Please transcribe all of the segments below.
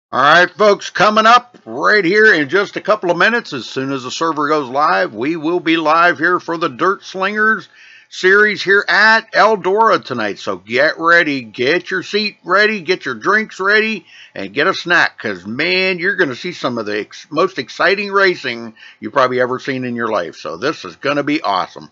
All right, folks, coming up right here in just a couple of minutes, as soon as the server goes live, we will be live here for the Dirt Slingers series here at Eldora tonight. So get ready, get your seat ready, get your drinks ready, and get a snack, because, man, you're going to see some of the most exciting racing you've probably ever seen in your life. So this is going to be awesome.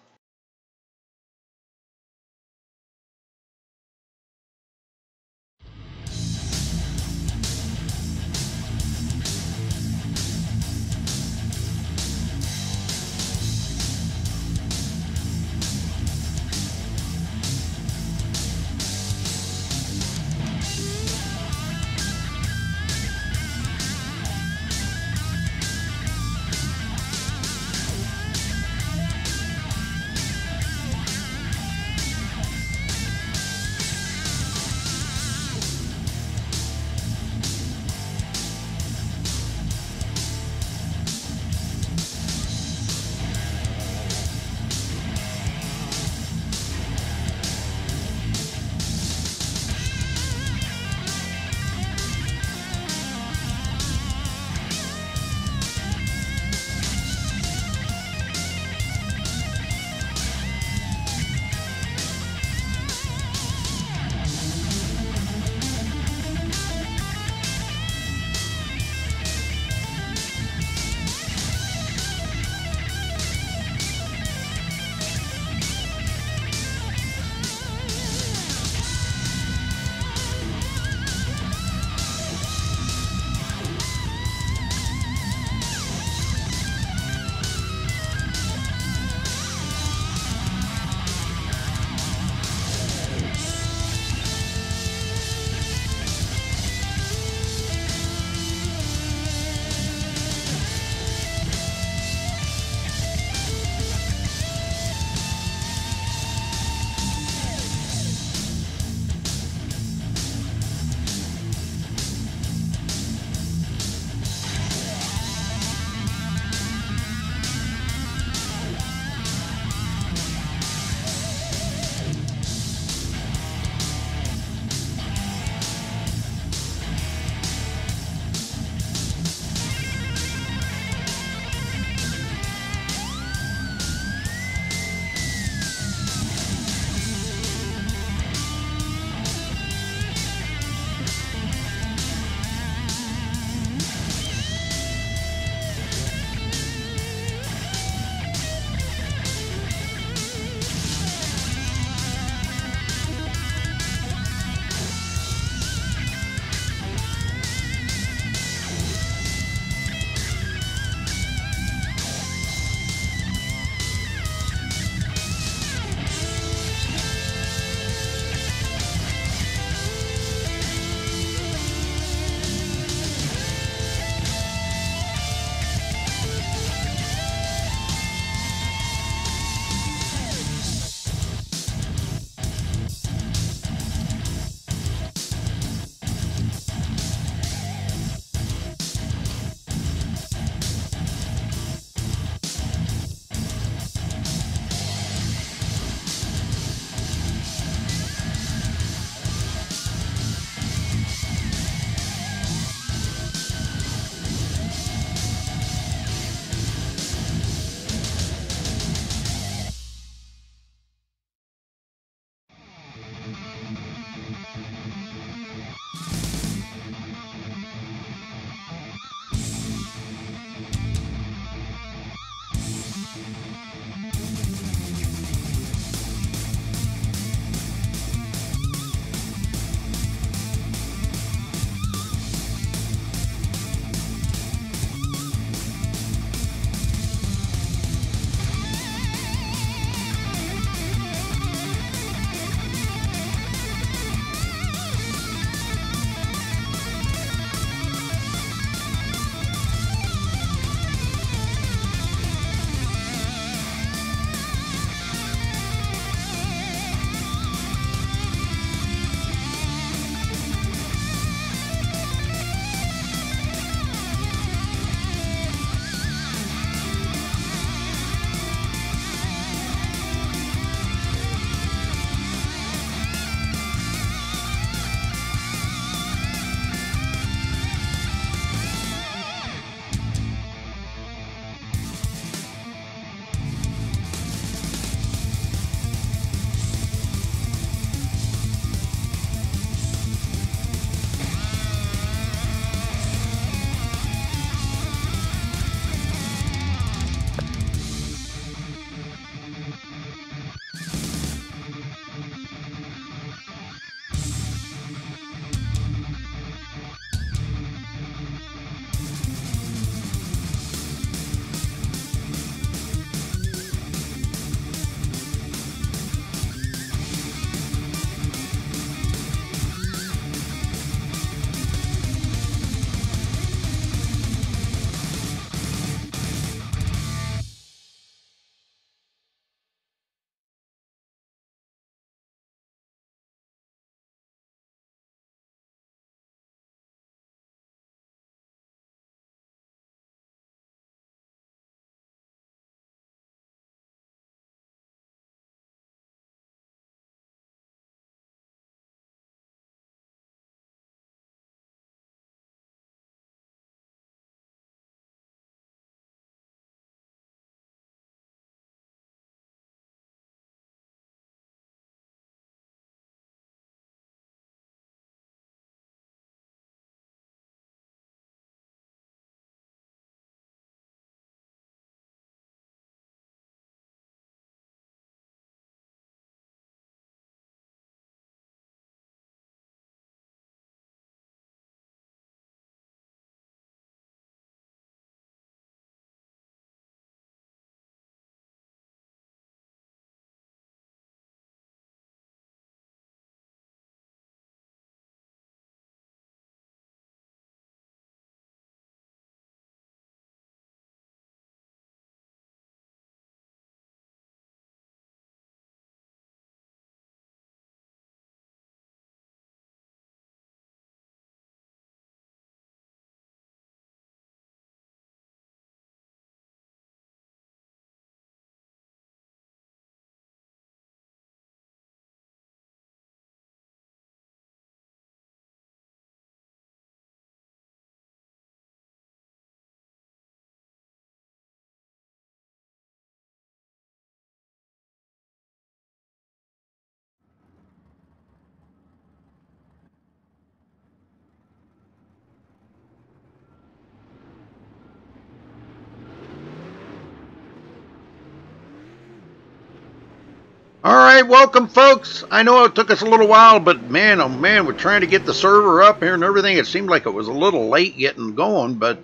All right, welcome, folks. I know it took us a little while, but man, oh man, we're trying to get the server up here and everything. It seemed like it was a little late getting going, but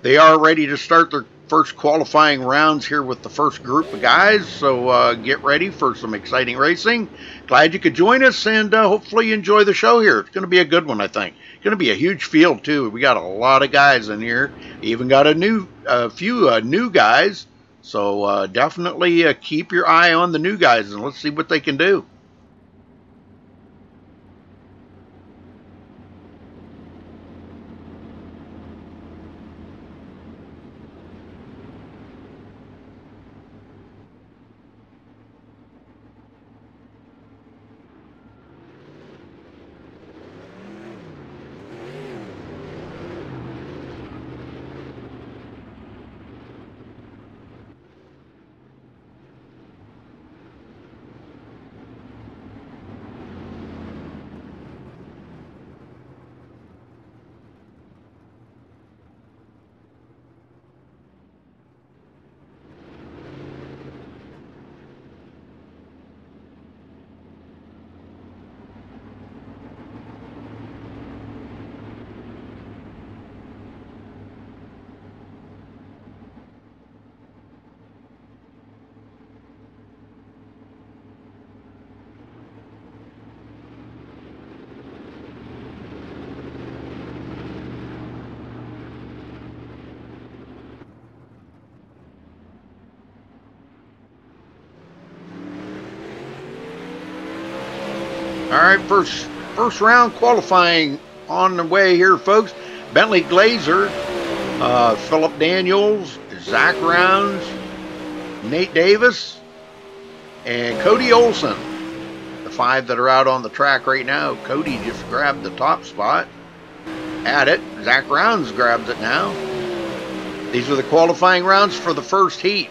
they are ready to start their first qualifying rounds here with the first group of guys. So get ready for some exciting racing. Glad you could join us, and hopefully you enjoy the show here. It's going to be a good one, I think. It's going to be a huge field, too. We got a lot of guys in here. Even got a few new guys. So definitely keep your eye on the new guys, and let's see what they can do. All right, first round qualifying on the way here, folks. Bentley Glazer, Philip Daniels, Zach Rounds, Nate Davis, and Cody Olson. The 5 that are out on the track right now. Cody just grabbed the top spot. At it. Zach Rounds grabs it now. These are the qualifying rounds for the first heat.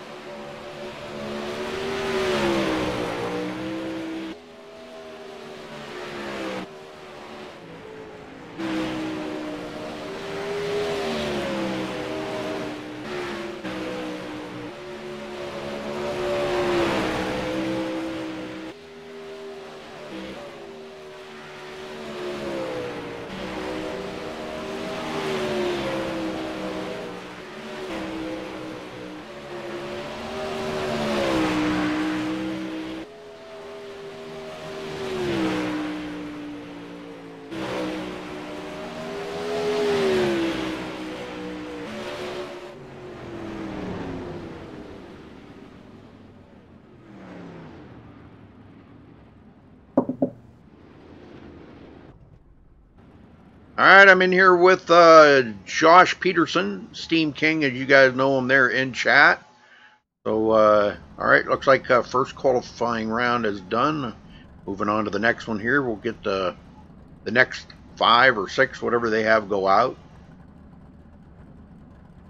All right, I'm in here with Josh Peterson, Steam King, as you guys know him there in chat. So, all right, looks like first qualifying round is done. Moving on to the next one here. We'll get the next 5 or 6, whatever they have, go out.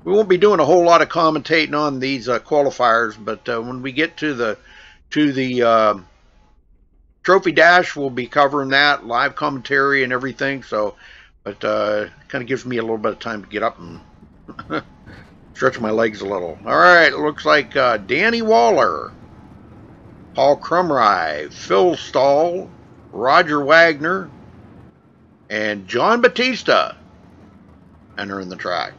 We won't be doing a whole lot of commentating on these qualifiers, but when we get to the Trophy Dash, we'll be covering that, live commentary and everything. So, but kind of gives me a little bit of time to get up and stretch my legs a little. All right, it looks like Danny Waller, Paul Crumry, Phil Stahl, Roger Wagner, and John Batista entering the track.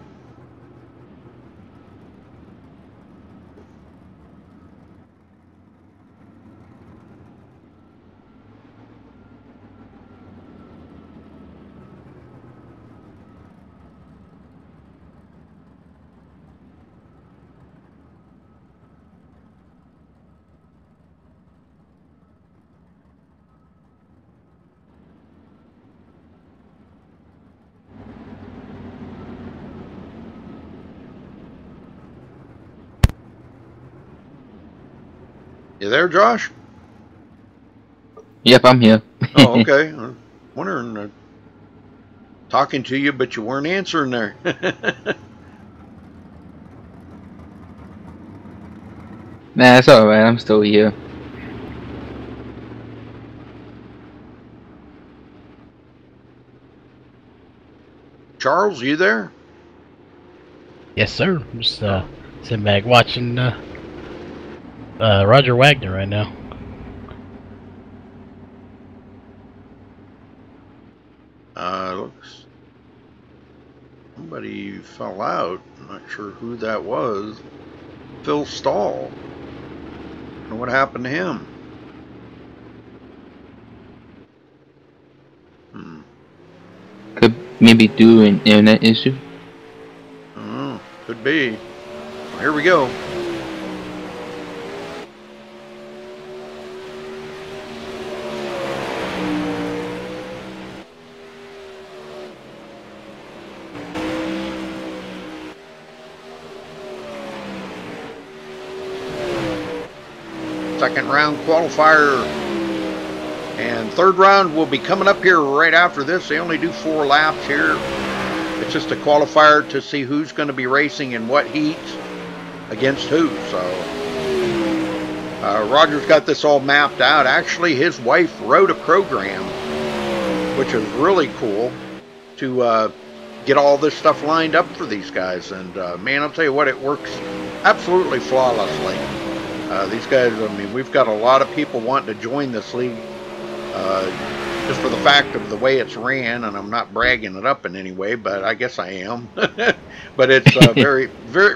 You there, Josh? Yep, I'm here. Oh, okay. I'm wondering, talking to you, but you weren't answering there. Nah, it's alright, I'm still here. Charles, you there? Yes, sir. I'm just sitting back watching Roger Wagner right now. Somebody fell out. I'm not sure who that was. Phil Stahl. I don't know what happened to him. Could maybe do an internet issue. Oh, could be. Well, here we go. Second round qualifier. And third round will be coming up here right after this. They only do 4 laps here. It's just a qualifier to see who's going to be racing in what heats against who. So Roger's got this all mapped out. Actually, his wife wrote a program, which is really cool, to get all this stuff lined up for these guys. And man, I'll tell you what, it works absolutely flawlessly. These guys, I mean, we've got a lot of people wanting to join this league. Just for the fact of the way it's ran, and I'm not bragging it up in any way, but I guess I am. But it's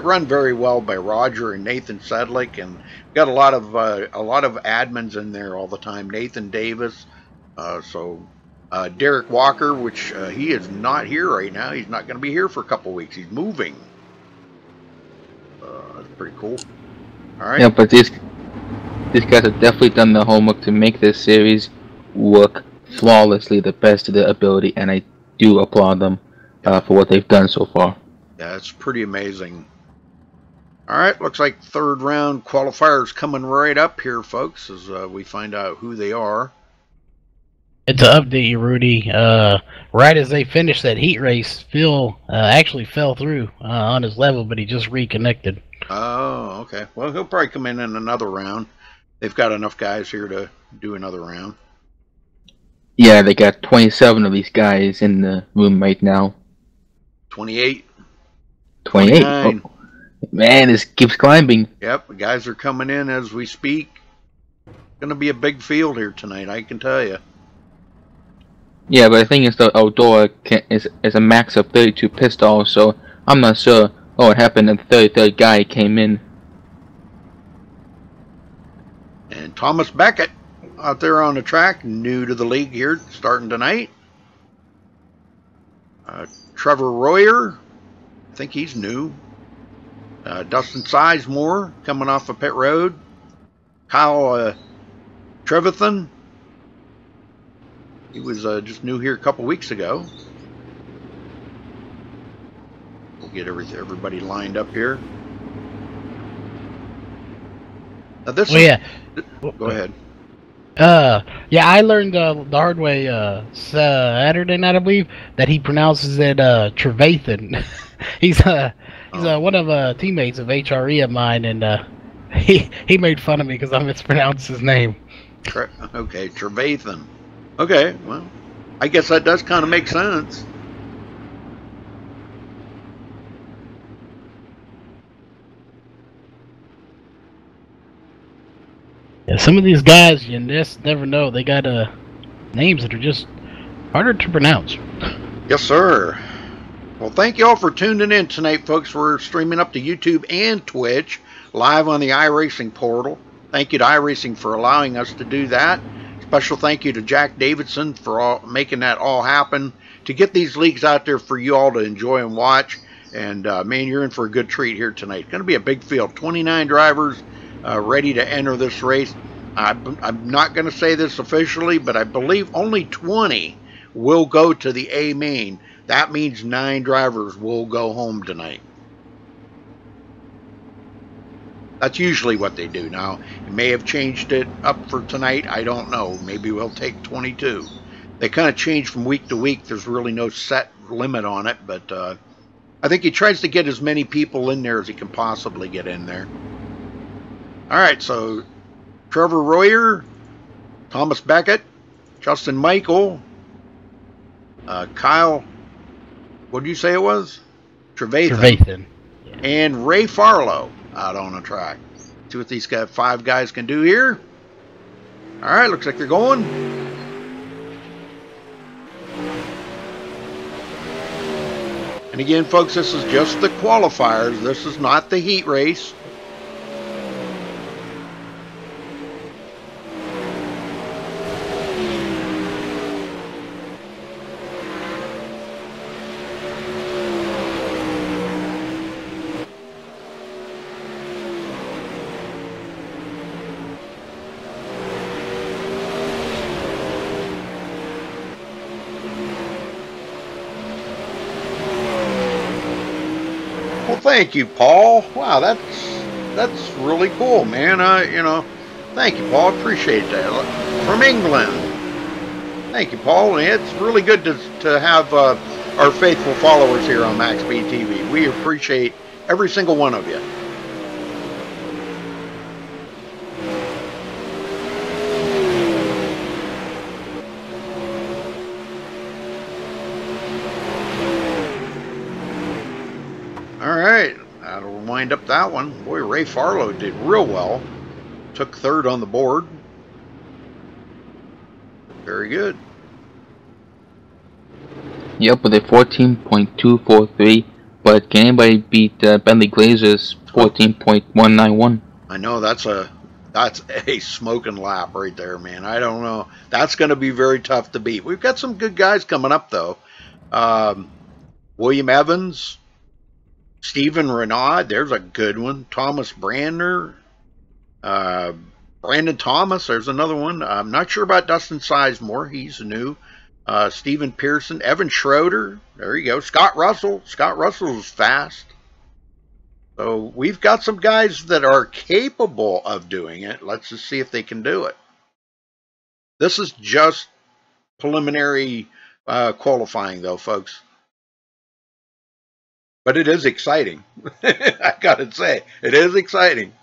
run very well by Roger and Nathan Sedlick, and got a lot of admins in there all the time. Nathan Davis, Derek Walker, which he is not here right now. He's not going to be here for a couple weeks. He's moving. That's pretty cool. All right. Yeah, but these guys have definitely done the homework to make this series work flawlessly, the best of their ability, and I do applaud them for what they've done so far. Yeah, it's pretty amazing. All right, looks like third round qualifiers coming right up here, folks, as we find out who they are. And to update you, Rudy, right as they finished that heat race, Phil actually fell through on his level, but he just reconnected. Oh, okay. Well, he'll probably come in another round. They've got enough guys here to do another round. Yeah, they got 27 of these guys in the room right now. 28. 28. Oh, man, this keeps climbing. Yep, the guys are coming in as we speak. Going to be a big field here tonight, I can tell you. Yeah, but the thing is, the Eldora is a max of 32 pistols, so I'm not sure what happened. The 33rd guy came in. And Thomas Beckett out there on the track, new to the league here, starting tonight. Trevor Royer, I think he's new. Dustin Sizemore coming off of pit road. Kyle Trevathan, he was just new here a couple weeks ago. We'll get everybody lined up here. Now this go ahead. Yeah, I learned the hard way Saturday night, I believe, that he pronounces it Trevathan. he's one of teammates of HRE of mine, and he made fun of me because I mispronounced his name. Okay, Trevathan. Okay, well, I guess that does kind of make sense. Yeah, some of these guys, you just never know. They got names that are just harder to pronounce. Yes, sir. Well, thank you all for tuning in tonight, folks. We're streaming up to YouTube and Twitch, live on the iRacing portal. Thank you to iRacing for allowing us to do that. Special thank you to Jack Davidson for making that all happen, to get these leagues out there for you all to enjoy and watch. And, man, you're in for a good treat here tonight. It's going to be a big field. 29 drivers ready to enter this race. I'm not going to say this officially, but I believe only 20 will go to the A main. That means 9 drivers will go home tonight. That's usually what they do. Now, it may have changed it up for tonight. I don't know. Maybe we'll take 22. They kind of change from week to week. There's really no set limit on it, but I think he tries to get as many people in there as he can possibly get in there. All right, so Trevor Royer, Thomas Beckett, Justin Michael, Kyle, what did you say it was? Trevathan. And Ray Farlow out on the track. See what these 5 guys can do here. All right, looks like they're going. And again, folks, this is just the qualifiers. This is not the heat race. Well, thank you, Paul. Wow, that's really cool, man. You know, thank you, Paul. Appreciate that. From England. Thank you, Paul. And it's really good to have our faithful followers here on MaxSpeedTV. We appreciate every single one of you. All right, that'll wind up that one. Boy, Ray Farlow did real well. Took third on the board. Very good. Yep, with a 14.243. But can anybody beat Bentley Glazer's 14.191? I know that's a smoking lap right there, man. I don't know. That's going to be very tough to beat. We've got some good guys coming up though. William Evans. Stephen Renaud, there's a good one. Thomas Brandner. Brandon Thomas, there's another one. I'm not sure about Dustin Sizemore. He's new. Stephen Pearson. Evan Schroeder. There you go. Scott Russell. Scott Russell's fast. So we've got some guys that are capable of doing it. Let's just see if they can do it. This is just preliminary qualifying though, folks. But it is exciting. I gotta say, it is exciting.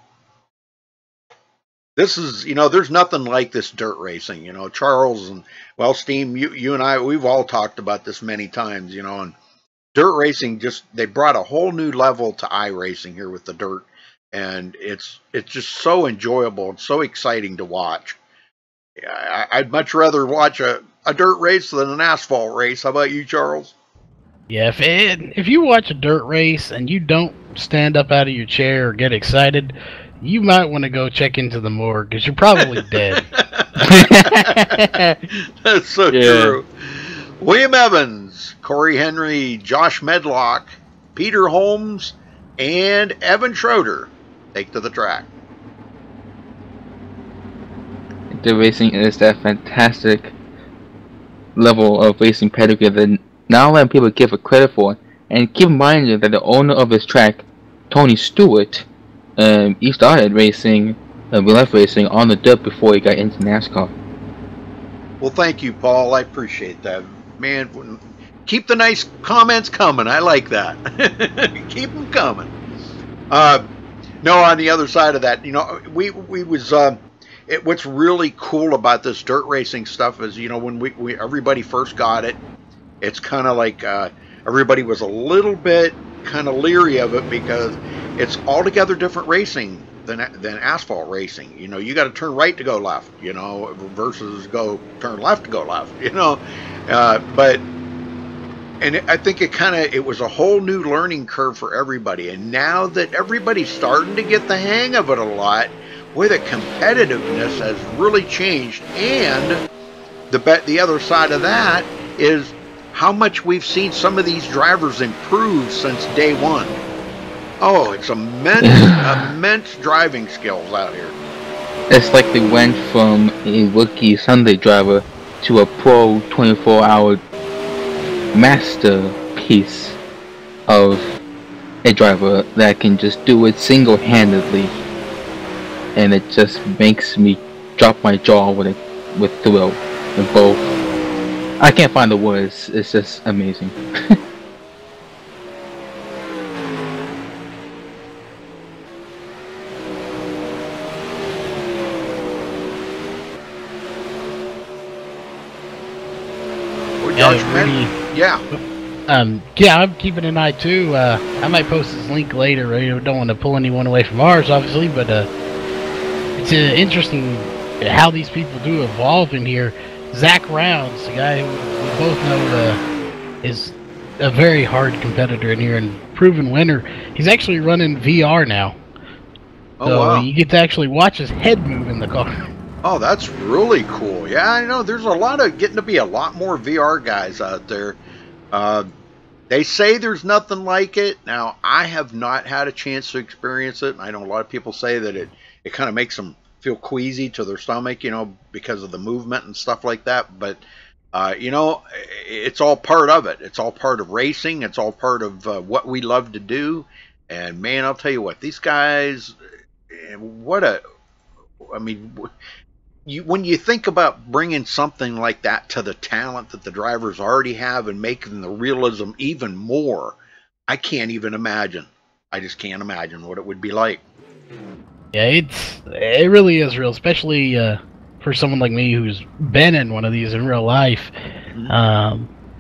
This is, you know, there's nothing like this dirt racing. You know, Charles and, well, Steam, you and I, we've all talked about this many times, you know, and dirt racing they brought a whole new level to iRacing here with the dirt. And it's just so enjoyable and so exciting to watch. I'd much rather watch a dirt race than an asphalt race. How about you, Charles? Yeah, if you watch a dirt race and you don't stand up out of your chair or get excited, you might want to go check into the morgue because you're probably dead. That's so true. William Evans, Corey Henry, Josh Medlock, Peter Holmes, and Evan Schroeder take to the track. The racing is that fantastic level of racing pedigree that not a lot of people give it credit for. And keep in mind that the owner of this track, Tony Stewart, he started racing, real life racing on the dirt before he got into NASCAR. Well, thank you, Paul. I appreciate that. Man, keep the nice comments coming. I like that. Keep them coming. No, on the other side of that, you know, what's really cool about this dirt racing stuff is, you know, when everybody first got it, it's kind of like everybody was a little bit kind of leery of it because it's altogether different racing than asphalt racing. You know, you got to turn right to go left, you know, versus turn left to go left, you know. I think it was a whole new learning curve for everybody. And now that everybody's starting to get the hang of it a lot, where the competitiveness has really changed. And the other side of that is how much we've seen some of these drivers improve since day one. Oh, it's immense driving skills out here. It's like they went from a rookie Sunday driver to a pro 24-hour masterpiece of a driver that can just do it single-handedly, and it just makes me drop my jaw with thrill and both. I can't find the words. It's just amazing. Yeah, I'm keeping an eye too. I might post this link later. I don't want to pull anyone away from ours, obviously, but it's interesting how these people do evolve in here. Zach Rounds, the guy who we both know is a very hard competitor in here and proven winner. He's actually running VR now. Oh, so wow. you get to actually watch his head move in the car. Oh, that's really cool. Yeah, I know. There's getting to be a lot more VR guys out there. They say there's nothing like it. Now, I have not had a chance to experience it. I know a lot of people say that it kind of makes them feel queasy to their stomach, because of the movement and stuff like that. But, it's all part of it. It's all part of racing. It's all part of what we love to do. And, man, I'll tell you what, these guys, when you think about bringing something like that to the talent that the drivers already have and making the realism even more, I can't even imagine. I just can't imagine what it would be like. Yeah, it really is real, especially for someone like me who's been in one of these in real life.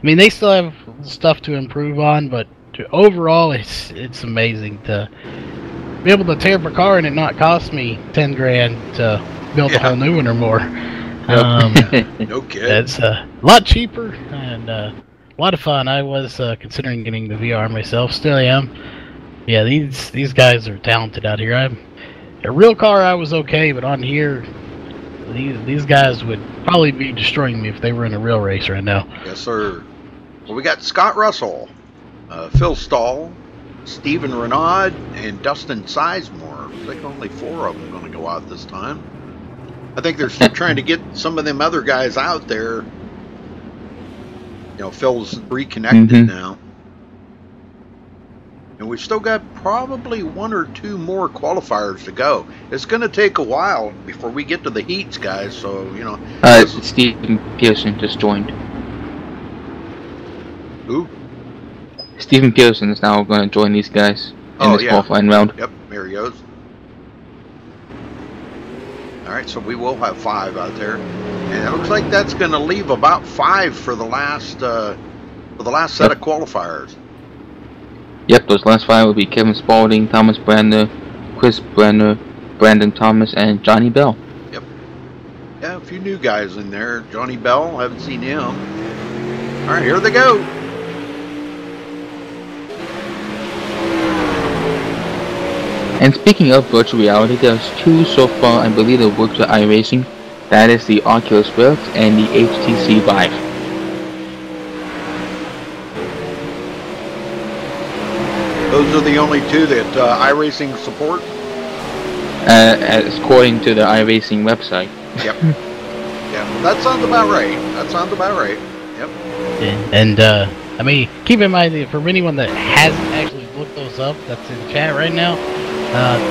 They still have stuff to improve on, but overall, it's amazing to be able to tear up a car and it not cost me 10 grand to build a whole new one or more. No kidding. It's a lot cheaper and a lot of fun. I was considering getting the VR myself, still am. Yeah, these guys are talented out here. A real car I was okay, but on here, these guys would probably be destroying me if they were in a real race right now. Yes, sir. Well, we got Scott Russell, Phil Stahl, Stephen Renaud, and Dustin Sizemore. I think only 4 of them are going to go out this time. I think they're still trying to get some of them other guys out there. Phil's reconnected now. And we've still got probably 1 or 2 more qualifiers to go. It's going to take a while before we get to the heats, guys. So, Stephen Pearson just joined. Who? Stephen Pearson is now going to join these guys in this qualifying round. Yep, there he goes. Alright, so we will have 5 out there. And it looks like that's going to leave about 5 for the last set of qualifiers. Yep, those last 5 will be Kevin Spaulding, Thomas Brandner, Chris Brenner, Brandon Thomas, and Johnny Bell. Yep. Yeah, a few new guys in there. Johnny Bell, haven't seen him. Alright, here they go. And speaking of virtual reality, there's 2 so far, I believe, that work to iRacing. That is the Oculus Rift and the HTC Vive. Those are the only 2 that iRacing support? According to the iRacing website. Yep. Yeah, that sounds about right. Yep. And keep in mind that for anyone that hasn't actually looked those up, that's in chat right now,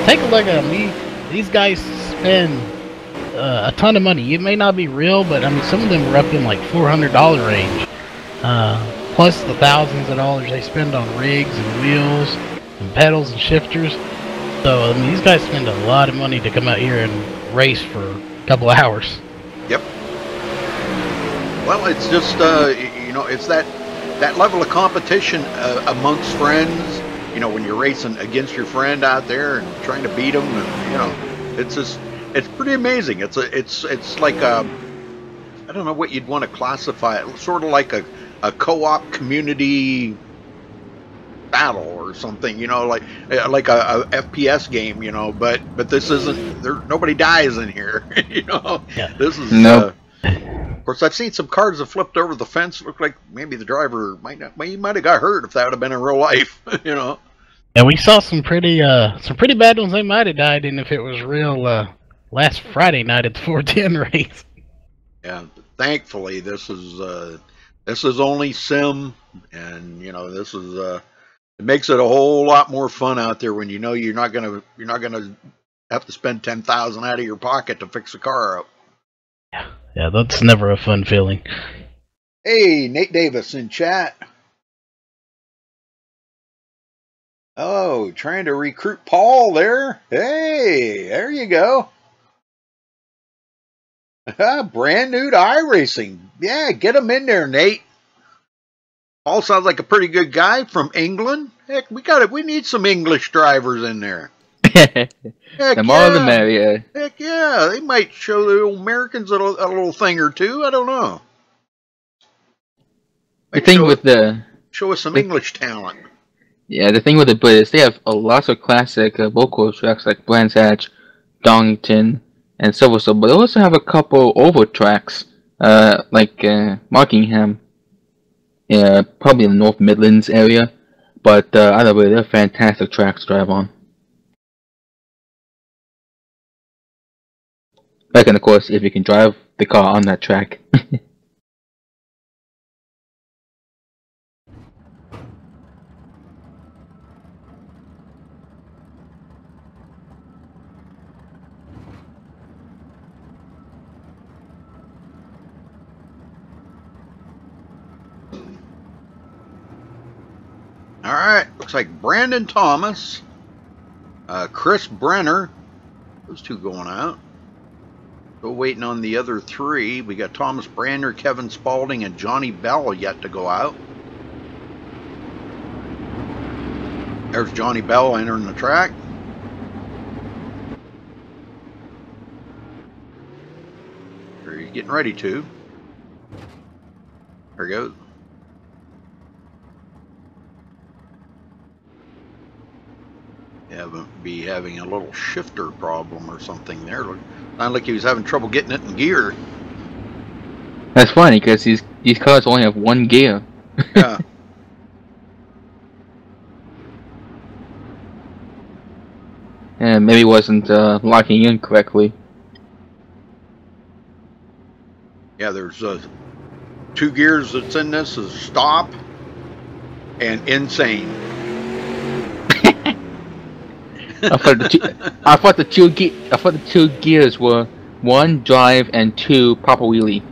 take a look at them. These guys spend a ton of money. It may not be real, but some of them are up in like $400 range. Plus the thousands of dollars they spend on rigs and wheels and pedals and shifters. So these guys spend a lot of money to come out here and race for a couple of hours. Yep. Well, it's just it's that level of competition amongst friends. When you're racing against your friend out there and trying to beat them, and it's pretty amazing. It's like I don't know what you'd want to classify it. Sort of like a co-op community battle or something, like a FPS game, but this isn't there. Nobody dies in here, Yeah. This is of course, I've seen some cars that flipped over the fence. Looked like maybe the driver might have got hurt if that would have been in real life, And we saw some pretty bad ones. They might have died in if it was real last Friday night at the 410 race. Yeah, thankfully this is only sim, and this is it makes it a whole lot more fun out there when you're not gonna have to spend $10,000 out of your pocket to fix a car up. Yeah, that's never a fun feeling. Hey, Nate Davis in chat. Oh, trying to recruit Paul there. Hey, there you go. Brand new to iRacing. Yeah, get him in there, Nate. Paul sounds like a pretty good guy from England. Heck, we need some English drivers in there. The more the merrier. Heck yeah, they might show the Americans a little thing or two. I don't know. The thing with the Show us some English talent. Yeah, the thing with the British, they have a lot of classic vocal tracks like Brands Hatch, Donington, and Silverstone, but they also have a couple over tracks, like Markingham, probably in the North Midlands area. But either way, they're fantastic tracks to drive on. Back and of course, if you can drive the car on that track. Alright, looks like Brandon Thomas, Chris Brenner, those two going out. Still waiting on the other three. We got Thomas Brander, Kevin Spaulding, and Johnny Bell yet to go out. There's Johnny Bell entering the track. He's getting ready to. There he goes. Be having a little shifter problem or something there. Sounded like he was having trouble getting it in gear. That's funny because these cars only have one gear. Yeah. And maybe wasn't locking in correctly. Yeah, there's two gears that's in this: is stop and insane. I thought the two gears were 1 drive and 2 pop a wheelie.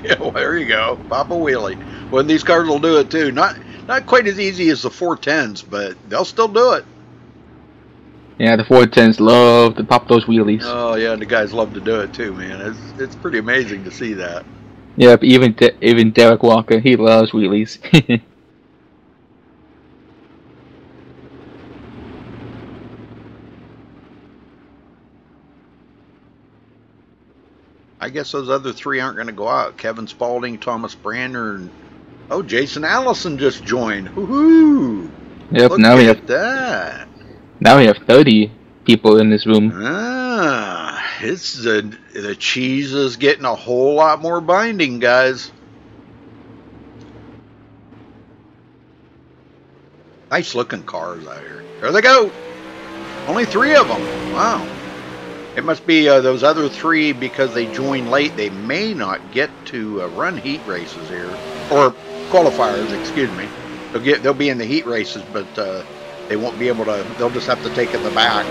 Yeah, well, there you go, pop a wheelie. Well, these cars will do it too. Not quite as easy as the 410s, but they'll still do it. Yeah, the 410s love to pop those wheelies. Oh yeah, the guys love to do it too, man. It's pretty amazing to see that. Yep, even Derek Walker, he loves wheelies. I guess those other three aren't going to go out. Kevin Spaulding, Thomas Brander, and oh, Jason Allison just joined. Woohoo! Yep, Look now we at have that. Now we have 30 people in this room. It's the cheese is getting a whole lot more binding, guys. Nice looking cars out here. There they go. Only 3 of them. Wow. It must be those other 3 because they joined late. They may not get to run heat races here, or qualifiers. Excuse me. They'll be in the heat races, but they won't be able to. They'll just have to take it in the back.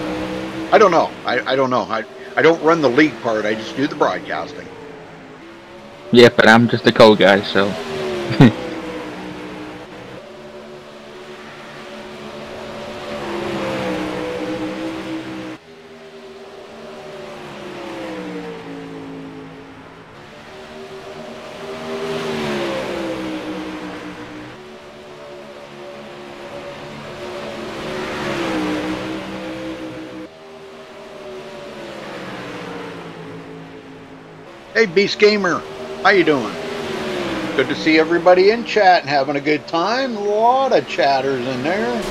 I don't know. I don't know. I don't run the league part. I just do the broadcasting. Yeah, but I'm just a co-guy, so. Hey, Beast Gamer, how you doing? Good to see everybody in chat and having a good time. A lot of chatters in there.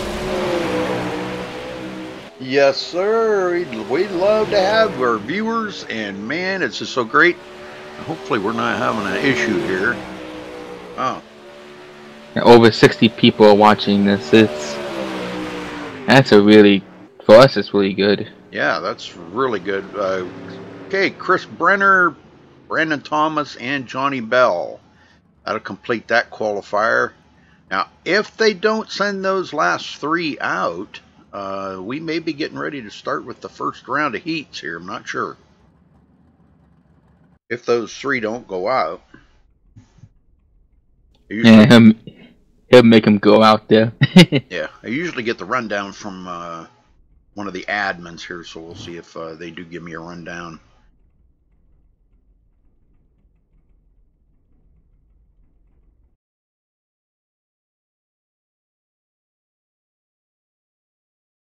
Yes, sir. We'd love to have our viewers, and man, it's just so great. Hopefully, we're not having an issue here. Oh, Over 60 people are watching this. For us, it's really good. yeah, that's really good. Okay, Chris Brenner, Brandon Thomas, and Johnny Bell. That'll complete that qualifier. Now, if they don't send those last 3 out, we may be getting ready to start with the first round of heats here. I'm not sure. If those 3 don't go out. Yeah, he'll make him go out there. Yeah, I usually get the rundown from one of the admins here, so we'll see if they do give me a rundown.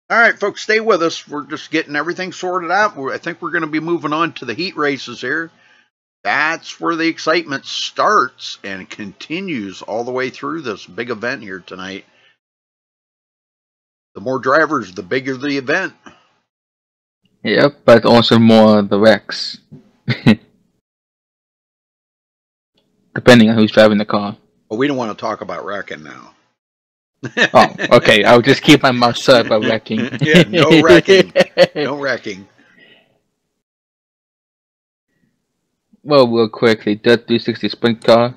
All right, folks, stay with us. We're just getting everything sorted out. I think we're going to be moving on to the heat races here. That's where the excitement starts and continues all the way through this big event here tonight. The more drivers, the bigger the event. Yep, but also more the wrecks. Depending on who's driving the car. Well, we don't want to talk about wrecking now. Oh, okay. I'll just keep my mouth shut about wrecking. Yeah, no wrecking. No wrecking. Well, real quick, the Dirt 360 Sprint car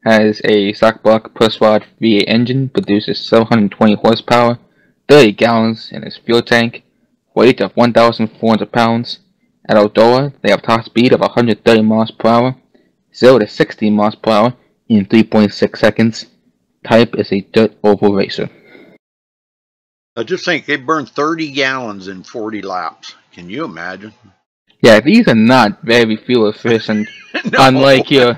has a stock block plus rod V8 engine, produces 720 horsepower, 30 gallons in its fuel tank, weight of 1,400 pounds. At Eldora, they have top speed of 130 miles per hour, 0 to 60 miles per hour in 3.6 seconds. Type is a dirt oval racer. I just think they burn 30 gallons in 40 laps. Can you imagine? Yeah, these are not very fuel efficient. No. Unlike your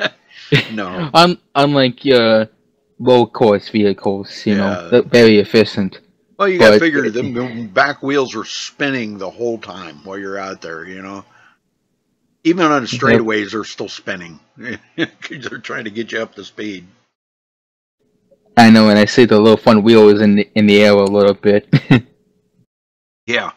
No. unlike your road course vehicles, you know, they're very efficient. Well, you got to figure them back wheels are spinning the whole time while you're out there, you know. Even on the straightaways, they're still spinning. They're trying to get you up to speed. I know, and I see the little front wheel is in the air a little bit. Yeah.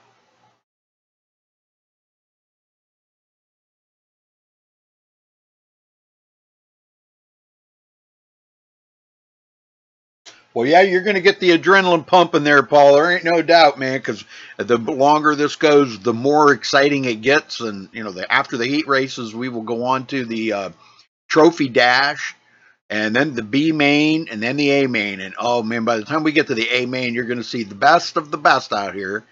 Well, yeah, you're going to get the adrenaline pumping there, Paul. There ain't no doubt, man, because the longer this goes, the more exciting it gets. And, you know, after the heat races, we will go on to the trophy dash, and then the B main, and then the A main. And, oh, man, by the time we get to the A main, you're going to see the best of the best out here.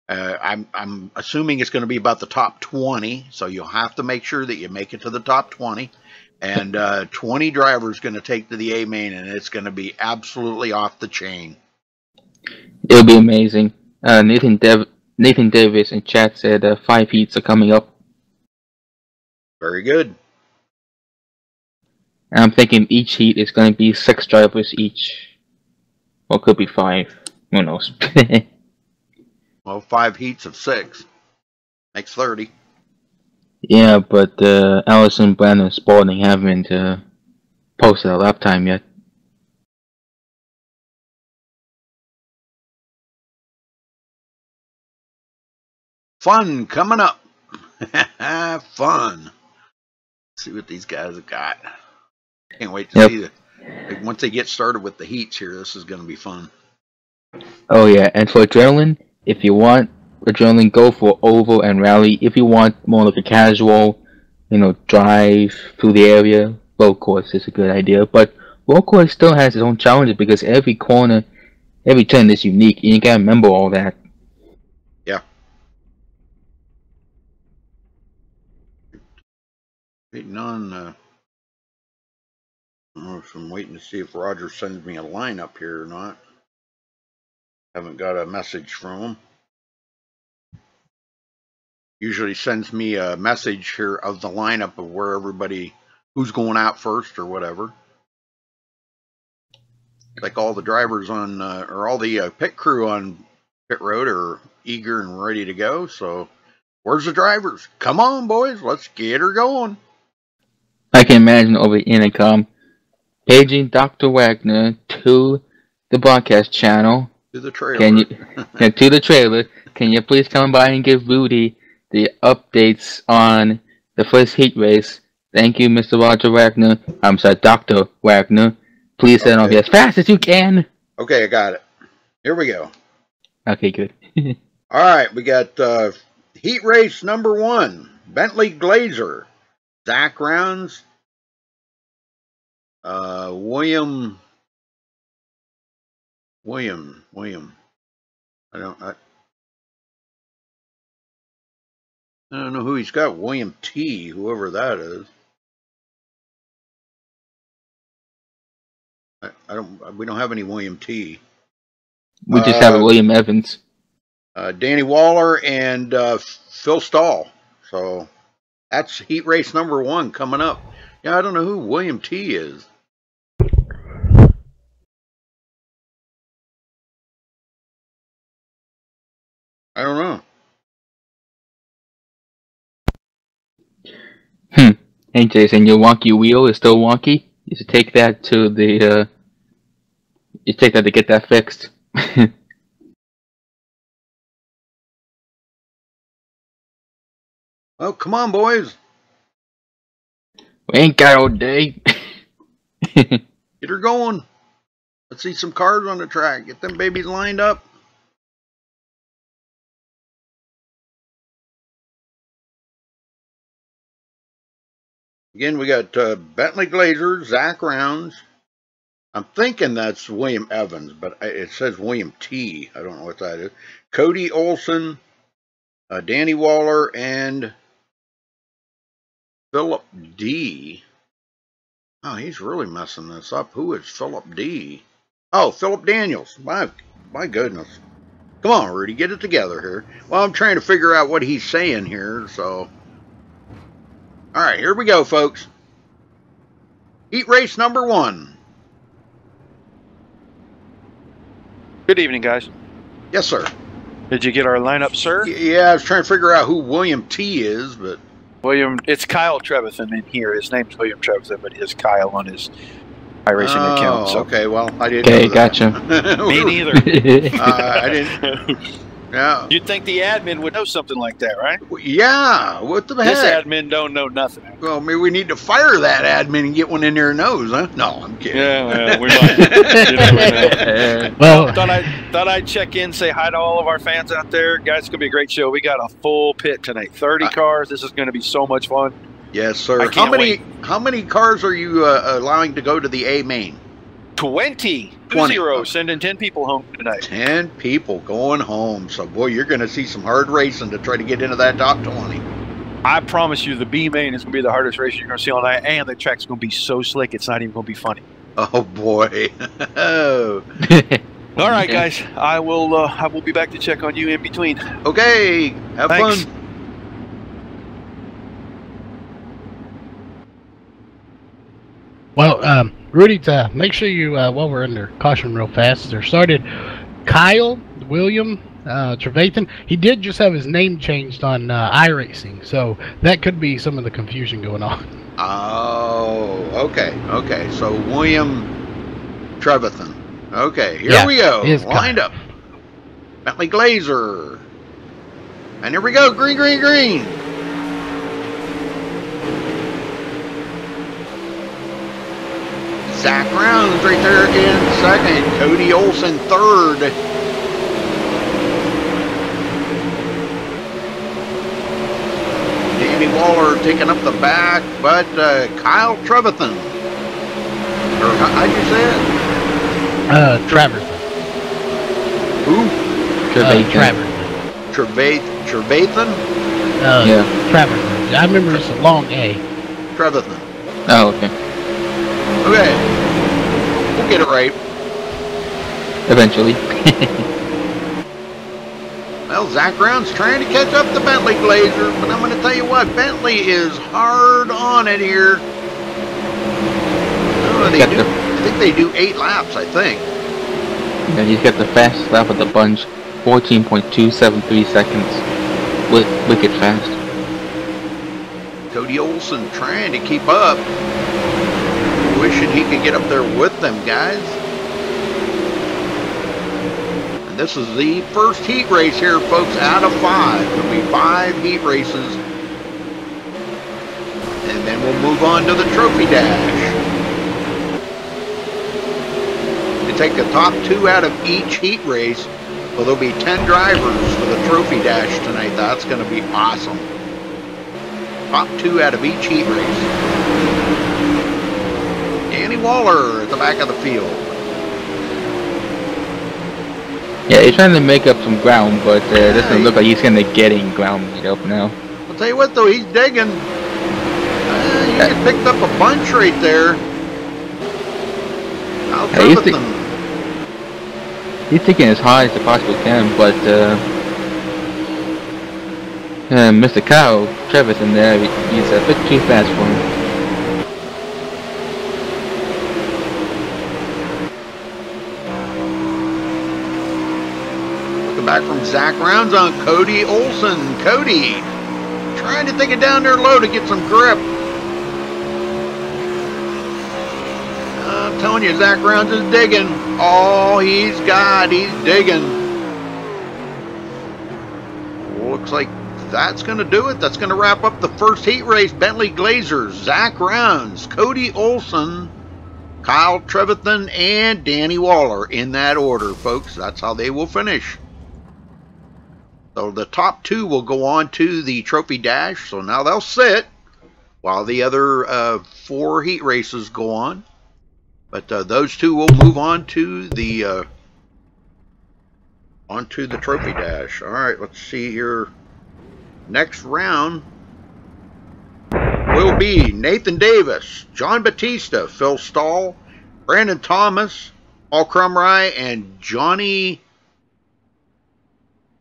I'm assuming it's going to be about the top 20, so you'll have to make sure that you make it to the top 20. And 20 drivers going to take to the A main, and it's going to be absolutely off the chain. It'll be amazing. Nathan Davis in chat said 5 heats are coming up. Very good. And I'm thinking each heat is going to be 6 drivers each. Or could be 5. Who knows? Well, 5 heats of 6 makes 30. Yeah, but Allison, Brandon, Spalding haven't posted a lap time yet. Fun coming up. Fun. Let's see what these guys have got. Can't wait to see once they get started with the heats here. This is going to be fun. Oh yeah, and for adrenaline, if you want adrenaline, go for oval and rally. If you want more like a casual, you know, drive through the area, road course is a good idea. But road course still has its own challenges because every corner, every turn is unique, and you gotta remember all that. Yeah. Waiting on. I'm waiting to see if Roger sends me a lineup here or not. Haven't got a message from him. Usually sends me a message here of the lineup of where everybody, who's going out first or whatever. Like all the drivers on, or all the pit crew on pit road are eager and ready to go. So, where's the drivers? Come on, boys, let's get her going. I can imagine over the intercom, paging Dr. Wagner to the broadcast channel. To the trailer. To the trailer. Can you please come by and give Rudy the updates on the first heat race? Thank you, Mr. Roger Wagner. I'm sorry, Dr. Wagner. Please send off as fast as you can. Okay, I got it. Here we go. Okay, good. All right, we got heat race number 1. Bentley Glazer. Zach Rounds. William. I don't know who he's got. William T, whoever that is. We don't have any William T. We just have William Evans. Danny Waller and Phil Stahl. So that's heat race number 1 coming up. Yeah, I don't know who William T is. I don't know. Hey Jason, your wonky wheel is still wonky. You should take that to the. You take that to get that fixed. Oh, come on, boys. We ain't got all day. Get her going. Let's see some cars on the track. Get them babies lined up. Again, we got Bentley Glazer, Zach Rounds. I'm thinking that's William Evans, but it says William T. I don't know what that is. Cody Olson, Danny Waller, and Philip D. Oh, he's really messing this up. Who is Philip D? Oh, Philip Daniels. My goodness. Come on, Rudy, get it together here. Well, I'm trying to figure out what he's saying here, so. All right, here we go, folks. Heat race number 1. Good evening, guys. Yes, sir. Did you get our lineup, sir? Yeah, I was trying to figure out who William T is, but... William, it's Kyle Trevethan in here. His name's William Trevethan, but he has Kyle on his iRacing account. So. Okay, well, I didn't Okay, know that. gotcha. Me neither. I didn't... Yeah. You'd think the admin would know something like that, right? Yeah, what the heck? This admin don't know nothing. Well, maybe we need to fire that admin and get one in there who knows, huh? No, I'm kidding. Yeah, well, we might. You never know. Well, thought I'd check in, say hi to all of our fans out there. Guys, it's going to be a great show. We got a full pit tonight. 30 cars. This is going to be so much fun. Yes, sir. I can't wait. How many cars are you allowing to go to the A main? 20. 20. Sending 10 people home tonight. 10 people going home. So, boy, you're going to see some hard racing to try to get into that top 20. I promise you the B main is going to be the hardest race you're going to see all night, and the track's going to be so slick it's not even going to be funny. Oh, boy. All right, guys. I will be back to check on you in between. Okay. Have Thanks. fun. well, Rudy, make sure you, while we're under caution real fast, there started Kyle William Trevathan. He did just have his name changed on iRacing, so that could be some of the confusion going on. Oh, okay. Okay. So, William Trevathan. Okay, here Yeah, we go. his Lined up. Bentley Glazer. And here we go. Green, green, green. Zach Rounds right there in second. Cody Olson third. Danny Waller taking up the back, but Kyle Trevathan. Or how'd you say it? Travers. Who? Trevathan. Trevathan? Yeah. Travers. I remember it's a long A. Trevathan. Oh, okay. Okay. We'll get it right. Eventually. Well, Zach Round's trying to catch up to Bentley Glazer, but I'm going to tell you what, Bentley is hard on it here. Oh, I think they do 8 laps, I think. Yeah, he's got the fastest lap of the bunch, 14.273 seconds. Wicked fast. Cody Olson trying to keep up. Wishing he could get up there with them, guys. And this is the first heat race here, folks, out of 5. There'll be 5 heat races. And then we'll move on to the trophy dash. To take the top 2 out of each heat race, well, there'll be 10 drivers for the trophy dash tonight. That's going to be awesome. Top 2 out of each heat race. Danny Waller at the back of the field. Yeah, he's trying to make up some ground, but it doesn't look like he's going to get any ground made up now. I'll tell you what, though, he's digging. He picked up a bunch right there. He's taking as high as he possibly can, but Mr. Kyle Trevathan there, he's a bit too fast for him. Looking back from Zach Rounds on Cody Olson. Cody trying to take it down there low to get some grip. I'm telling you, Zach Rounds is digging. Oh, he's digging. Looks like that's going to do it. That's going to wrap up the first heat race. Bentley Glazers, Zach Rounds, Cody Olson, Kyle Trevethan, and Danny Waller in that order, folks. That's how they will finish. So the top 2 will go on to the Trophy Dash. So now they'll sit while the other 4 heat races go on. But those 2 will move on to the Trophy Dash. All right, let's see here. Next round will be Nathan Davis, John Batista, Phil Stahl, Brandon Thomas, Paul Crumry, and Johnny.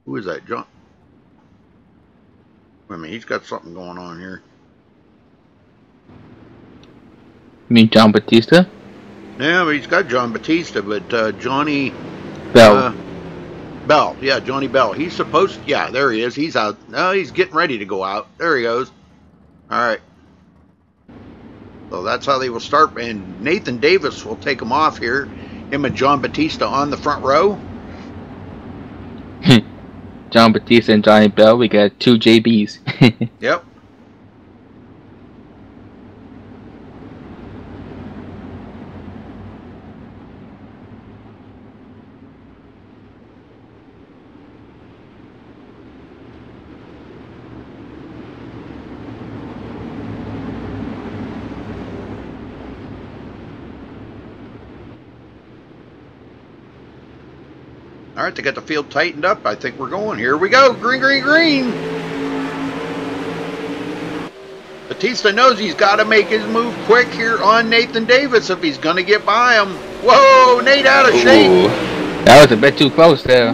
Who is that? John? I mean, he's got something going on here. You mean John Batista? Yeah, but he's got John Batista, but Johnny Bell. Bell, yeah, Johnny Bell. He's supposed to, yeah, there he is. He's out. No, he's getting ready to go out. There he goes. All right. So that's how they will start. And Nathan Davis will take him off here. Him and John Batista on the front row. John Batista and Johnny Bell. We got 2 JBs. Yep. All right, they got the field tightened up. I think we're going. Here we go. Green, green, green. Batista knows he's got to make his move quick here on Nathan Davis if he's going to get by him. Whoa, Nate out of shape. That was a bit too close there.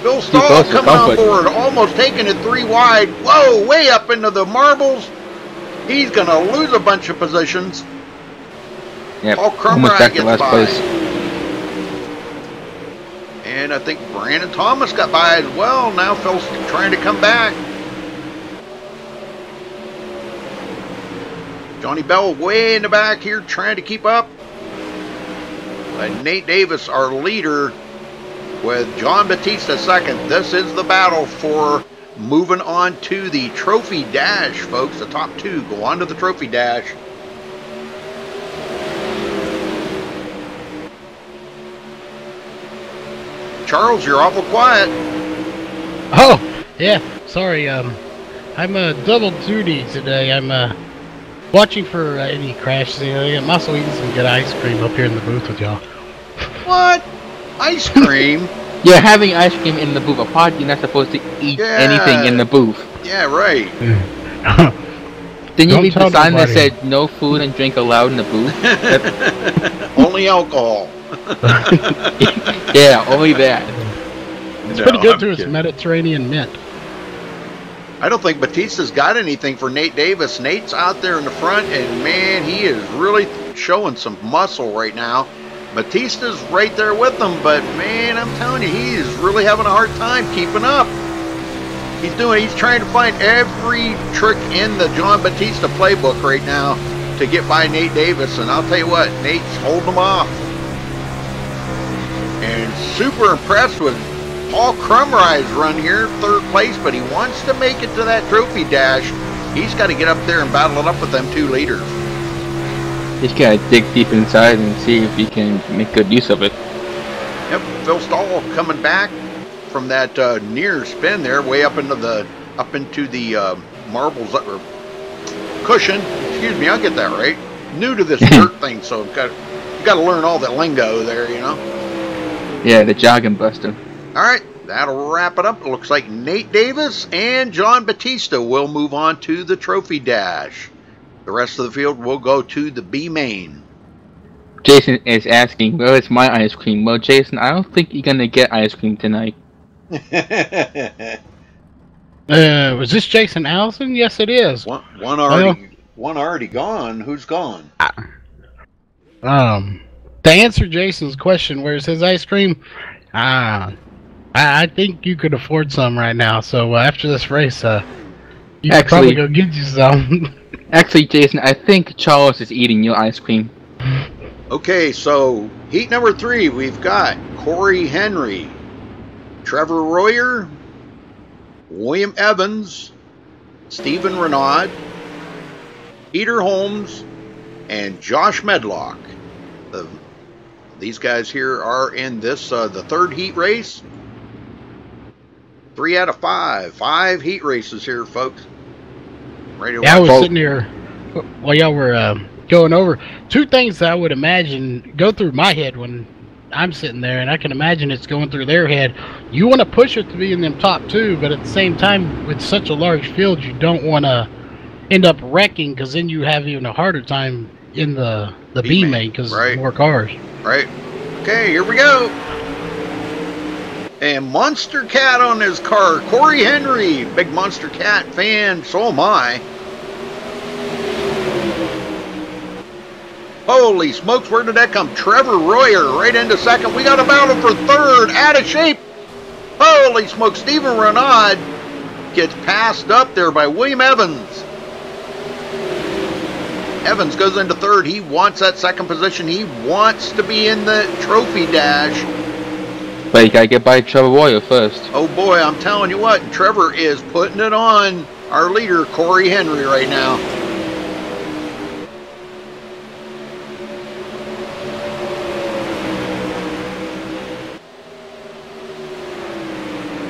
Bill Stahl coming on board, almost taking it 3 wide. Whoa, way up into the marbles. He's going to lose a bunch of positions. Yep, Paul Crumry gets by. Place. And I think Brandon Thomas got by as well. Now Phil's trying to come back. Johnny Bell way in the back here trying to keep up. And Nate Davis, our leader, with John Batista second. This is the battle for moving on to the Trophy Dash, folks. The top 2 go on to the Trophy Dash. Charles, you're awful quiet. Oh, yeah. Sorry. I'm double duty today. I'm watching for any crashes. I'm also eating some good ice cream up here in the booth with y'all. What? Ice cream? You're having ice cream in the booth. Apart, you're not supposed to eat anything in the booth. Yeah, right. Didn't you read the sign that said no food and drink allowed in the booth? Only alcohol. Yeah, only that. It's pretty good too. It's Mediterranean mint. I don't think Batista's got anything for Nate Davis. Nate's out there in the front, and man, he is really showing some muscle right now. Batista's right there with him, but man, I'm telling you, he is really having a hard time keeping up. He's trying to find every trick in the John Batista playbook right now to get by Nate Davis, and I'll tell you what, Nate's holding him off. And super impressed with Paul Crumry's run here, 3rd place, but he wants to make it to that Trophy Dash. He's got to get up there and battle it up with them 2 leaders. He's got to dig deep inside and see if he can make good use of it. Yep, Phil Stahl coming back from that near spin there, way up into the marbles or cushion. Excuse me, I'll get that right. New to this dirt thing, so you got to learn all the lingo there, you know. Yeah, the jogging buster. All right, that'll wrap it up. It looks like Nate Davis and John Batista will move on to the Trophy Dash. The rest of the field will go to the B main. Jason is asking, where is my ice cream? Well, Jason, I don't think you're going to get ice cream tonight. Was this Jason Allison? Yes, it is. One already gone. Who's gone? To answer Jason's question, where's his ice cream? I think you could afford some right now. So after this race, you could probably go get you some. Actually, Jason, I think Charles is eating your ice cream. Okay, so heat number 3, we've got Corey Henry, Trevor Royer, William Evans, Stephen Renaud, Peter Holmes, and Josh Medlock. These guys here are in this the 3rd heat race. 3 out of 5. 5 heat races here, folks. Ready to Yeah, I was watch. sitting here while y'all were going over 2 things that I would imagine go through my head when I'm sitting there, and I can imagine it's going through their head. You want to push it to be in them top 2, but at the same time, with such a large field, you don't want to end up wrecking, because then you have even a harder time in the B main because more cars. Right. Okay, here we go. And Monster Cat on his car. Corey Henry, big Monster Cat fan. So am I. Holy smokes, where did that come? Trevor Royer right into 2nd. We got a battle for 3rd. Out of shape. Holy smokes, Stephen Renaud gets passed up there by William Evans. Evans goes into 3rd. He wants that 2nd position. He wants to be in the trophy dash. But you gotta get by Trevor Royer first. Oh boy, I'm telling you what, Trevor is putting it on our leader, Corey Henry, right now.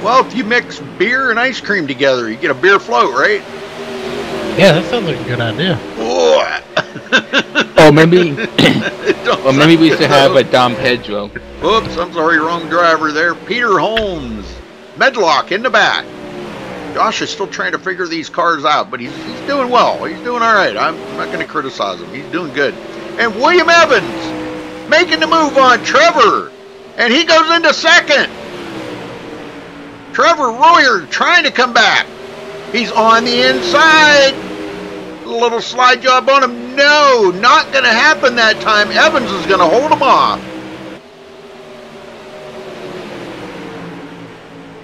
Well, if you mix beer and ice cream together, you get a beer float, right? Yeah, that sounds like a good idea. Or maybe, or maybe we should have a Dom Pedro. Oops, I'm sorry, wrong driver there. Peter Holmes, Medlock in the back. Josh is still trying to figure these cars out, but he's doing well. He's doing all right. I'm not going to criticize him. He's doing good. And William Evans making the move on Trevor, and he goes into 2nd. Trevor Royer trying to come back. He's on the inside. A little slide job on him. No, not going to happen that time. Evans is going to hold him off.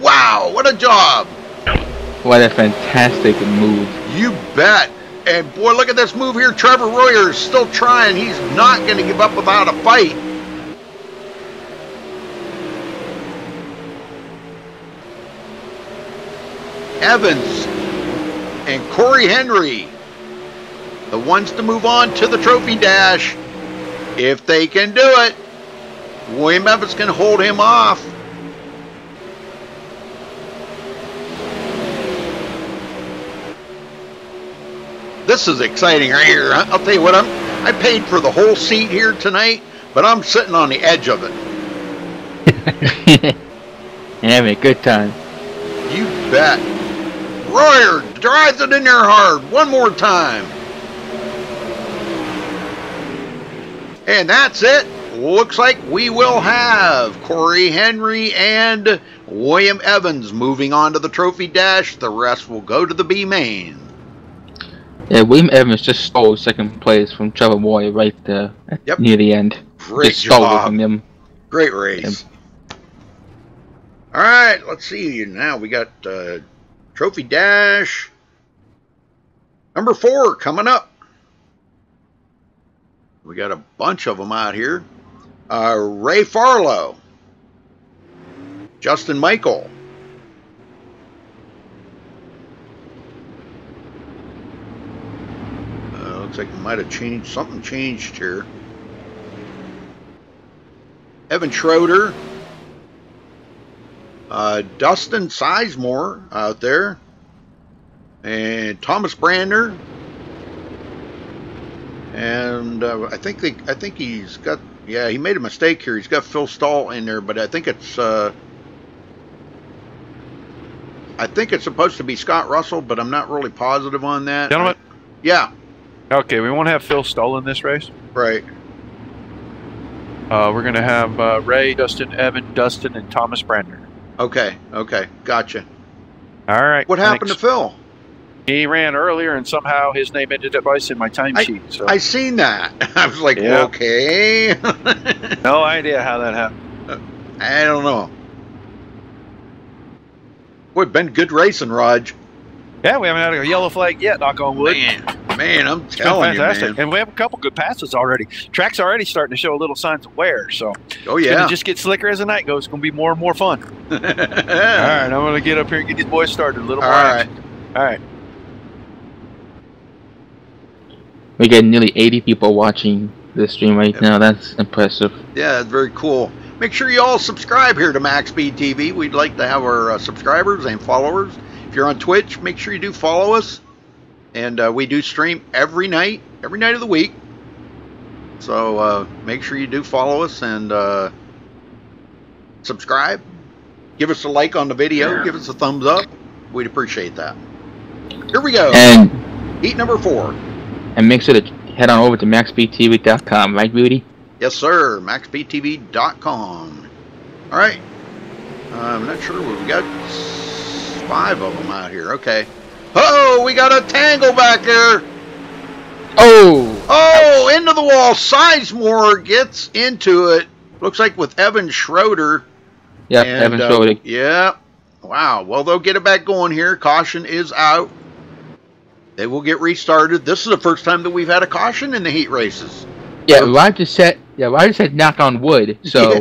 Wow, what a job. What a fantastic move. You bet. And boy, look at this move here. Trevor Royer is still trying. He's not going to give up without a fight. Evans and Corey Henry, the ones to move on to the trophy dash. If they can do it, William Evans can hold him off. This is exciting right here. I'll tell you what, I paid for the whole seat here tonight, but I'm sitting on the edge of it. Having a good time. You bet. Royer drives it in there hard one more time. And that's it. Looks like we will have Corey Henry and William Evans moving on to the trophy dash. The rest will go to the B main. Yeah, William Evans just stole 2nd place from Trevor Royer right there near the end. Great just stole job. it from him. Great race. All right, let's see. Now we got trophy dash number 4 coming up. We got a bunch of them out here. Ray Farlow, Justin Michael, looks like it might have changed. Something changed here. Evan Schroeder, Dustin Sizemore out there, and Thomas Brandner, and I think he's got, yeah, he made a mistake here. He's got Phil Stahl in there, but I think it's supposed to be Scott Russell, but I'm not really positive on that. Gentlemen? Yeah. Okay, we won't have Phil Stoll in this race. Right. We're going to have Ray, Dustin, Evan, Dustin, and Thomas Brandner. Okay, gotcha. All right. What happened to Phil? He ran earlier, and somehow his name ended up in my timesheet. So I seen that. I was like, yeah. Okay. No idea how that happened. I don't know. Boy, been good racing, Raj. Yeah, we haven't had a yellow flag yet, knock on wood. Man. Man, I'm It's been telling you, fantastic. man. And we have a couple good passes already. Track's already starting to show little signs of wear. So Oh, it's yeah. going to just get slicker as the night goes. It's going to be more and more fun. All right, I'm going to get up here and get these boys started. A little more action. All right. We get nearly 80 people watching this stream right now. That's impressive. Yeah, that's very cool. Make sure you all subscribe here to MaxSpeedTV. We'd like to have our subscribers and followers. If you're on Twitch, make sure you do follow us. And we do stream every night of the week. So make sure you do follow us and subscribe. Give us a like on the video. Give us a thumbs up. We'd appreciate that. Here we go. And Heat number 4. And make sure to head on over to MaxSpeedTV.com, right, Beauty? Yes, sir. MaxSpeedTV.com. All right. I'm not sure. We got 5 of them out here. Okay. Oh, we got a tangle back there. Oh, into the wall. Sizemore gets into it. Looks like with Evan Schroeder. Yeah, Evan Schroeder. Yeah. Wow. Well, they'll get it back going here. Caution is out. They will get restarted. This is the first time that we've had a caution in the heat races. Yeah, Roger said knock on wood. So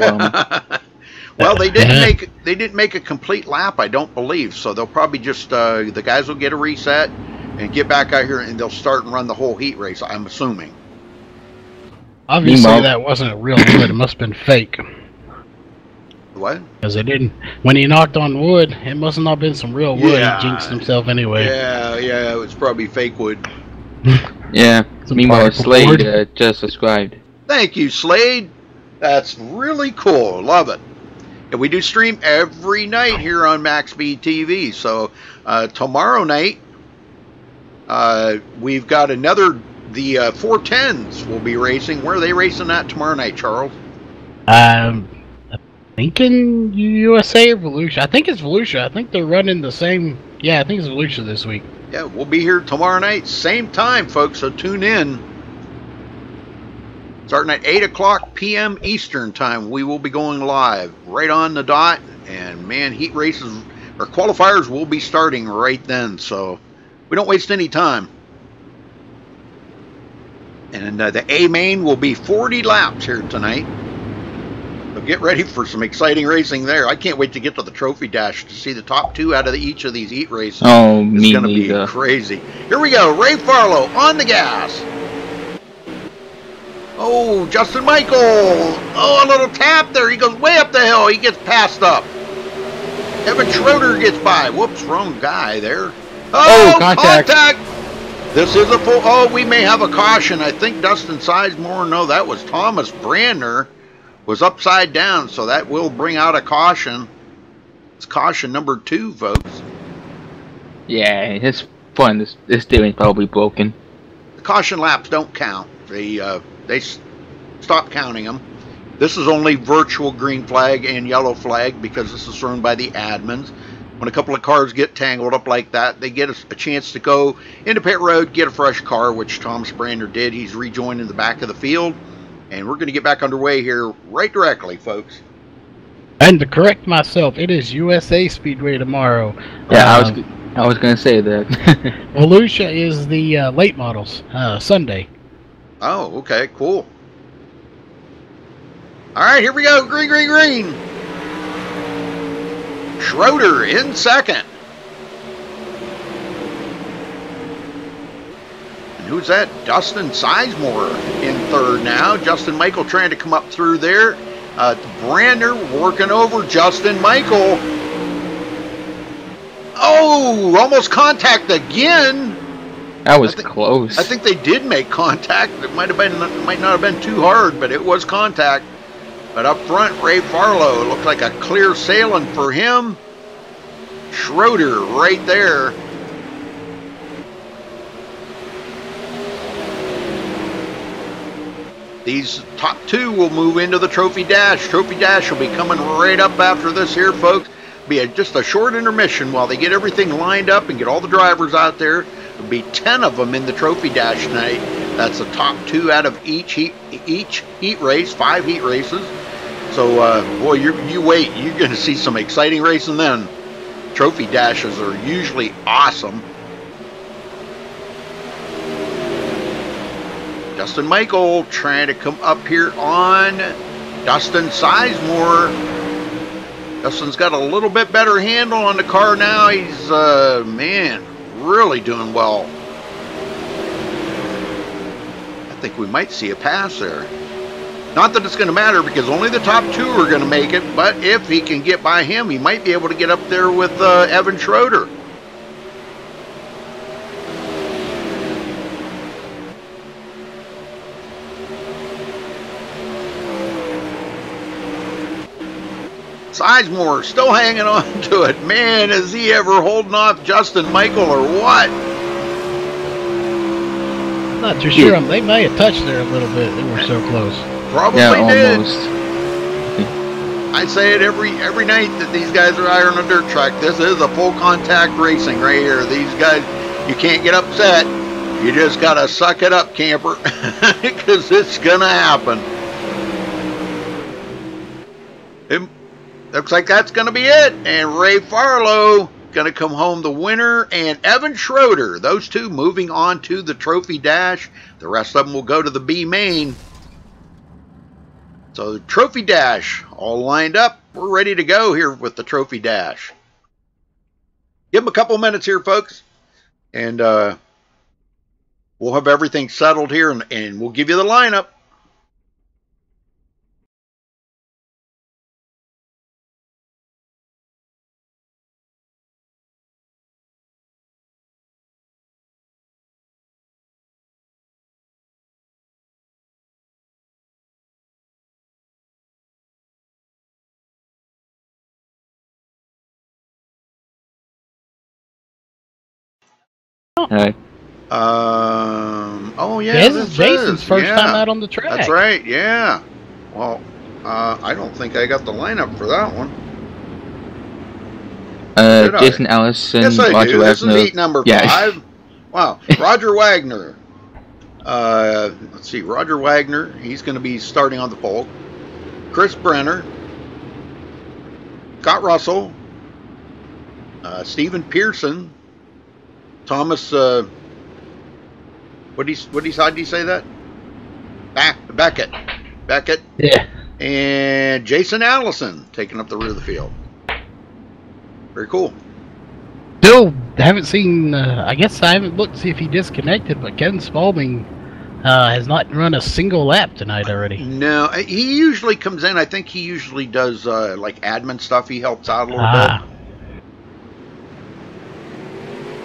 well, they didn't make a complete lap, I don't believe. So they'll probably just the guys will get a reset and get back out here and they'll start and run the whole heat race, I'm assuming. Obviously that wasn't real wood, it must have been fake. What? Because it didn't. When he knocked on wood, it must have not been some real wood. Yeah. He jinxed himself anyway. Yeah, it was probably fake wood. Yeah. Meanwhile, Slade just subscribed. Thank you, Slade. That's really cool. Love it. And we do stream every night here on MaxSpeedTV. So tomorrow night, we've got the 410s will be racing. Where are they racing at tomorrow night, Charles? I think in USA or Volusia. I think it's Volusia. I think they're running the same. Yeah, I think it's Volusia this week. Yeah, we'll be here tomorrow night, same time, folks, so tune in. Starting at 8 o'clock p.m. Eastern time, we will be going live right on the dot. And, man, heat races or qualifiers will be starting right then, so we don't waste any time. And the A main will be 40 laps here tonight. So get ready for some exciting racing there. I can't wait to get to the trophy dash to see the top 2 out of each of these heat races. Oh, it's going to be crazy. Here we go. Ray Farlow on the gas. Oh, Justin Michael. Oh, a little tap there. He goes way up the hill. He gets passed up. Evan Schroeder gets by. Whoops, wrong guy there. Oh, contact. This is a full. Oh, we may have a caution. I think Dustin Sizemore. No, that was Thomas Brandner. Was upside down, so that will bring out a caution. It's caution number 2, folks. Yeah, it's fun. This steering's probably broken. The caution laps don't count. They stop counting them. This is only virtual green flag and yellow flag because this is thrown by the admins. When a couple of cars get tangled up like that, they get a chance to go into pit road, get a fresh car, which Thomas Brandner did. He's rejoined in the back of the field. And we're going to get back underway here right directly, folks. And to correct myself, it is USA Speedway tomorrow. Yeah, I was going to say that. Volusia is the late models, Sunday. Oh, okay, cool. All right, here we go. Green, green, green. Schroeder in second. Who's that? Dustin Sizemore in third now. Justin Michael trying to come up through there. Brandner working over Justin Michael. Oh, almost contact again. That was close. I think they did make contact. It might not have been too hard, but it was contact. But up front, Ray Farlow. Looked like a clear sailing for him. Schroeder right there. These top 2 will move into the Trophy Dash. Trophy Dash will be coming right up after this here, folks. Be just a short intermission while they get everything lined up and get all the drivers out there. There'll be 10 of them in the Trophy Dash tonight. That's the top 2 out of each heat race, 5 heat races. So, boy, you wait. You're going to see some exciting racing then. Trophy Dashes are usually awesome. Justin Michael trying to come up here on Dustin Sizemore. Dustin's got a little bit better handle on the car now. He's, man, really doing well. I think we might see a pass there. Not that it's going to matter because only the top two are going to make it, but if he can get by him, he might be able to get up there with Evan Schroeder. Sizemore still hanging on to it. Man, is he ever holding off Justin Michael or what? Not too sure. They may have touched there a little bit. They were so close. Probably did. Almost. I say it every night that these guys are out on a dirt track. This is a full contact racing right here. These guys, you can't get upset. You just gotta suck it up, camper, because it's gonna happen. It looks like that's gonna be it. And Ray Farlow gonna come home the winner, and Evan Schroeder. Those two moving on to the trophy dash. The rest of them will go to the B main. So the trophy dash all lined up. We're ready to go here with the trophy dash. Give them a couple minutes here, folks, and we'll have everything settled here, and we'll give you the lineup. Hi. Oh yeah, this is Jason's first time out on the track. That's right. Yeah. Well, I don't think I got the lineup for that one. Jason Allison. Yes, I Roger do. This Wagner. is heat number 5. Wow. Roger Wagner. Let's see. Roger Wagner. He's going to be starting on the pole. Chris Brenner. Scott Russell. Stephen Pearson. Thomas, how do you say that? Beckett. Yeah. And Jason Allison taking up the rear of the field. Very cool. Still haven't seen, I guess I haven't looked to see if he disconnected, but Kevin Spalding has not run a single lap tonight already. No, he usually comes in. I think he usually does like admin stuff. He helps out a little bit.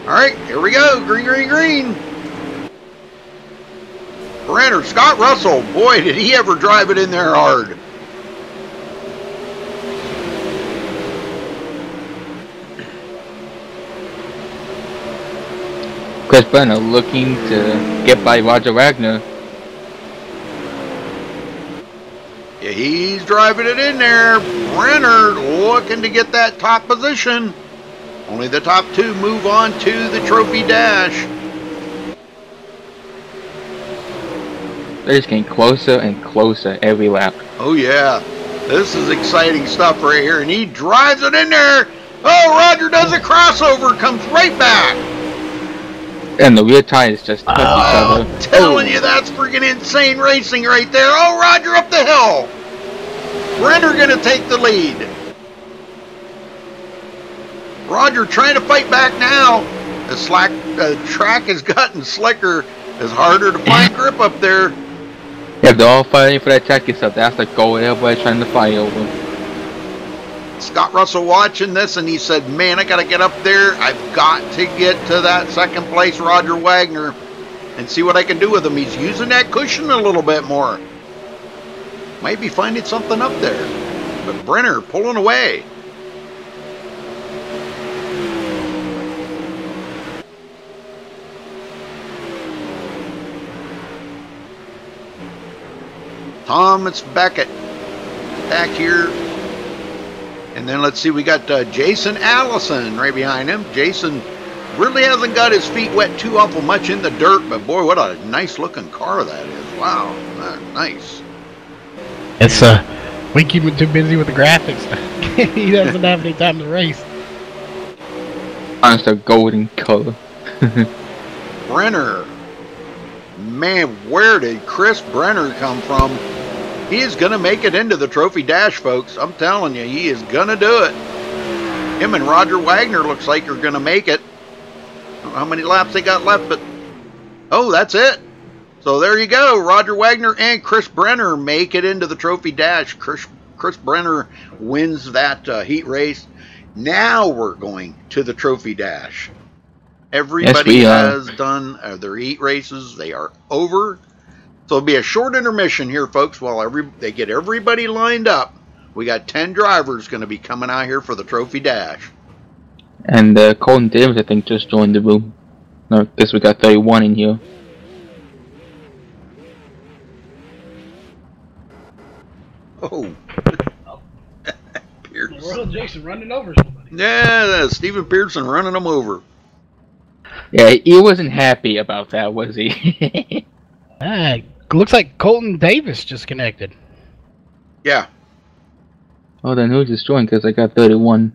All right, here we go. Green, green, green. Brenner, Scott Russell. Boy, did he ever drive it in there hard. Chris Brenner looking to get by Roger Wagner. Yeah, he's driving it in there. Brenner looking to get that top position. Only the top two move on to the trophy dash. They're just getting closer and closer every lap. Oh yeah, this is exciting stuff right here. And he drives it in there. Oh, Roger does a crossover, comes right back. And the rear tires just touch each other. I'm telling you, that's freaking insane racing right there. Oh, Roger up the hill. Brenner gonna take the lead. Roger trying to fight back now. The track has gotten slicker. It's harder to find grip up there. Yeah, they're all fighting for that track itself. That's the goal. Everybody's trying to fight over. Scott Russell watching this, and he said, man, I got to get up there. I've got to get to that second place Roger Wagner and see what I can do with him. He's using that cushion a little bit more. Might be finding something up there. But Brenner pulling away. Thomas Beckett back here. And then let's see, we got Jason Allison right behind him. Jason really hasn't got his feet wet too awful much in the dirt, but boy, what a nice looking car that is. Wow, nice. It's we keep him too busy with the graphics. He doesn't have any time to race. Honest, a golden color. Brenner Man, where did Chris Brenner come from? He is going to make it into the Trophy Dash, folks. I'm telling you, he is going to do it. Him and Roger Wagner looks like are going to make it. I don't know how many laps they got left, but... oh, that's it. So there you go. Roger Wagner and Chris Brenner make it into the Trophy Dash. Chris Brenner wins that heat race. Now we're going to the Trophy Dash. Everybody has done their heat races. They are over. So it'll be a short intermission here, folks, while they get everybody lined up. We got 10 drivers going to be coming out here for the Trophy Dash. And Colton Davis, I think, just joined the room. No, I guess we got 31 in here. Oh. Pearson. Royal Jason running over somebody. Yeah, Stephen Pearson running them over. Yeah, he wasn't happy about that, was he? Looks like Colton Davis just connected. Yeah. Oh, then who just joined? Because I got 31.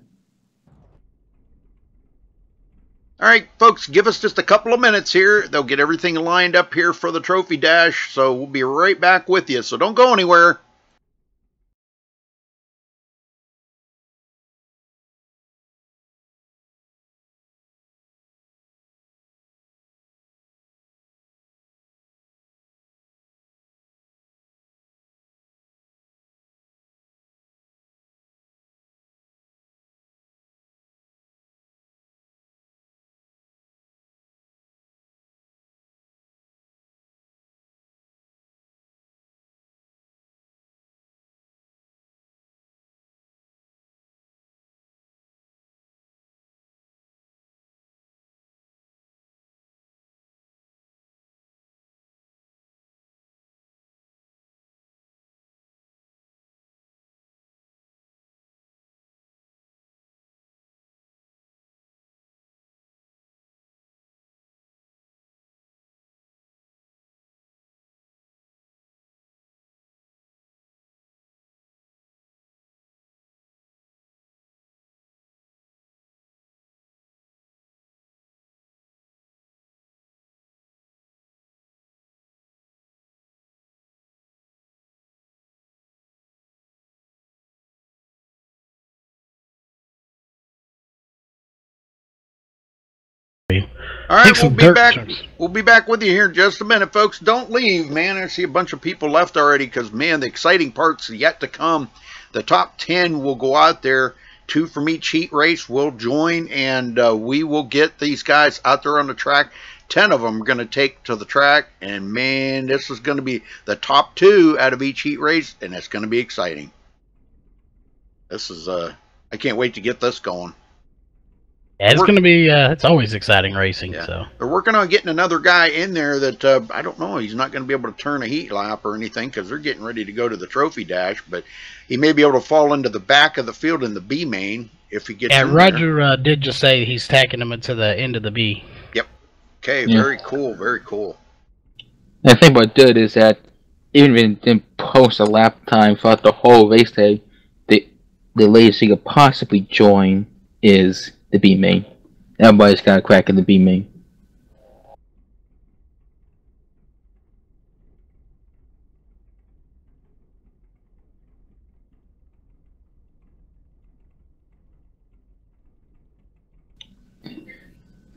All right, folks, give us just a couple of minutes here. They'll get everything lined up here for the Trophy Dash, so we'll be right back with you. So don't go anywhere. All right, we'll be back. We'll be back with you here in just a minute, folks. Don't leave, man. I see a bunch of people left already because, man, the exciting part's yet to come. The top 10 will go out there. 2 from each heat race will join, and we will get these guys out there on the track. 10 of them are going to take to the track, and, man, this is going to be the top 2 out of each heat race, and it's going to be exciting. This is, I can't wait to get this going. Yeah, it's going to be, it's always exciting racing. Yeah. So they're working on getting another guy in there that, I don't know, he's not going to be able to turn a heat lap or anything because they're getting ready to go to the Trophy Dash, but he may be able to fall into the back of the field in the B main if he gets in there. Roger did just say he's tacking him into the end of the B. Yep. Okay, yeah. Very cool, very cool. The thing about good is that even if it didn't post a lap time throughout the whole race day, the latest he could possibly join is the B main. Everybody's got a crack in the B main.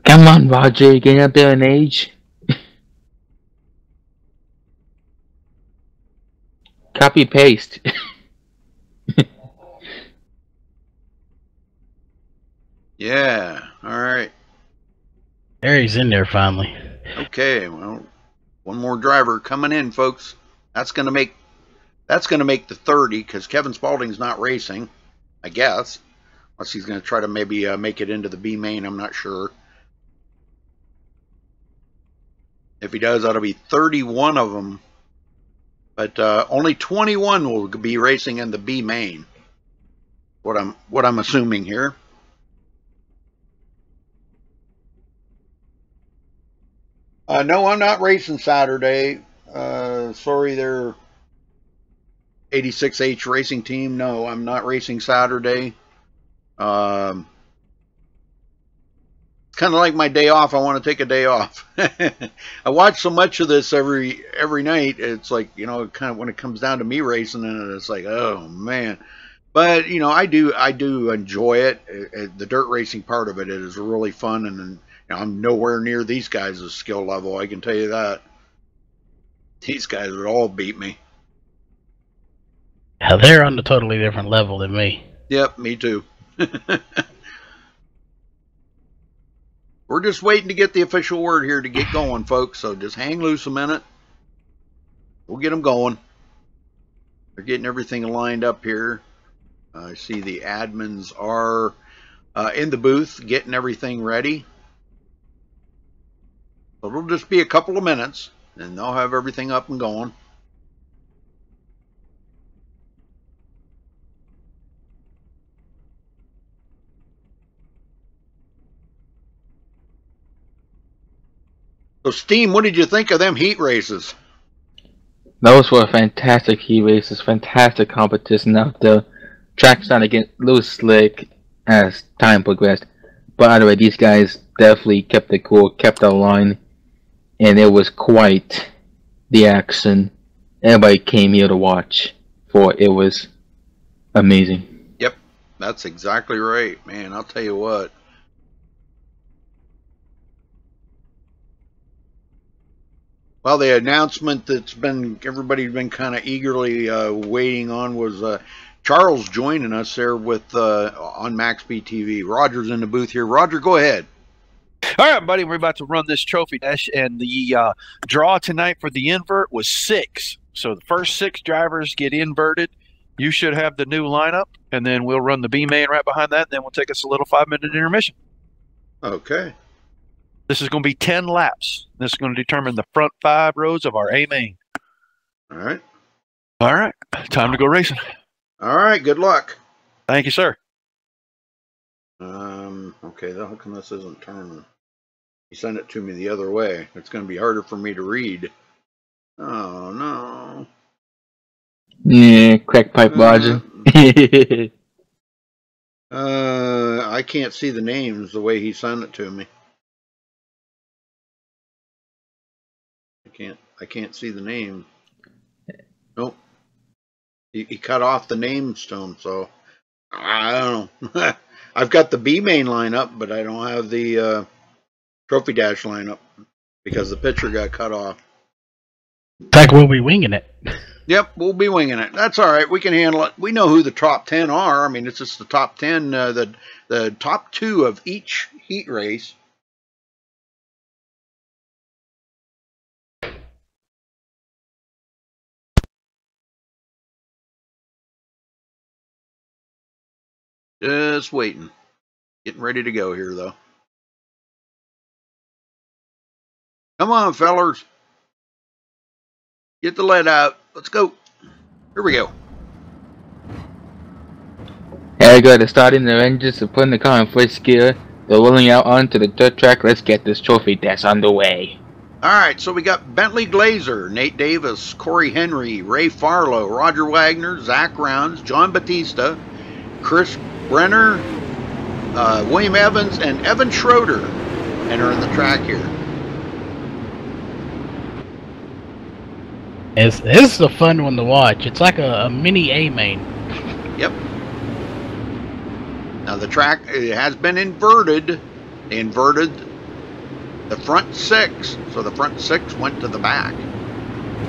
Come on, Roger, you're getting up there in age. Copy paste. Yeah, all right. There he's in there finally. Okay, well, one more driver coming in, folks. That's gonna make the 30 because Kevin Spaulding's not racing, I guess, unless he's gonna try to maybe make it into the B main. I'm not sure. If he does, that'll be 31 of them, but only 21 will be racing in the B main. What I'm assuming here. No, I'm not racing Saturday. Sorry, they're 86H racing team. No, I'm not racing Saturday. kind of like my day off. I want to take a day off. I watch so much of this every night. It's like, you know, kind of when it comes down to me racing, and it's like, oh man. But you know, I do enjoy it. The dirt racing part of it is really fun, and you know, I'm nowhere near these guys' skill level. I can tell you that. These guys would all beat me. Yeah, they're on a totally different level than me. Yep, me too. We're just waiting to get the official word here to get going, folks. So just hang loose a minute. We'll get them going. They're getting everything lined up here. I see the admins are in the booth getting everything ready. So it'll just be a couple of minutes, and they'll have everything up and going. So, Steam, what did you think of them heat races? Those were fantastic heat races, fantastic competition. Now the track started to get a little slick as time progressed, but either way, these guys definitely kept it cool, kept the line, and it was quite the action. Everybody came here to watch for. It was amazing. Yep, that's exactly right, man. I'll tell you what. Well, the announcement that's everybody's been kind of eagerly waiting on was Charles joining us there with on MaxSpeedTV. Roger's in the booth here. Roger, go ahead. All right, buddy, we're about to run this trophy dash, and the draw tonight for the invert was 6. So the first 6 drivers get inverted. You should have the new lineup, and then we'll run the B main right behind that, and then we'll take us a little 5-minute intermission. Okay. This is going to be 10 laps. This is going to determine the front 5 rows of our A main. All right. All right. Time to go racing. All right. Good luck. Thank you, sir. Okay. How come this isn't turning? You sent it to me the other way. It's going to be harder for me to read. Oh, no. Yeah, crack pipe Roger. I can't see the names the way he sent it to me. I can't see the name. Nope. He cut off the names to him, so I don't know. I've got the B main lineup, but I don't have the trophy dash lineup because the picture got cut off. In fact, we'll be winging it. Yep, we'll be winging it. That's all right. We can handle it. We know who the top 10 are. I mean, it's just the top 10, the top 2 of each heat race. Just waiting. Getting ready to go here, though. Come on, fellers. Get the lead out. Let's go. Here we go. Here we go. They're starting their engines and putting the car in first gear. They're rolling out onto the dirt track. Let's get this trophy dash underway. All right, so we got Bentley Glazer, Nate Davis, Corey Henry, Ray Farlow, Roger Wagner, Zach Rounds, John Batista, Chris Brenner, William Evans, and Evan Schroeder entering the track here. This is a fun one to watch. It's like a mini A main. Yep. Now the track, it has been inverted. They inverted the front 6, so the front 6 went to the back.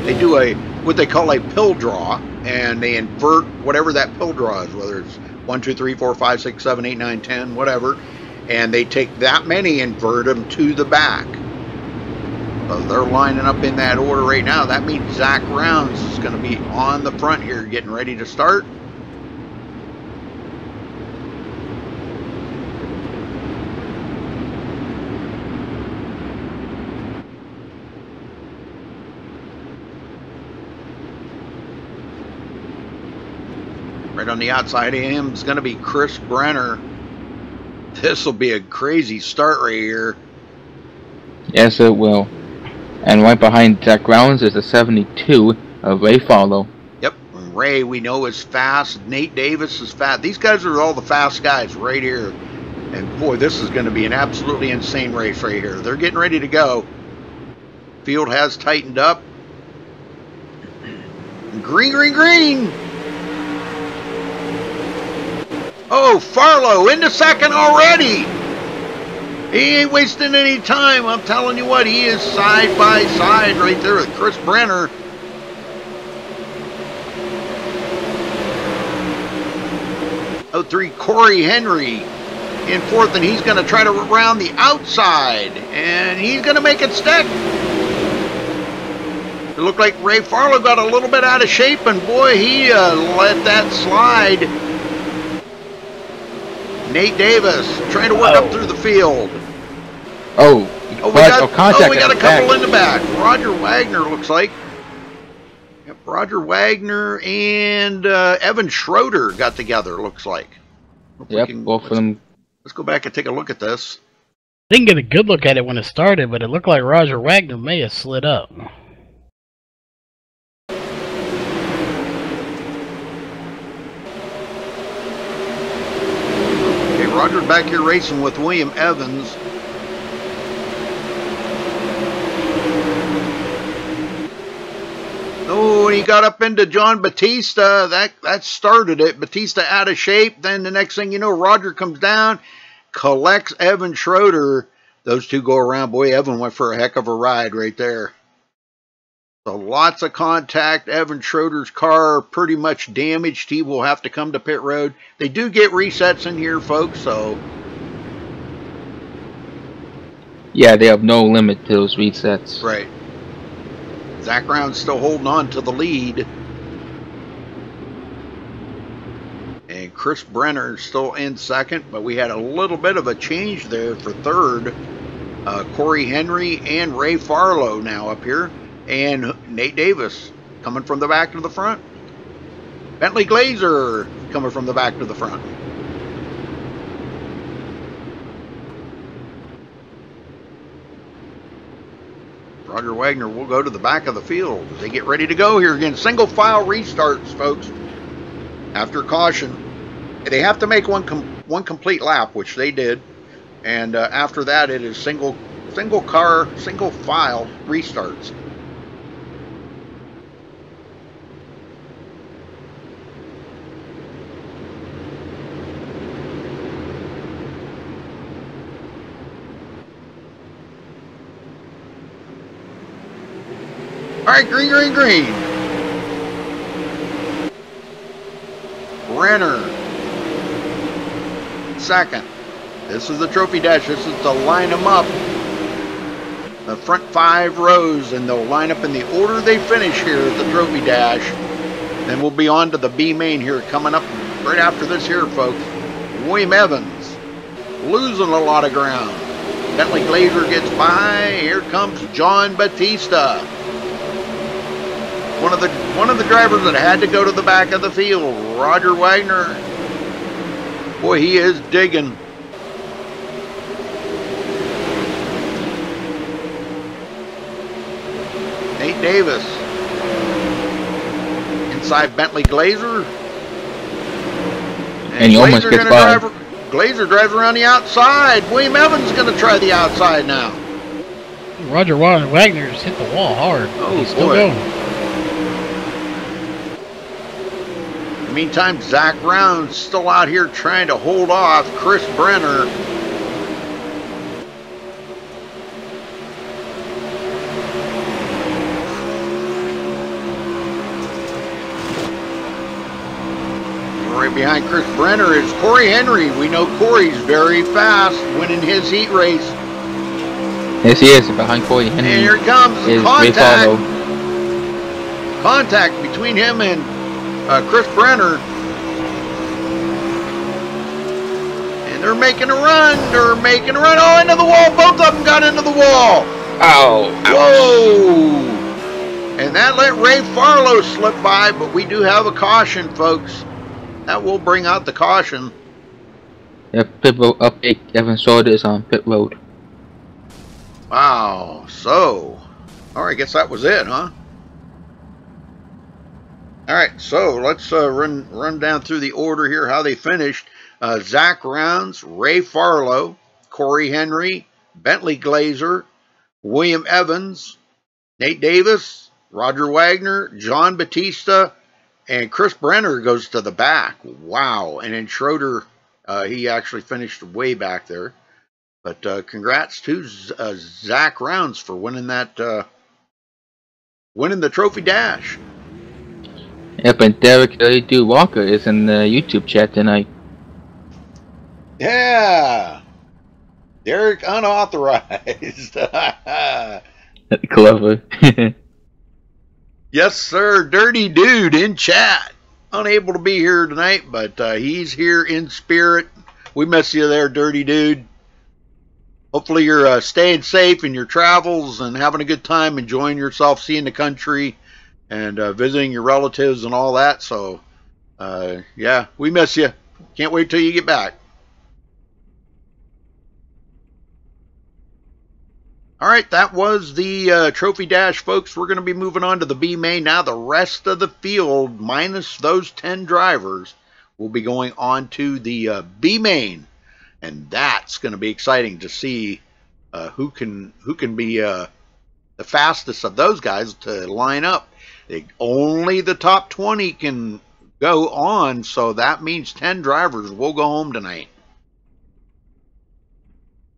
They do what they call a pill draw, and they invert whatever that pill draw is, whether it's 1, 2, 3, 4, 5, 6, 7, 8, 9, 10, whatever, and they take that many, invert them to the back. So they're lining up in that order right now. That means Zach Rounds is going to be on the front here, getting ready to start. Right on the outside of him is going to be Chris Brenner. This will be a crazy start right here. Yes, it will. And right behind Zach Rounds is a 72 of Ray Farlow. Yep, and Ray we know is fast. Nate Davis is fast. These guys are all the fast guys right here. And boy, this is going to be an absolutely insane race right here. They're getting ready to go. Field has tightened up. Green, green, green. Oh, Farlow into second already. He ain't wasting any time. I'm telling you what, he is side by side right there with Chris Brenner. Oh, 3, Corey Henry in fourth, and he's going to try to round the outside, and he's going to make it stick. It looked like Ray Farlow got a little bit out of shape, and boy, he let that slide. Nate Davis trying to work up through the field. We got a couple in the back. Roger Wagner looks like. Yep, Roger Wagner and Evan Schroeder got together, looks like. Yep, both of them. Let's go back and take a look at this. Didn't get a good look at it when it started, but it looked like Roger Wagner may have slid up. Okay, Roger's back here racing with William Evans. Oh, he got up into John Batista. That started it. Batista out of shape. Then the next thing you know, Roger comes down, collects Evan Schroeder. Those two go around. Boy, Evan went for a heck of a ride right there. So lots of contact. Evan Schroeder's car pretty much damaged. He will have to come to pit road. They do get resets in here, folks, so... Yeah, they have no limit to those resets. Right. Zach Brown's still holding on to the lead. And Chris Brenner still in second, but we had a little bit of a change there for third. Corey Henry and Ray Farlow now up here. And Nate Davis coming from the back to the front. Bentley Glazer coming from the back to the front. Roger Wagner will go to the back of the field as they get ready to go here again. Single file restarts, folks. After caution, they have to make one complete lap, which they did, and after that, it is single car, single file restarts. All right, green, green, green. Brenner, second. This is the trophy dash. This is to line them up. The front 5 rows, and they'll line up in the order they finish here at the trophy dash. Then we'll be on to the B main here coming up right after this here, folks. William Evans losing a lot of ground. Bentley Glazer gets by. Here comes John Batista. One of the drivers that had to go to the back of the field, Roger Wagner. Boy, he is digging. Nate Davis inside Bentley Glazer. And he almost gets by. Glazer drives around the outside. William Evans going to try the outside now. Roger Wagner's hit the wall hard. Oh, he's still boy. going. Meantime, Zach Brown's still out here trying to hold off Chris Brenner. Right behind Chris Brenner is Corey Henry. We know Corey's very fast, winning his heat race. Yes, he is. Behind Corey Henry. And here comes the contact. Contact between him and Chris Brenner. And they're making a run. They're making a run. Oh, into the wall. Both of them got into the wall. Oh. Whoa. And that let Ray Farlow slip by, but we do have a caution, folks. That will bring out the caution. Yeah, pit road update. Evan Schroeder is on pit road. Wow. So, all right, I guess that was it, huh? All right, so let's run down through the order here, how they finished. Zach Rounds, Ray Farlow, Corey Henry, Bentley Glazer, William Evans, Nate Davis, Roger Wagner, John Batista, and Chris Brenner goes to the back. Wow. And then Schroeder, he actually finished way back there. But congrats to Zach Rounds for winning that, winning the Trophy Dash. Yep, and Derek Dude Walker is in the YouTube chat tonight. Yeah. Derek Unauthorized. Clever. Yes, sir. Dirty Dude in chat. Unable to be here tonight, but he's here in spirit. We miss you there, Dirty Dude. Hopefully you're staying safe in your travels and having a good time, enjoying yourself, seeing the country, and visiting your relatives and all that. So, yeah, we miss you. Can't wait till you get back. All right, that was the Trophy Dash, folks. We're going to be moving on to the B main now. The rest of the field, minus those 10 drivers, will be going on to the B main, and that's going to be exciting to see who can be the fastest of those guys to line up. Only the top 20 can go on, so that means 10 drivers will go home tonight.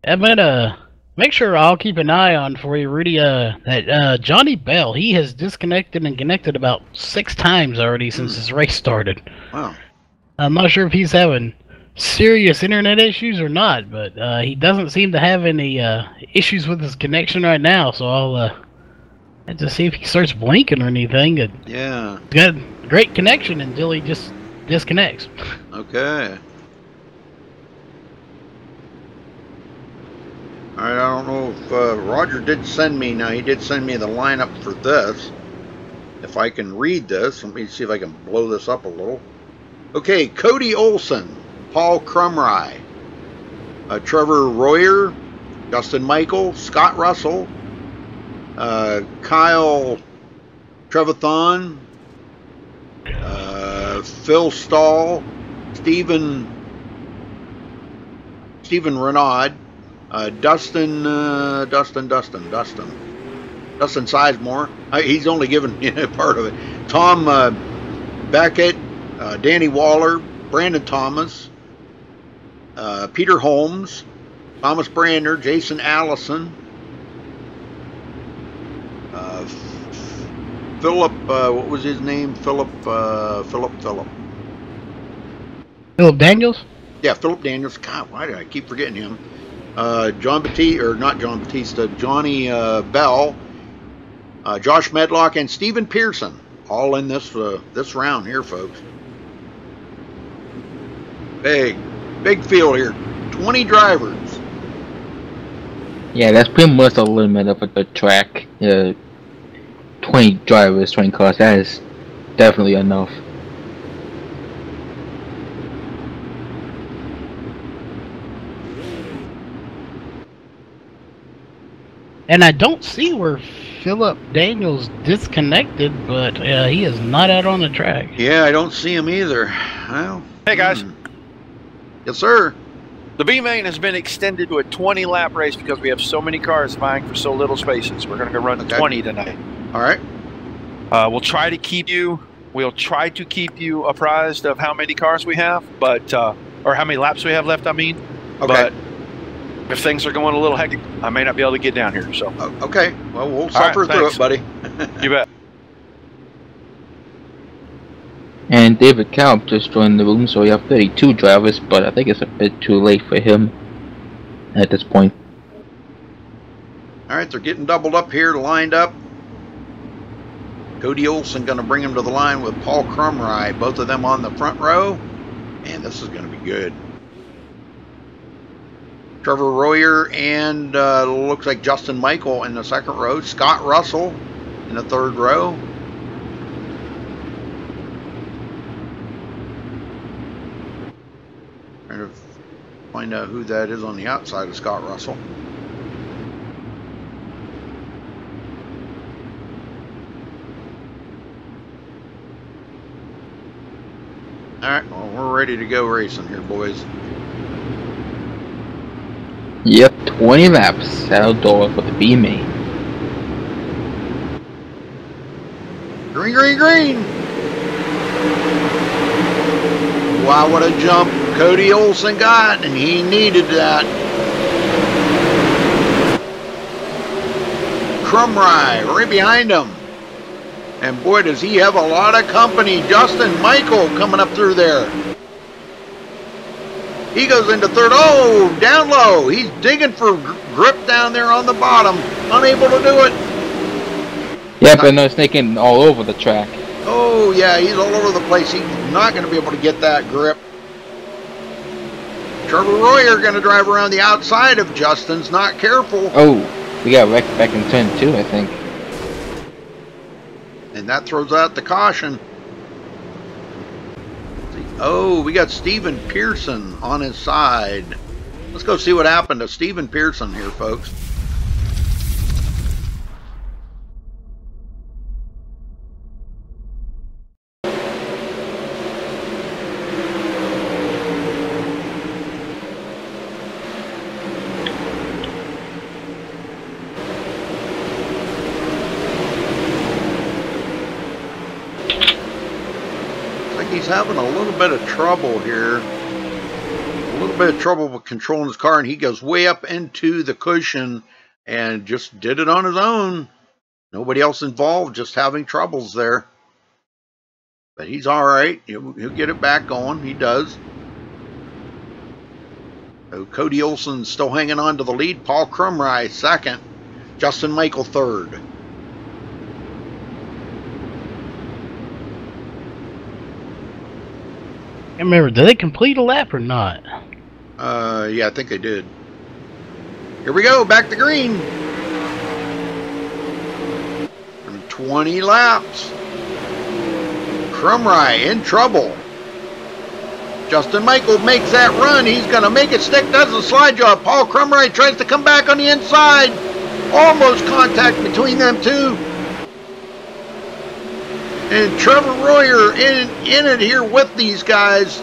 I'm gonna make sure I'll keep an eye on for you, Rudy. That Johnny Bell, he has disconnected and connected about 6 times already since this race started. Wow. I'm not sure if he's having serious internet issues or not, but he doesn't seem to have any issues with his connection right now. So I'll have to see if he starts blinking or anything. Yeah. He's got great connection until he just disconnects. Okay. All right, I don't know if Roger did send me. Now, he did send me the lineup for this. If I can read this, let me see if I can blow this up a little. Okay, Cody Olson, Paul Crumry, Trevor Royer, Justin Michael, Scott Russell, Kyle Trevathon, Phil Stahl, Stephen Renaud, Dustin Sizemore. He's only given part of it. Tom Beckett, Danny Waller, Brandon Thomas, Peter Holmes, Thomas Brander, Jason Allison, Philip, what was his name? Philip Daniels? Yeah, Philip Daniels. God, why did I keep forgetting him? John Batista, or not John Batista, Johnny Bell, Josh Medlock, and Stephen Pearson, all in this round here, folks. Big field here. 20 drivers. Yeah, that's pretty much the limit of the track. 20 drivers, 20 cars. That is definitely enough. And I don't see where Philip Daniels disconnected, but he is not out on the track. Yeah, I don't see him either. Well, Hey guys, yes, sir. the B main has been extended to a 20 lap race because we have so many cars vying for so little spaces. We're going to go run 20 tonight. All right. We'll try to keep you apprised of how many cars we have, but or how many laps we have left. I mean, Okay. But if things are going a little hectic, I may not be able to get down here. So Okay. Well, we'll suffer through thanks. it, buddy. You bet. And David Kalb just joined the room, so we have 32 drivers, but I think it's a bit too late for him at this point. All right, they're getting doubled up here, lined up. Cody Olson going to bring him to the line with Paul Crumry, both of them on the front row. And this is going to be good. Trevor Royer and looks like Justin Michael in the second row. Scott Russell in the third row. Trying to find out who that is on the outside of Scott Russell. All right, well, we're ready to go racing here, boys. Yep, 20 laps at Eldora for the B main. Green, green, green! Wow, what a jump Cody Olsen got, and he needed that. Crumry right behind him. And boy, does he have a lot of company. Justin Michael coming up through there. He goes into third. Oh, down low. He's digging for grip down there on the bottom. Unable to do it. Yeah, but no snaking all over the track. Oh, yeah, he's all over the place. He's not going to be able to get that grip. Trevor Royer going to drive around the outside of Justin's. Not careful. Oh, we got wrecked back in turn 2, I think. And that throws out the caution. Oh, we got Steven Pearson on his side. Let's go see what happened to Steven Pearson here, folks. He's having a little bit of trouble here. A little bit of trouble with controlling his car, and he goes way up into the cushion and just did it on his own. Nobody else involved, just having troubles there. But he's all right. He'll get it back going. He does. So Cody Olsen's still hanging on to the lead. Paul Crumry second. Justin Michael third. I remember, did they complete a lap or not? Yeah, I think they did. Here we go, back to green. From 20 laps. Crumry in trouble. Justin Michael makes that run. He's going to make it stick, does the slide job. Paul Crumry tries to come back on the inside. Almost contact between them two. And Trevor Royer in it here with these guys.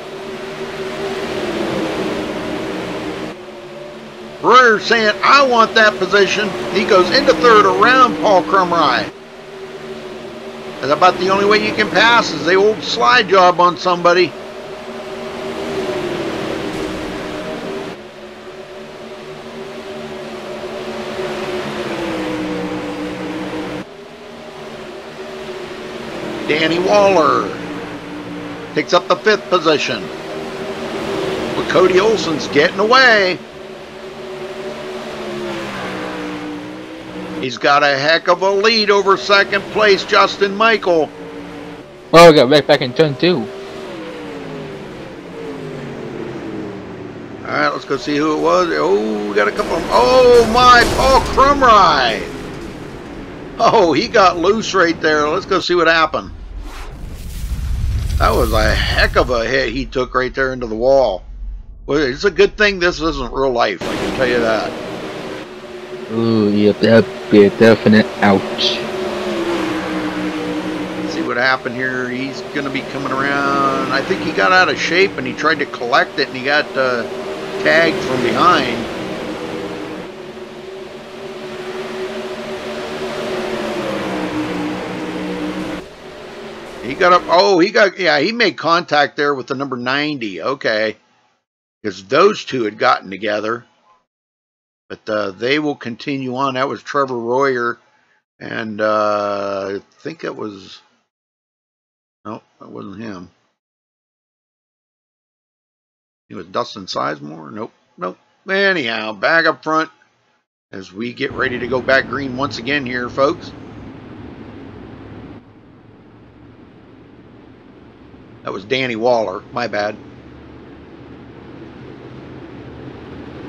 Royer saying, I want that position. He goes into third around Paul Crumry. That's about the only way you can pass is the old slide job on somebody. Danny Waller picks up the 5th position. But Cody Olsen's getting away. He's got a heck of a lead over second place Justin Michael. Oh, we got wrecked back in turn 2. Alright, let's go see who it was. Oh, we got a couple of them. Oh my, Paul Crumry. Oh, he got loose right there. Let's go see what happened. That was a heck of a hit he took right there into the wall. Well, it's a good thing this isn't real life, I can tell you that. Ooh, yep, that'd be a definite ouch. Let's see what happened here. He's going to be coming around. I think he got out of shape and he tried to collect it and he got tagged from behind. He got up. Oh, yeah, he made contact there with the number 90. Okay. Because those two had gotten together. But they will continue on. That was Trevor Royer. And I think it was. Nope, that wasn't him. It was Dustin Sizemore. Nope. Anyhow, back up front as we get ready to go back green once again here, folks. That was Danny Waller. My bad.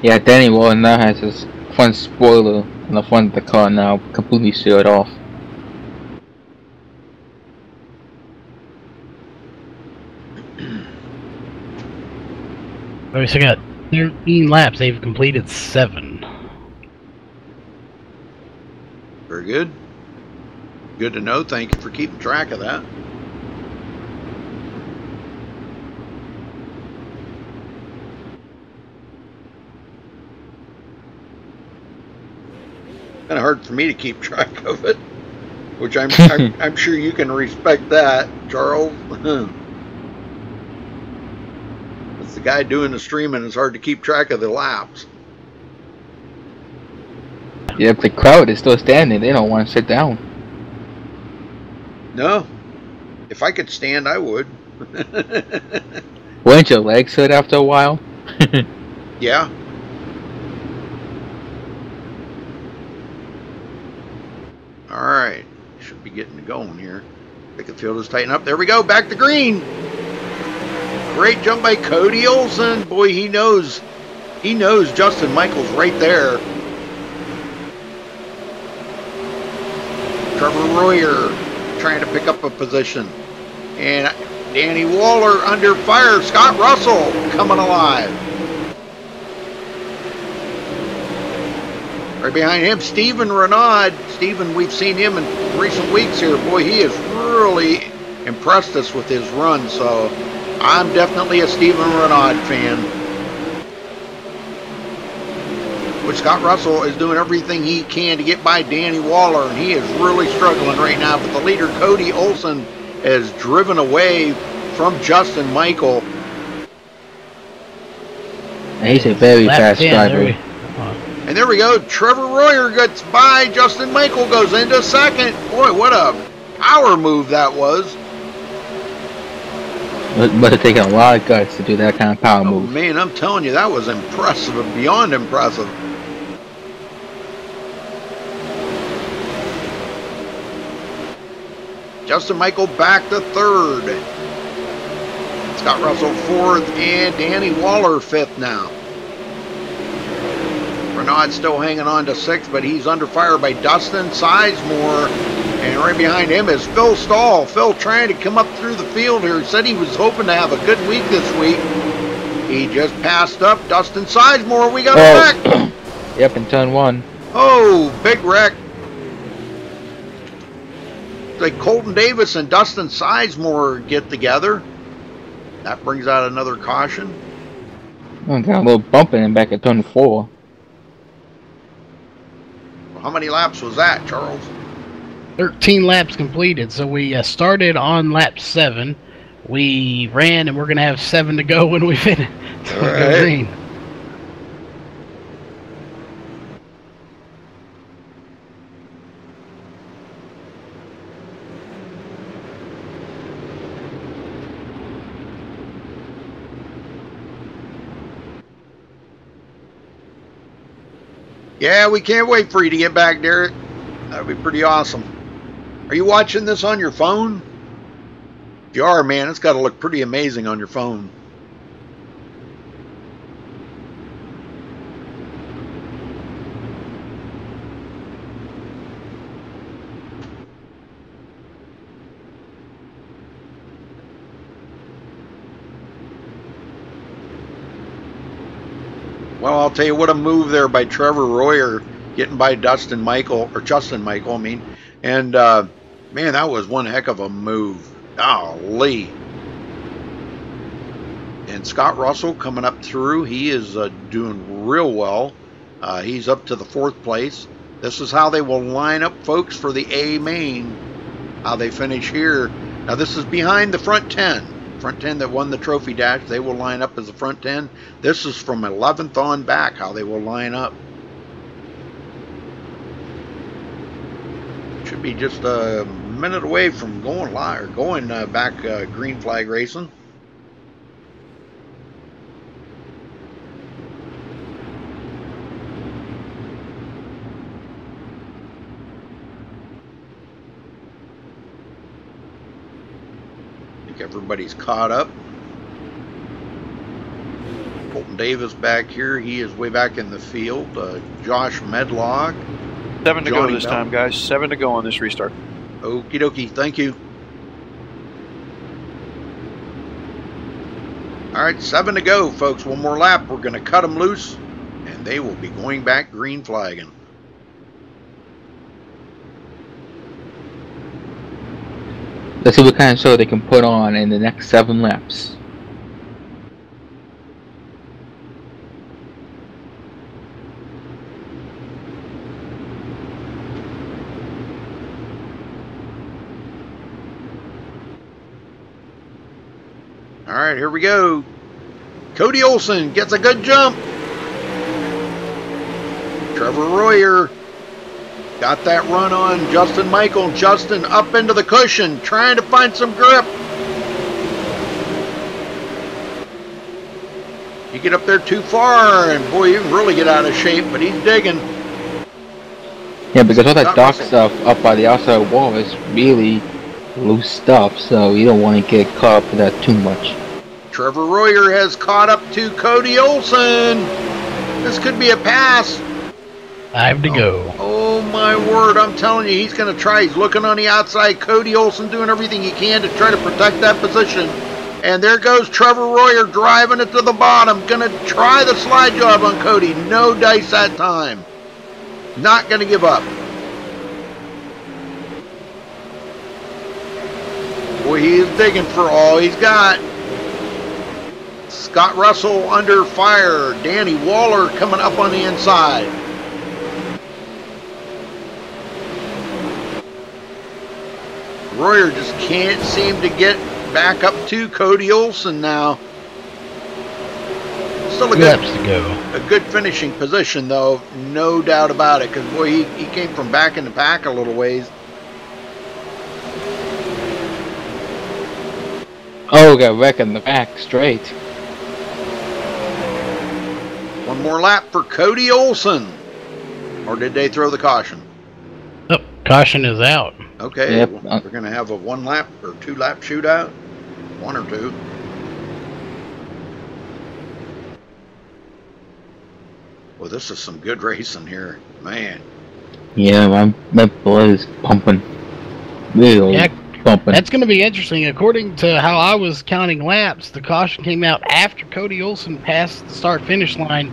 Yeah, Danny Waller now has his front spoiler on the front of the car now completely sealed off. Alright, so I got 13 laps. They've completed 7. Very good. Good to know. Thank you for keeping track of that. Kind of hard for me to keep track of it, which I'm sure you can respect that, Charles. It's the guy doing the streaming. It's hard to keep track of the laps. Yeah, if the crowd is still standing, they don't want to sit down. No, if I could stand, I would. Wouldn't your legs hurt after a while? Yeah. All right, should be getting going here. Think the field is tighten up. There we go, back to green. Great jump by Cody Olsen. Boy, he knows Justin Michael's right there. Trevor Royer trying to pick up a position. And Danny Waller under fire. Scott Russell coming alive. Right behind him, Stephen Renaud. Stephen, we've seen him in recent weeks here. Boy, he has really impressed us with his run. So I'm definitely a Stephen Renaud fan. Which Scott Russell is doing everything he can to get by Danny Waller, and he is really struggling right now. But the leader, Cody Olsen, has driven away from Justin Michael. He's a very fast driver. And there we go. Trevor Royer gets by. Justin Michael goes into second. Boy, what a power move that was. Must have taken a lot of guts to do that kind of power move. Man, I'm telling you, that was impressive, beyond impressive. Justin Michael back to third. Scott Russell fourth, and Danny Waller fifth now. Renaud still hanging on to sixth, but he's under fire by Dustin Sizemore. And right behind him is Phil Stahl. Phil trying to come up through the field here. He said he was hoping to have a good week this week. He just passed up Dustin Sizemore. We got a wreck. Yep, in turn one. Oh, big wreck. Like Colton Davis and Dustin Sizemore get together. That brings out another caution. Oh, got a little bump in him back at turn 4. Well, how many laps was that, Charles? 13 laps completed. So we started on lap 7. We ran, and we're going to have 7 to go when we finish. All right. Green. Yeah, we can't wait for you to get back, Derek. That would be pretty awesome. Are you watching this on your phone? If you are, man, it's got to look pretty amazing on your phone. Well, I'll tell you what, a move there by Trevor Royer, getting by Justin Michael, I mean. And, man, that was one heck of a move. Golly. And Scott Russell coming up through. He is doing real well. He's up to the 4th place. This is how they will line up, folks, for the A main. How they finish here. Now, this is behind the front 10. Front 10 that won the trophy dash, they will line up as the front 10. This is from 11th on back, how they will line up. Should be just a minute away from going live, or going back green flag racing. Everybody's caught up. Colton Davis back here. He is way back in the field. Josh Medlock. 7 to Johnny go this Bell. time, guys. 7 to go on this restart. Okie dokie. Thank you. All right, 7 to go, folks. One more lap. We're going to cut them loose, and they will be going back green flagging. Let's see what kind of show they can put on in the next 7 laps. All right, here we go. Cody Olsen gets a good jump. Trevor Royer got that run on Justin Michael. Justin up into the cushion, trying to find some grip. You get up there too far, and boy, you can really get out of shape, but he's digging. Yeah, because all that dark stuff up by the outside wall is really loose stuff, so you don't want to get caught up in that too much. Trevor Royer has caught up to Cody Olsen. This could be a pass. 5 to go. Oh my word, I'm telling you, he's going to try. He's looking on the outside. Cody Olsen doing everything he can to try to protect that position. And there goes Trevor Royer driving it to the bottom. Going to try the slide job on Cody. No dice that time. Not going to give up. Boy, he is digging for all he's got. Scott Russell under fire. Danny Waller coming up on the inside. Royer just can't seem to get back up to Cody Olsen now. Still a good finishing position, though, no doubt about it, because boy, he came from back in the pack a little ways. Oh, got wrecked in the back straight. One more lap for Cody Olsen. Or did they throw the caution? Oh, caution is out. Okay, yep. We're going to have a 1 lap or 2 lap shootout. 1 or 2. Well, this is some good racing here, man. Yeah, my blood is pumping. Really pumping. That's going to be interesting. According to how I was counting laps, the caution came out after Cody Olsen passed the start-finish line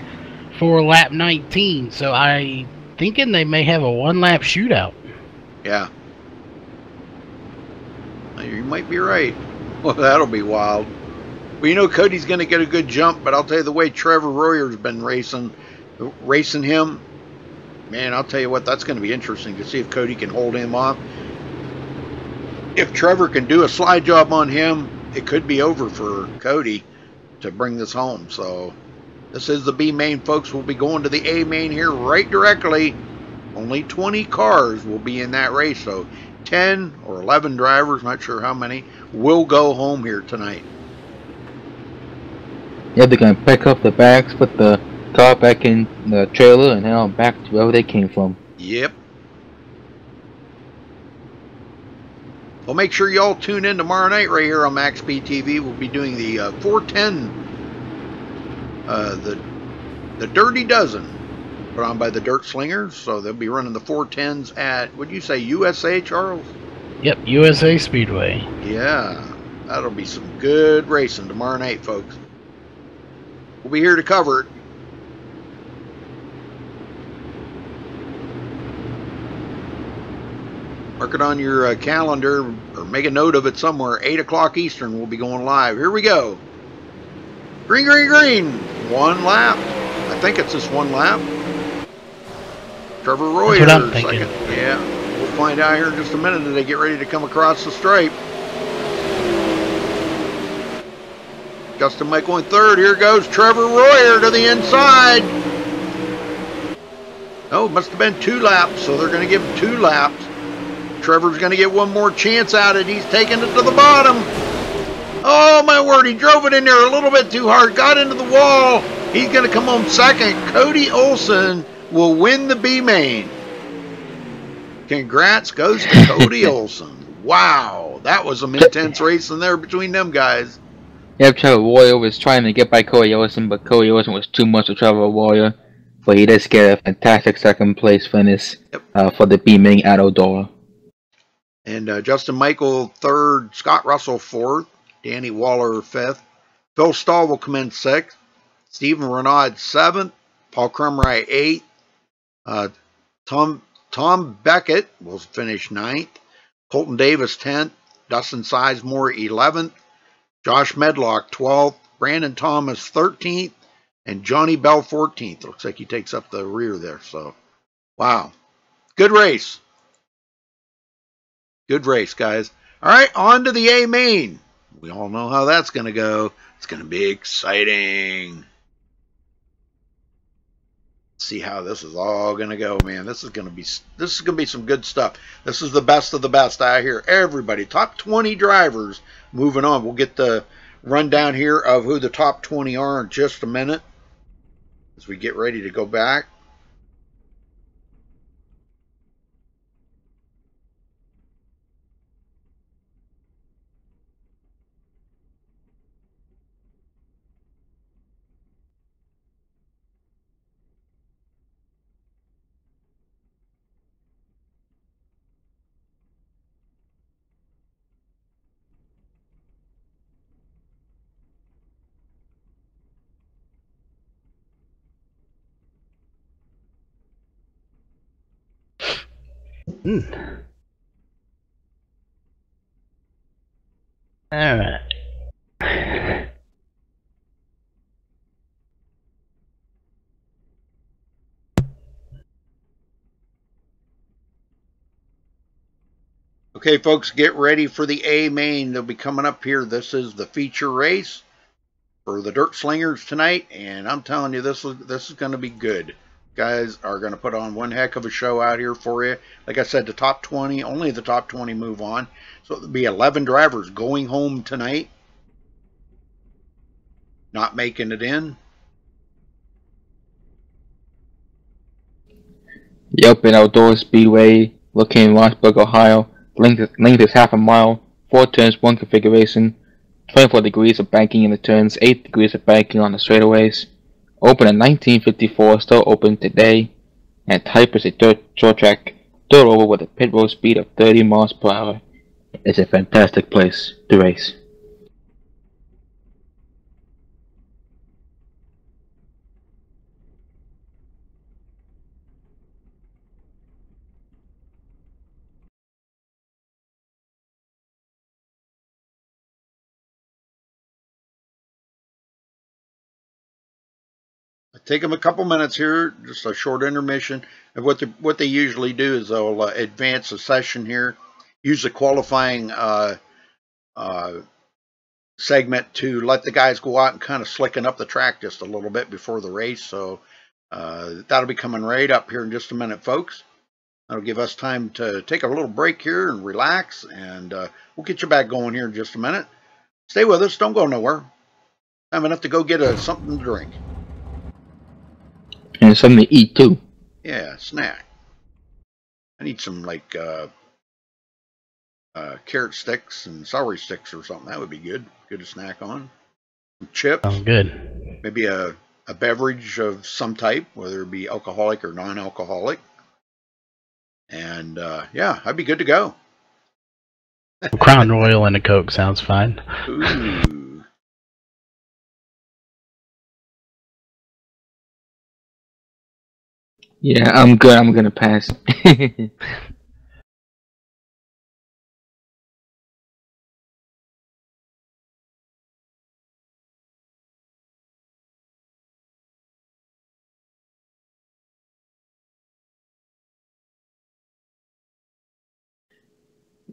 for lap 19. So I'm thinking they may have a 1 lap shootout. Yeah. You might be right. Well, that'll be wild. Well, you know Cody's going to get a good jump, but I'll tell you the way Trevor Royer's been racing him, man, I'll tell you what, that's going to be interesting to see if Cody can hold him off. If Trevor can do a slide job on him, it could be over for Cody to bring this home. So this is the B main, folks. We'll be going to the A main here right directly. Only 20 cars will be in that race, so 10 or 11 drivers, not sure how many, will go home here tonight. Yeah, they're going to pick up the bags, put the car back in the trailer, and head on back to wherever they came from. Yep. Well, make sure y'all tune in tomorrow night right here on MaxSpeedTV. We'll be doing the 410, the Dirty Dozen, put on by the Dirt Slingers. So they'll be running the 410s at, would you say USA, Charles? Yep, USA Speedway. Yeah, that'll be some good racing tomorrow night, folks. We'll be here to cover it. Mark it on your calendar or make a note of it somewhere. 8 o'clock Eastern, we'll be going live. Here we go. Green, green, green. 1 lap. I think it's just 1 lap. Trevor Royer, second. Yeah, we'll find out here in just a minute as they get ready to come across the stripe. Justin Michael in third. Here goes Trevor Royer to the inside. Oh, must have been 2 laps, so they're going to give him 2 laps. Trevor's going to get 1 more chance at it. He's taking it to the bottom. Oh, my word. He drove it in there a little bit too hard. Got into the wall. He's going to come home second. Cody Olsen will win the B main. Congrats goes to Cody Olsen. Wow. That was some intense racing there between them guys. Yep, Trevor Royer was trying to get by Cody Olsen, but Cody Olsen was too much for Trevor Royer. But he does get a fantastic 2nd place finish for the B main at Eldora. And Justin Michael 3rd, Scott Russell 4th, Danny Waller 5th. Phil Stahl will come in 6th. Stephen Renaud 7th. Paul Crumry 8th. Tom Beckett will finish 9th. Colton Davis 10th. Dustin Sizemore 11th. Josh Medlock 12th. Brandon Thomas 13th. And Johnny Bell 14th. Looks like he takes up the rear there. So, wow. Good race. Good race, guys. All right, on to the A main. We all know how that's going to go. It's going to be exciting. See how this is all going to go, man. This is going to be some good stuff. This is the best of the best. I hear everybody, top 20 drivers moving on. We'll get the rundown here of who the top 20 are in just a minute as we get ready to go back. All right. Okay, folks, get ready for the A main. They'll be coming up here. This is the feature race for the Dirt Slingers tonight, and I'm telling you, this is going to be good. Guys are going to put on one heck of a show out here for you. Like I said, the top 20, only the top 20 move on. So there'll be 11 drivers going home tonight, not making it in. Yep, in Outdoor Speedway, located in Lawrenceburg, Ohio. Length is half a mile, 4 turns, 1 configuration, 24 degrees of banking in the turns, 8 degrees of banking on the straightaways. Open in 1954, still open today, and type is a dirt short track, dirt over with a pit road speed of 30 miles per hour. It's a fantastic place to race. Take them a couple minutes here, just a short intermission. And what they usually do is they'll advance a session here, use the qualifying segment to let the guys go out and kind of slicken up the track just a little bit before the race. So that'll be coming right up here in just a minute, folks. That'll give us time to take a little break here and relax, and we'll get you back going here in just a minute. Stay with us. Don't go nowhere. Time enough to go get something to drink. And something to eat too. Yeah, snack. I need some like carrot sticks and celery sticks or something. That would be good. Good to snack on. Some chips. Sounds good. Maybe a beverage of some type, whether it be alcoholic or non-alcoholic. And yeah, I'd be good to go. Crown Royal and a Coke sounds fine. Ooh. Yeah, I'm good. I'm gonna pass.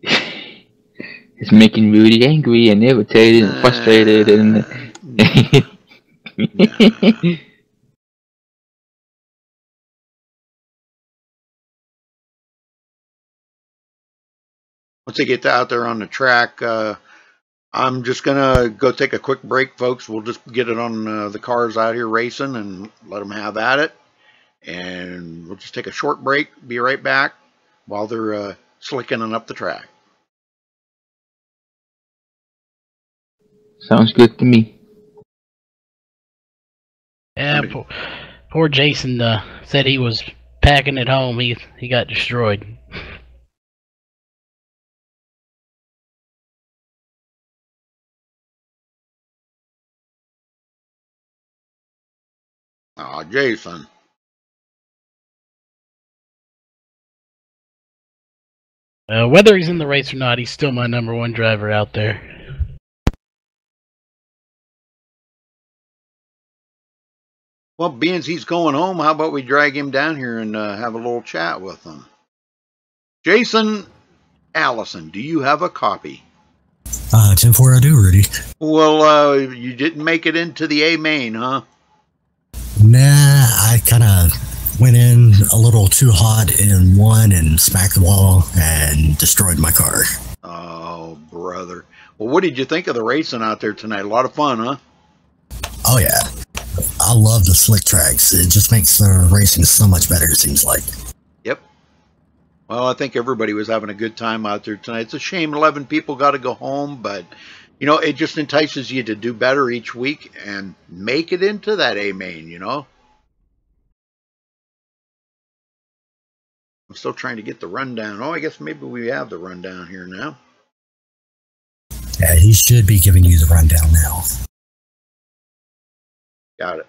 It's making Rudy angry and irritated and frustrated and. Yeah. Once they get out there on the track, I'm just gonna go take a quick break, folks. We'll just get it on the cars out here racing and let them have at it. And we'll just take a short break. Be right back while they're slickening up the track. Sounds good to me. Yeah, poor Jason said he was packing it home. He got destroyed. Aw, Jason. Whether he's in the race or not, he's still my #1 driver out there. Well, being as he's going home, how about we drag him down here and have a little chat with him? Jason Allison, do you have a copy? 10-4 I do, Rudy. Well, you didn't make it into the A main, huh? Nah, I kind of went in a little too hot in one and smacked the wall and destroyed my car. Oh, brother. Well, what did you think of the racing out there tonight? A lot of fun, huh? Oh, yeah. I love the slick tracks. It just makes the racing so much better, it seems like. Yep. Well, I think everybody was having a good time out there tonight. It's a shame 11 people got to go home, but, you know, it just entices you to do better each week and make it into that A main, you know? I'm still trying to get the rundown. Oh, I guess maybe we have the rundown here now. Yeah, he should be giving you the rundown now. Got it.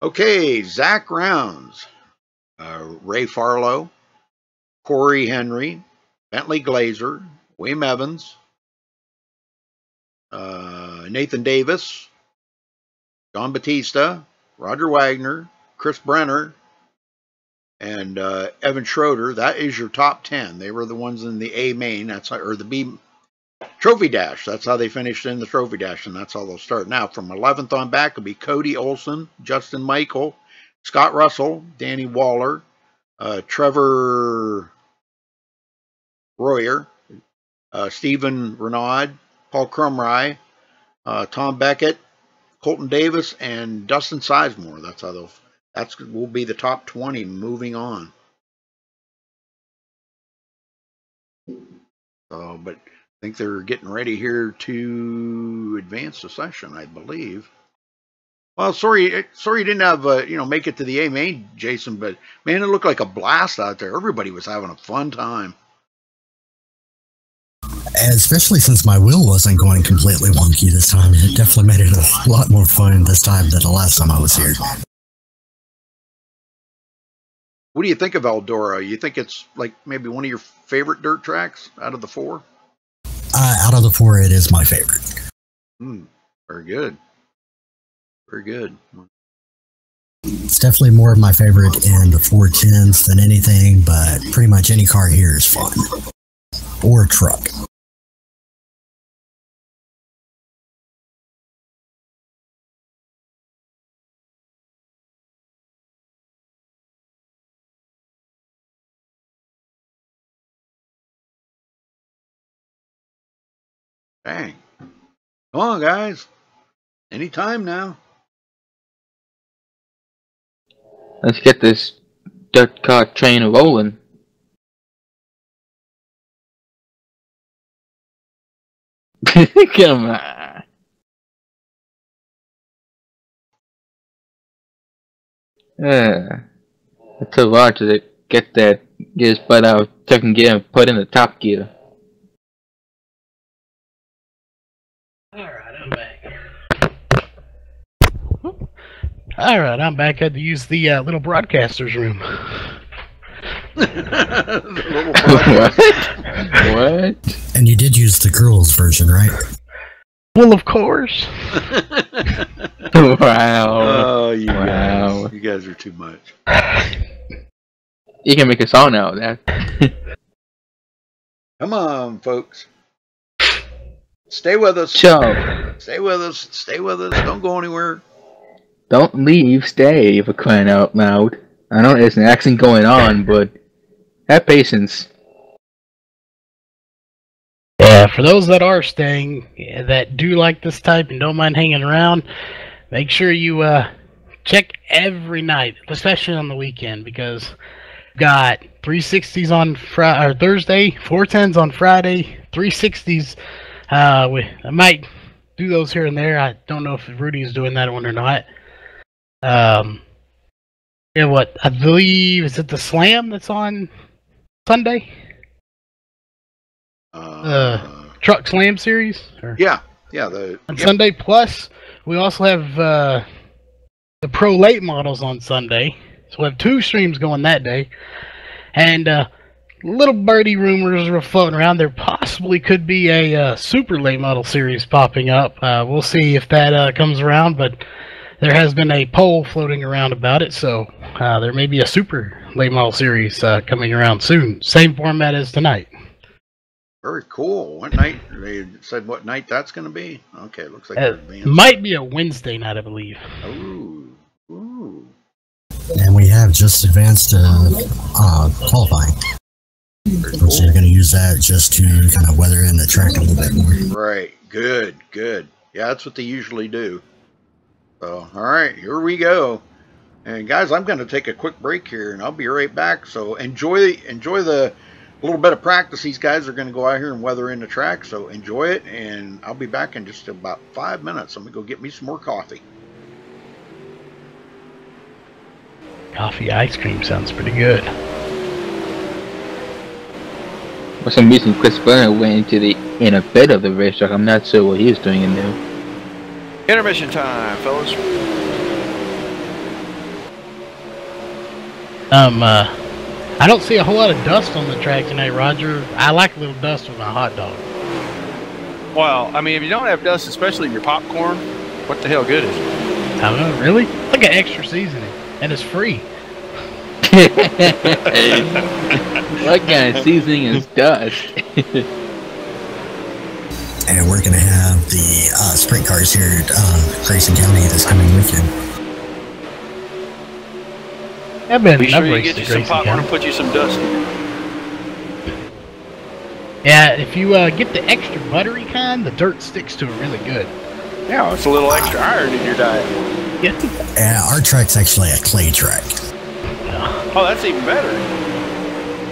Okay, Zach Rounds, Ray Farlow, Corey Henry, Bentley Glazer, William Evans, Nathan Davis, John Batista, Roger Wagner, Chris Brenner, and Evan Schroeder. That is your top 10. They were the ones in the A main, that's or the B Trophy Dash. That's how they finished in the Trophy Dash, and that's how they'll start. Now, from 11th on back will be Cody Olson, Justin Michael, Scott Russell, Danny Waller, Trevor Royer, Stephen Renaud, Paul Crumry, Tom Beckett, Colton Davis, and Dustin Sizemore. That's how they'll. Will be the top 20 moving on. But I think they're getting ready here to advance the session, I believe. Well, sorry you didn't have make it to the A main, Jason. But man, it looked like a blast out there. Everybody was having a fun time. Especially since my wheel wasn't going completely wonky this time. It definitely made it a lot more fun this time than the last time I was here. What do you think of Eldora? You think it's like maybe one of your favorite dirt tracks out of the four? Out of the four, it is my favorite. Very good. Very good. It's definitely more of my favorite in the 410s than anything, but pretty much any car here is fun. Or truck. Dang. Come on, guys. Anytime now. Let's get this dirt car train rolling. Come on. It's so hard to get his butt out of second gear and put in the top gear. Alright, I'm back. I had to use the little broadcaster's room. What? And you did use the girls' version, right? Well, of course. Wow. Oh, you guys. You guys are too much. You can make a song out of that. Come on, folks. Stay with us. Show. Stay with us. Stay with us. Don't go anywhere. Don't leave, stay, for crying out loud. I know there's an accent going on, but have patience. Yeah, for those that are staying, that do like this type and don't mind hanging around, make sure you check every night, especially on the weekend, because we've got 360s on Thursday, 410s on Friday, 360s. I might do those here and there. I don't know if Rudy is doing that one or not. Yeah, what I believe is it the Slam that's on Sunday? Truck Slam series? Yeah. On Sunday. Plus, we also have the Pro Late models on Sunday. So we have 2 streams going that day. And little birdie rumors are floating around. There possibly could be a Super Late Model series popping up. We'll see if that comes around, but there has been a poll floating around about it, so there may be a Super Late Model series coming around soon. Same format as tonight. Very cool. What night? They said what night that's going to be? Okay, looks like they're advancing. Might be a Wednesday night, I believe. Ooh. Ooh. And we have just advanced qualifying. So you're going to use that just to kind of weather in the track a little bit more. Right. Good. Good. Yeah, that's what they usually do. So, all right, here we go. And guys, I'm going to take a quick break here, and I'll be right back. So enjoy the little bit of practice. These guys are going to go out here and weather in the track. So enjoy it, and I'll be back in just about 5 minutes. I'm going to go get me some more coffee. Coffee ice cream sounds pretty good. For some reason, Chris Berner went in a bit of the racetrack. I'm not sure what he was doing in there. Intermission time, fellas. I don't see a whole lot of dust on the track tonight, Roger. I like a little dust with my hot dog. Well, I mean, if you don't have dust, especially in your popcorn, what the hell good is it? I don't know, really? It's like an extra seasoning, and it's free. What kind of seasoning is dust? And we're going to have the sprint cars here at Grayson County this coming weekend. Be sure you get you some popcorn and put you some dust in. Yeah, if you get the extra buttery kind, the dirt sticks to it really good. Yeah, it's a little extra iron in your diet. Yeah, our track's actually a clay track. Oh, that's even better.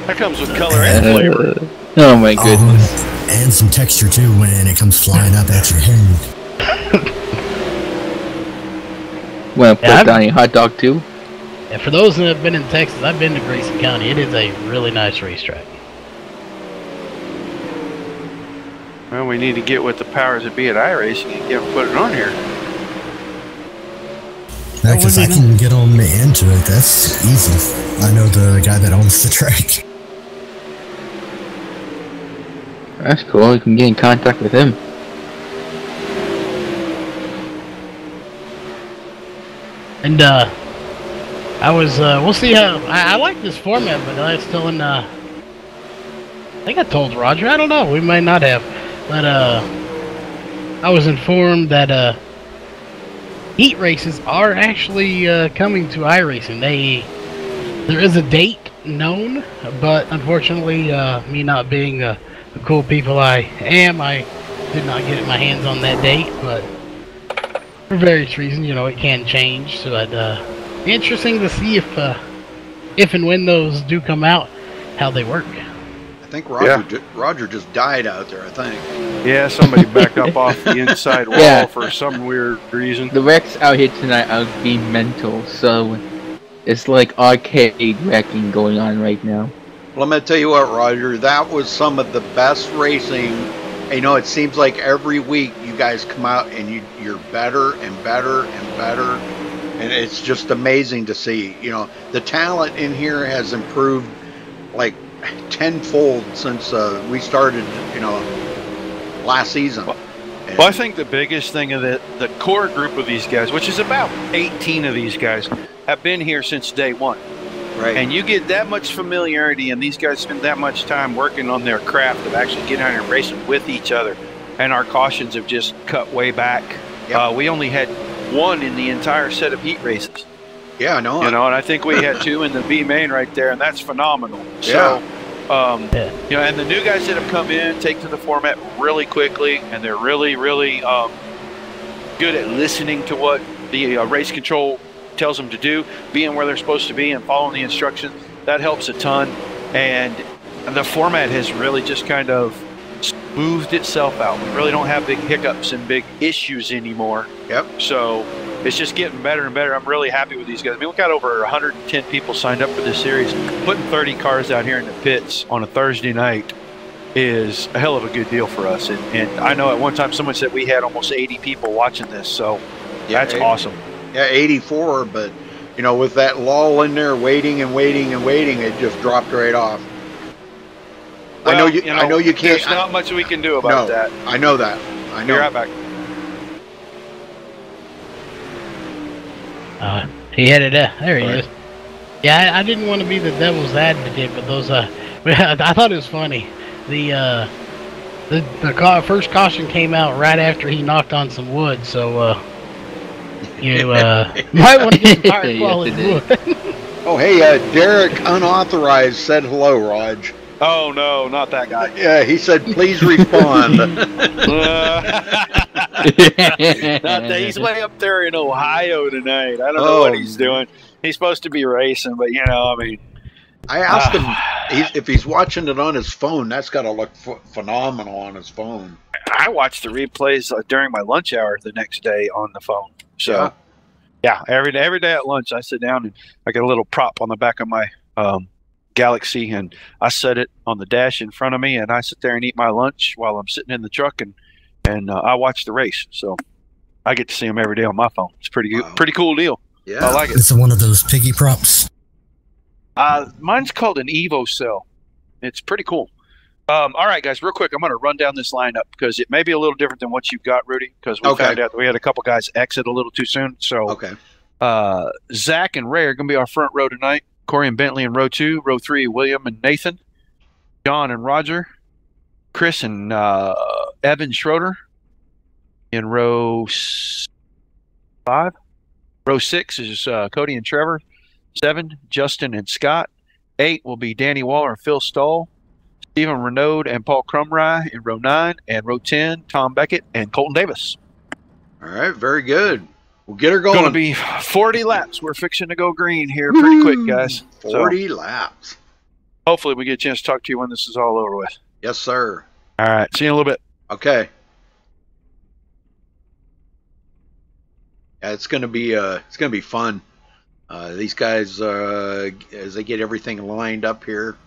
That comes with color and flavor. Oh my goodness. And some texture too when it comes flying up at your head. Want to put down a hot dog too? And for those that have been in Texas, I've been to Grayson County. It is a really nice racetrack. Well, we need to get with the powers that be at iRacing and get them put it on here. Yeah, because I can get them into it. That's easy. I know the guy that owns the track. That's cool. You can get in contact with him. And I was we'll see how I like this format, but I was telling I think I told Roger, I don't know, we might not have, but I was informed that heat races are actually coming to iRacing. There is a date known, but unfortunately, me not being the cool people I am, I did not get my hands on that date, but for various reasons, you know, it can change. So it'd be interesting to see if and when those do come out, how they work. I think Roger just died out there, I think. Yeah, somebody backed up off the inside wall for some weird reason. The wrecks out here tonight are being mental, so it's like arcade wrecking going on right now. Well, I'm going to tell you what, Roger, that was some of the best racing. You know, it seems like every week you guys come out and you're better and better and better. And it's just amazing to see. You know, the talent in here has improved like tenfold since we started, you know, last season. Well, I think the biggest thing of the core group of these guys, which is about 18 of these guys, have been here since day one. Right. And you get that much familiarity, and these guys spend that much time working on their craft of actually getting out here and racing with each other. And our cautions have just cut way back. Yep. We only had one in the entire set of heat races. Yeah, I know. You know, and I think we had two in the B main right there, and that's phenomenal. So, you know, and the new guys that have come in take to the format really quickly, and they're really, really good at listening to what the race control tells them to do, being where they're supposed to be and following the instructions. That helps a ton. And the format has really just kind of smoothed itself out. We really don't have big hiccups and big issues anymore. Yep. So it's just getting better and better. I'm really happy with these guys. I mean, we got over 110 people signed up for this series. Putting 30 cars out here in the pits on a Thursday night is a hell of a good deal for us. And I know at one time someone said we had almost 80 people watching this. So that's awesome. Yeah, 84, but, you know, with that lull in there, waiting and waiting and waiting, it just dropped right off. Well, I know you can't. There's not much we can do about that. I know that. I know. Be right back. He headed there he is. Yeah, I didn't want to be the devil's advocate, but those I thought it was funny. The The first caution came out right after he knocked on some wood, so you might want to get some higher quality wood. Oh, hey, Derek Unauthorized said hello, Raj. Oh no, not that guy. Yeah, he said please respond. Not that he's way up there in Ohio tonight. I don't know what he's doing. He's supposed to be racing, but you know, I mean, I asked him if he's watching it on his phone. That's got to look phenomenal on his phone. I watched the replays during my lunch hour the next day on the phone. So, yeah, every day at lunch, I sit down and I got a little prop on the back of my Galaxy, and I set it on the dash in front of me, and I sit there and eat my lunch while I'm sitting in the truck, and I watch the race. So I get to see them every day on my phone. It's pretty cool deal. Yeah, I like it. It's one of those piggy props. Mine's called an Evo Cell. It's pretty cool. All right, guys, real quick, I'm going to run down this lineup because it may be a little different than what you've got, Rudy, because we found out that we had a couple guys exit a little too soon. So Zach and Ray are going to be our front row tonight. Corey and Bentley in row 2. Row 3, William and Nathan. John and Roger. Chris and Evan Schroeder in row 5. Row 6 is Cody and Trevor. 7, Justin and Scott. 8 will be Danny Waller and Phil Stoll. Stephen Renaud and Paul Crumry in row 9. And row 10, Tom Beckett and Colton Davis. All right, very good. We'll get her going. Going to be 40 laps. We're fixing to go green here pretty quick, guys. 40 laps. Hopefully we get a chance to talk to you when this is all over with. Yes, sir. All right. See you in a little bit. Okay. Yeah, it's gonna be fun. These guys, as they get everything lined up here.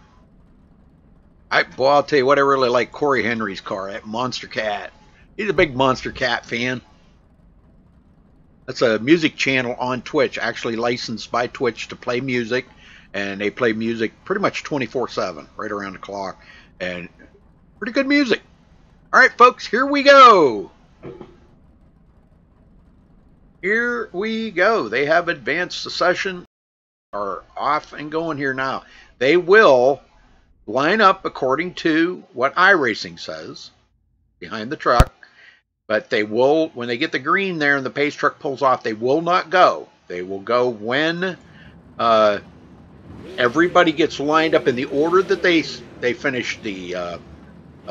I'll tell you what, I really like Corey Henry's car, that Monster Cat. He's a big Monster Cat fan. That's a music channel on Twitch, actually licensed by Twitch to play music, and they play music pretty much 24/7, right around the clock, and pretty good music. All right, folks, here we go. Here we go. They have advanced the session, are off and going here now. They will line up according to what iRacing says behind the truck. But they will, when they get the green there and the pace truck pulls off, they will not go. They will go when everybody gets lined up in the order that they finish the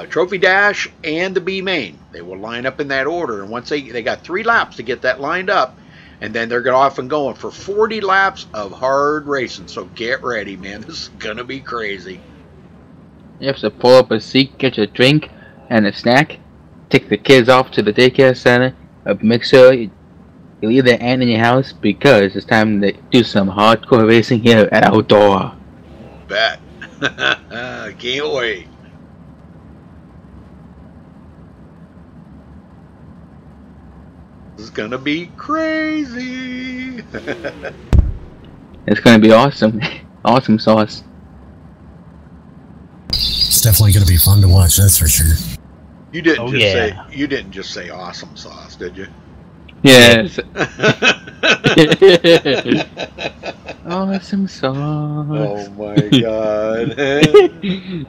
trophy dash and the B main. They will line up in that order. And once they got 3 laps to get that lined up, and then they're off and going for 40 laps of hard racing. So get ready, man. This is going to be crazy. You have to pull up a seat, get your drink and a snack. Take the kids off to the daycare center, make sure you leave the ant in your house because it's time to do some hardcore racing here at Outdoor. Bet. Can't wait. This is gonna be crazy. It's gonna be awesome. Awesome sauce. It's definitely gonna be fun to watch, that's for sure. You didn't you didn't just say awesome sauce, did you? Yes. Awesome sauce. Oh my god.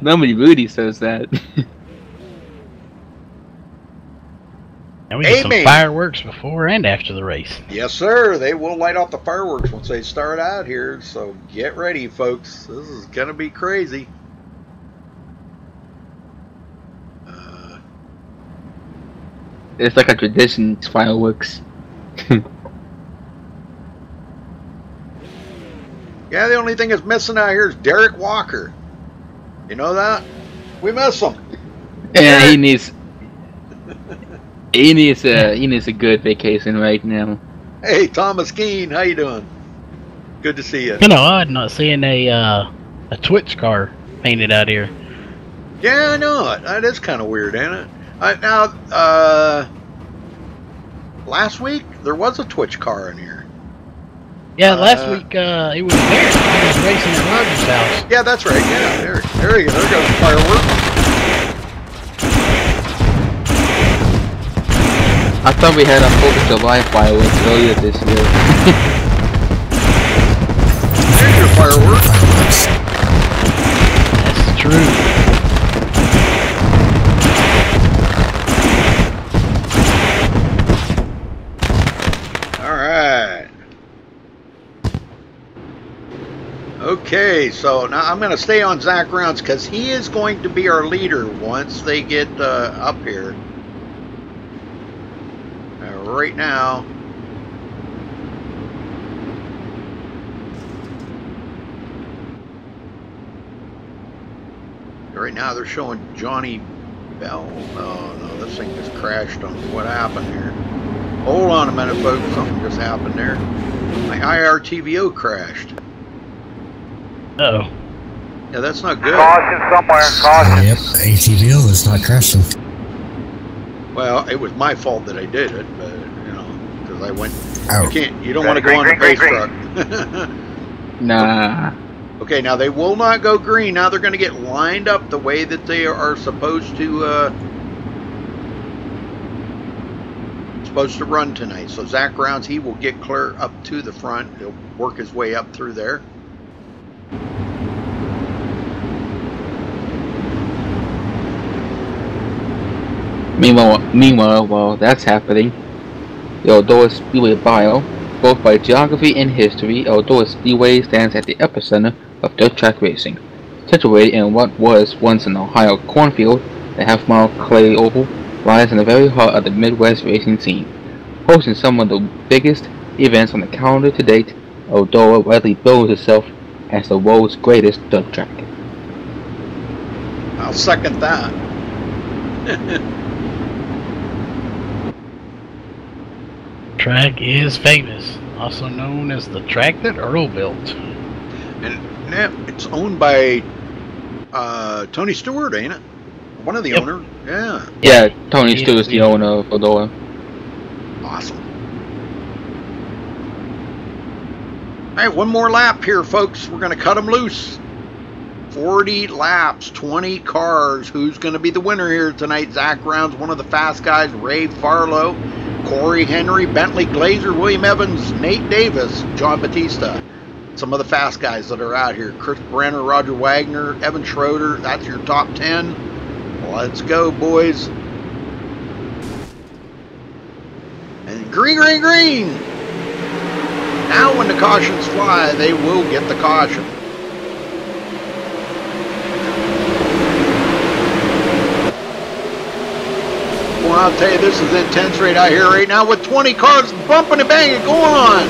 Nobody really says that. And we get some fireworks before and after the race. Yes, sir. They will light off the fireworks once they start out here. So get ready, folks. This is gonna be crazy. It's like a tradition, it's fireworks. Yeah, the only thing that's missing out here is Derek Walker. You know that? We miss him. Yeah, he needs a good vacation right now. Hey, Thomas Keene, how you doing? Good to see you. You know, I'm not seeing a Twitch car painted out here. Yeah, I know it. That is kind of weird, ain't it? Now, last week there was a Twitch car in here. Yeah, last week it was there. He was racing at Roger's house. Yeah, that's right. Yeah, there you go. There goes the fireworks. I thought we had a 4th of July fireworks earlier this year. There's your fireworks. That's true. Okay, so now I'm going to stay on Zach Rounds because he is going to be our leader once they get up here. Right now, they're showing Johnny Bell. Oh no, this thing just crashed on me. What happened here? Hold on a minute, folks. Something just happened there. My IRTVO crashed. Uh-oh. Yeah, that's not good. Caution somewhere, caution. Yep, ATVO is not crashing. Well, it was my fault that I did it, but you know, because I went. Ouch. You don't want to go on the base truck. Nah. Okay, now they will not go green. Now they're going to get lined up the way that they are supposed to run tonight. So Zach Rounds, he will get clear up to the front. He'll work his way up through there. Meanwhile, while that's happening, the Eldora Speedway bio, both by geography and history, Eldora Speedway stands at the epicenter of dirt track racing. Situated in what was once an Ohio cornfield, the half-mile clay oval lies in the very heart of the Midwest racing scene. Hosting some of the biggest events on the calendar to date, Eldora rightly bills itself as the world's greatest dirt track. I'll second that. Track is famous, also known as the track that Earl built. And it's owned by Tony Stewart, ain't it? One of the owners. Yeah. Yeah, Tony Stewart's the owner of Eldora. Awesome. All right, one more lap here, folks. We're going to cut them loose. 40 laps, 20 cars. Who's going to be the winner here tonight? Zach Rounds, one of the fast guys. Ray Farlow, Corey Henry, Bentley Glazer, William Evans, Nate Davis, John Batista. Some of the fast guys that are out here. Chris Brenner, Roger Wagner, Evan Schroeder. That's your top 10. Let's go, boys. And green, green, green. Now when the cautions fly, they will get the caution. Well, I'll tell you, this is intense right out here right now with 20 cars bumping and banging going on.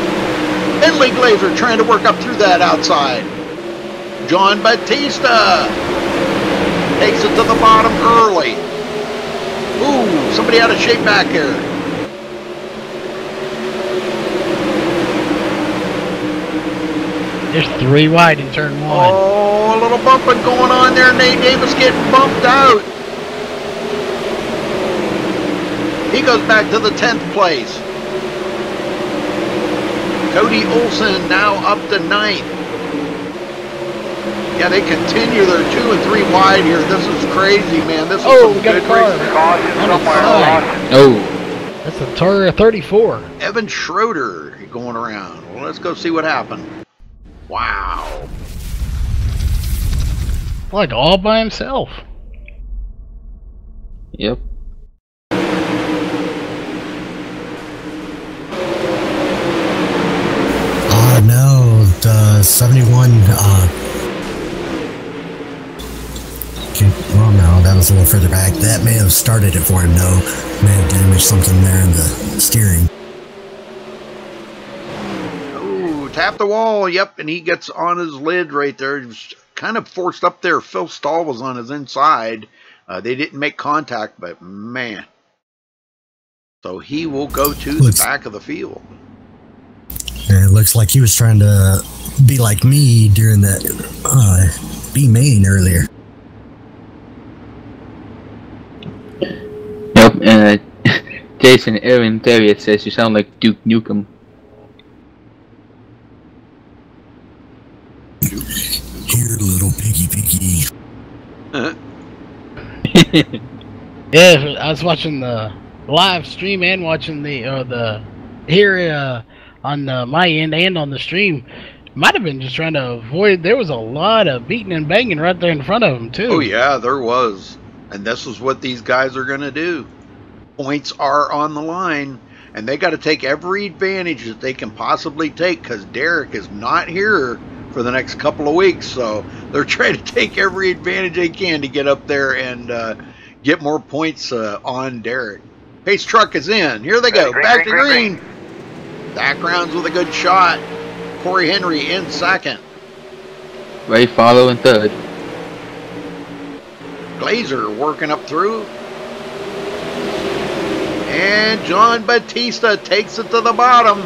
Bentley Glazer trying to work up through that outside. John Batista takes it to the bottom early. Ooh, somebody out of shape back here. There's 3 wide in turn 1. Oh, a little bumping going on there. Nate Davis getting bumped out. He goes back to the 10th place. Cody Olson now up to 9th. Yeah, they continue. They're 2 and 3 wide here. This is crazy, man. This is some we got a good car. racing. Caution somewhere, caution. Oh, That's a Tara 34. Evan Schroeder going around. Well, let's go see what happened. Wow. Like all by himself. yep. No, the 71, well, no, that was a little further back. That may have started it for him, though. May have damaged something there in the steering. Oh, tap the wall. Yep, and he gets on his lid right there. He was kind of forced up there. Phil Stahl was on his inside. They didn't make contact, but man. So he will go to the back of the field. And it looks like he was trying to be like me during that B-main earlier. Yep, and Jason Aaron Darius says you sound like Duke Nukem. Here, little piggy piggy. Yeah, I was watching the live stream and watching the here on my end and on the stream. Might have been just trying to avoid. There was a lot of beating and banging right there in front of him too. Oh yeah, there was. And this is what these guys are going to do. Points are on the line, and they got to take every advantage that they can possibly take because Derek is not here for the next couple of weeks. So they're trying to take every advantage they can to get up there and get more points on Derek. Pace truck is in. Here they go. Back to green. Backgrounds with a good shot. Corey Henry in second. Ray Follow in third. Glazer working up through. And John Batista takes it to the bottom.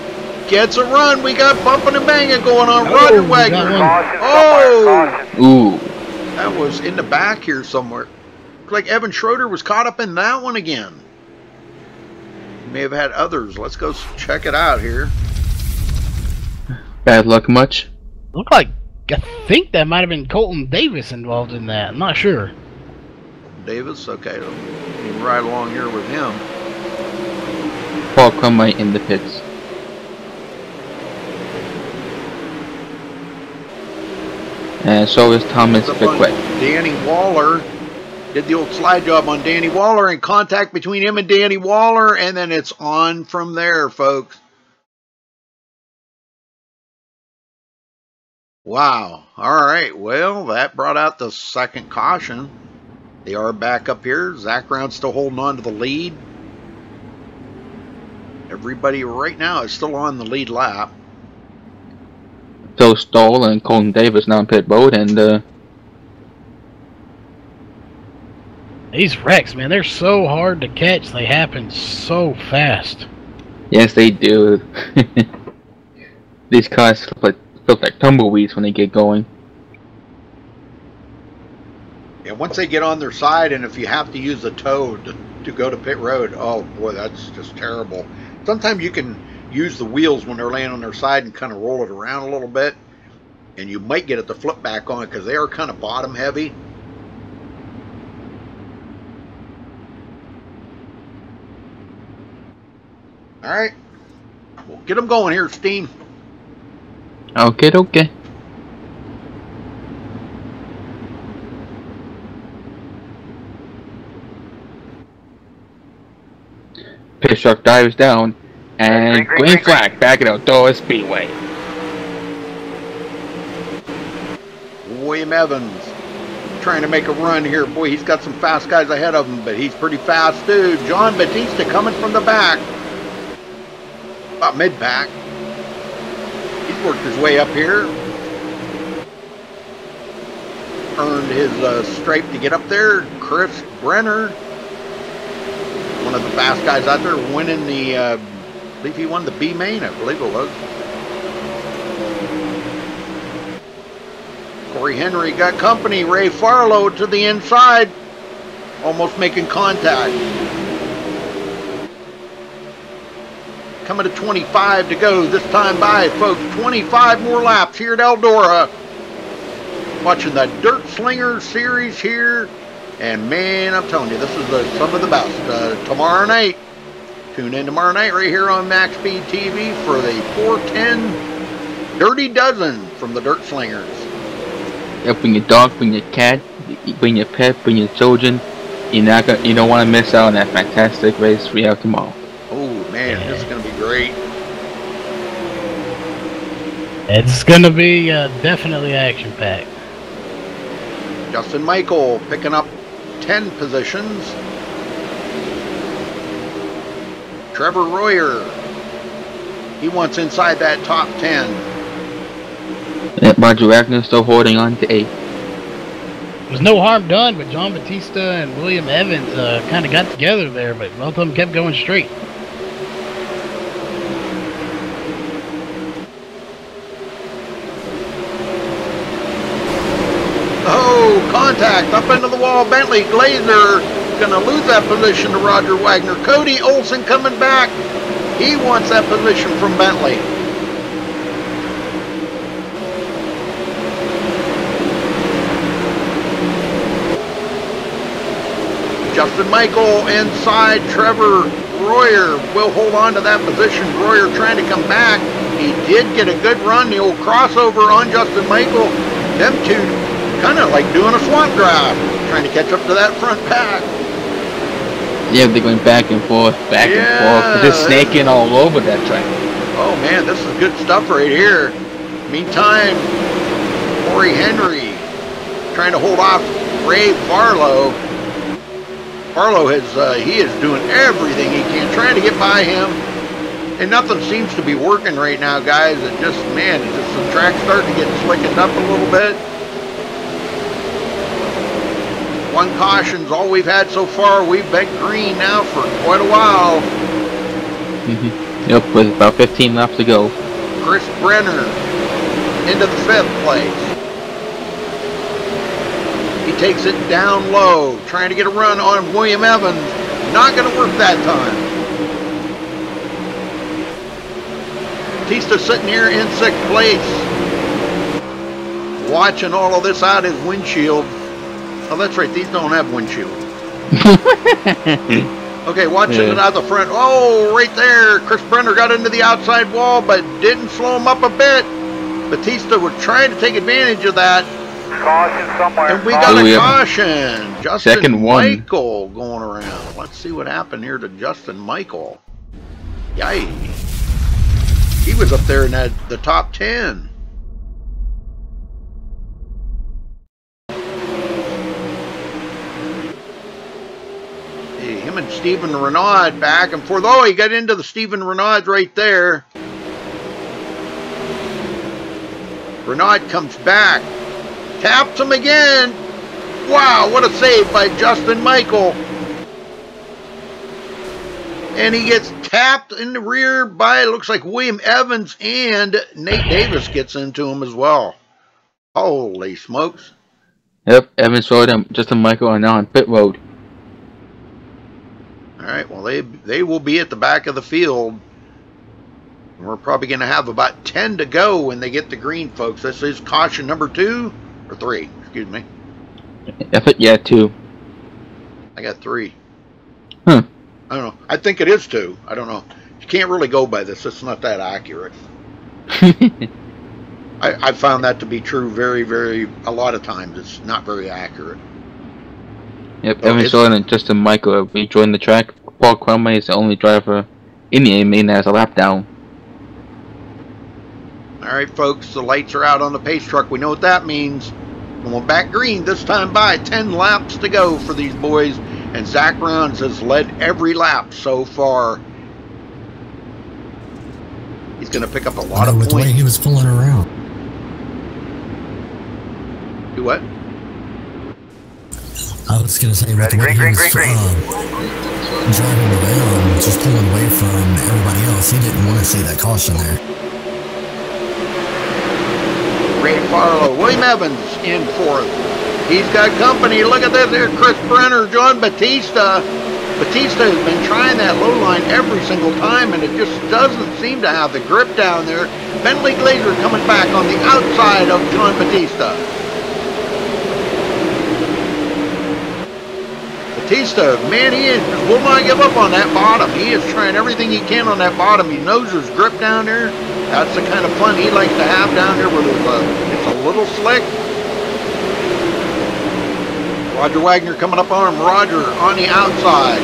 Gets a run. We got bumping and banging going on. Roger Wagner. Oh! Ooh. That was in the back here somewhere. Looks like Evan Schroeder was caught up in that one again. He may have had others. Let's go check it out here. Bad luck much? Look like, I think that might have been Colton Davis involved in that. I'm not sure. Davis? Okay. We'll ride along here with him. Paul Crumlight in the pits. And so is Thomas Pickwick. Danny Waller did the old slide job on Danny Waller, and contact between him and Danny Waller, and then it's on from there, folks. Wow. All right. Well, that brought out the second caution. They are back up here. Zach Brown still holding on to the lead. Everybody right now is still on the lead lap. Phil Stoll and Colton Davis now in pit road, and these wrecks, man, they're so hard to catch. They happen so fast. yes, they do. These cars look like tumbleweeds when they get going. Yeah, once they get on their side, and if you have to use a tow to go to pit road, oh boy, that's just terrible. Sometimes you can use the wheels when they're laying on their side and kind of roll it around a little bit, and you might get it to flip back on because they are kind of bottom heavy. All right, we'll get them going here, Steen. Okay, okay. Pit truck dives down, and green flag back at Outdoor Speedway. William Evans trying to make a run here. Boy, he's got some fast guys ahead of him, but he's pretty fast too. John Batista coming from the back. About mid-pack. He's worked his way up here. Earned his stripe to get up there. Chris Brenner, one of the fast guys out there, winning the, I believe he won the B main, I believe it was. Corey Henry got company. Ray Farlow to the inside, almost making contact. Coming to 25 to go this time by, folks. 25 more laps here at Eldora. Watching the Dirt Slinger series here. And man, I'm telling you, this is some of the best. Tomorrow night, tune in tomorrow night right here on MaxSpeedTV for the 410 Dirty Dozen from the Dirt Slingers. Yeah, bring your dog, bring your cat, bring your pet, bring your children. You don't want to miss out on that fantastic race we have tomorrow. Oh man, this is going to be great. It's going to be definitely action-packed. Justin Michael picking up 10 positions. Trevor Royer, he wants inside that top 10. Yeah, Roger Wagner still holding on to 8. There's no harm done, but John Batista and William Evans kind of got together there, but both of them kept going straight. Oh, contact up into the wall. Bentley Glazer going to lose that position to Roger Wagner. Cody Olsen coming back. He wants that position from Bentley. Justin Michael inside. Trevor Royer will hold on to that position. Royer trying to come back. He did get a good run. The old crossover on Justin Michael. Them two kind of like doing a swamp drive, trying to catch up to that front pack. Yeah, they're going back and forth, just snaking all over that track. Oh man, this is good stuff right here. Meantime, Corey Henry trying to hold off Ray Barlow. Barlow he is doing everything he can, trying to get by him. And nothing seems to be working right now, guys. It just, man, it's just the track's starting to get slickened up a little bit. One caution's all we've had so far. We've been green now for quite a while. Yep, with about 15 laps to go. Chris Brenner into the 5th place. He takes it down low, trying to get a run on William Evans. Not going to work that time. Batista sitting here in 6th place. Watching all of this out his windshield. Oh, that's right, these don't have windshield. Okay, watching it out the front. Oh, right there. Chris Brenner got into the outside wall, but didn't slow him up a bit. Batista was trying to take advantage of that. Caution somewhere. And we got a caution. Justin Second one. Michael going around. Let's see what happened here to Justin Michael. Yikes. He was up there in the top 10. Hey, him and Stephen Renaud back and forth. Oh, he got into the Stephen Renaud right there. Renaud comes back. Taps him again. Wow, what a save by Justin Michael. And he gets tapped in the rear by, it looks like William Evans, and Nate Davis gets into him as well. Holy smokes. Yep, Evans rode him, Justin Michael are now on pit road. Alright, well they will be at the back of the field. We're probably going to have about 10 to go when they get the green, folks. This is caution number 2, or 3, excuse me. Yeah, 2. I got 3. Huh. I don't know. I think it is 2. I don't know. You can't really go by this. It's not that accurate. I found that to be true a lot of times. It's not very accurate. Yep, Evans Jordan and Justin Michael rejoined the track. Paul Crumway is the only driver in the main that has a lap down. Alright, folks, the lights are out on the pace truck. We know what that means. Going back green this time by. 10 laps to go for these boys. And Zach Rounds has led every lap so far. He's going to pick up a lot of points. With the way he was pulling around. Do what? I was going to say, with the way he was driving around, just pulling away from everybody else, he didn't want to see that caution there. Ray Barlow, William Evans in 4th. He's got company. Look at this here. Chris Brenner, John Batista. Batista has been trying that low line every single time, and it just doesn't seem to have the grip down there. Bentley Glazer coming back on the outside of John Batista. Batista, man, he will not give up on that bottom. He is trying everything he can on that bottom. He knows there's grip down there. That's the kind of fun he likes to have down there where it's a little slick. Roger Wagner coming up on him. Roger on the outside.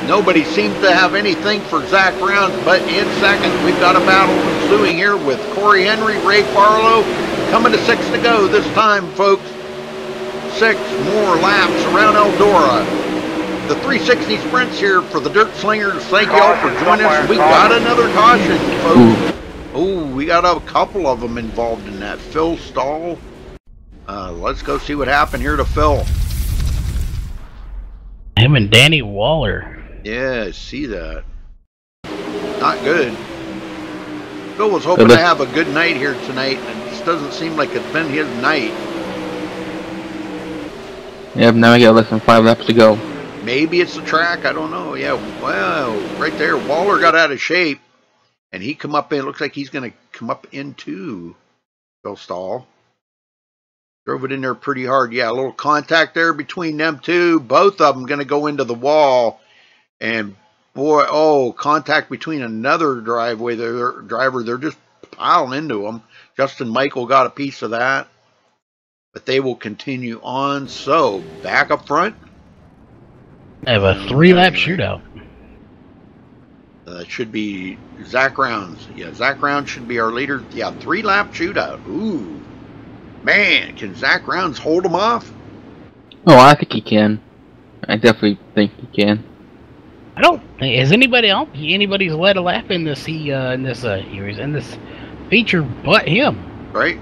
Nobody seems to have anything for Zach Rounds, but in 2nd, we've got a battle ensuing here with Corey Henry, Ray Barlow, coming to 6 to go this time, folks. 6 more laps around Eldora. The 360 sprints here for the Dirt Slingers. Thank you all for joining us. We got another caution, folks. Oh, we got a couple of them involved in that. Phil Stahl. Let's go see what happened here to Phil. Him and Danny Waller. Yeah, I see that. Not good. Phil was hoping to have a good night here tonight, and it just doesn't seem like it's been his night. Yep, now we got less than 5 laps to go. Maybe it's the track, I don't know. Yeah, well, right there, Waller got out of shape, and he come up in, looks like he's going to come up into Phil Stahl. Drove it in there pretty hard. Yeah, a little contact there between them two. Both of them going to go into the wall. And boy, oh, contact between another driver. They're just piling into them. Justin Michael got a piece of that. But they will continue on. So, back up front. They have a 3-lap shootout. The Should be Zach Rounds. Yeah, Zach Rounds should be our leader. Yeah, 3-lap shootout. Ooh. Man, can Zach Rounds hold him off? Oh, I think he can. I definitely think he can. I don't think has anybody's led a lap in this in this feature but him. Right.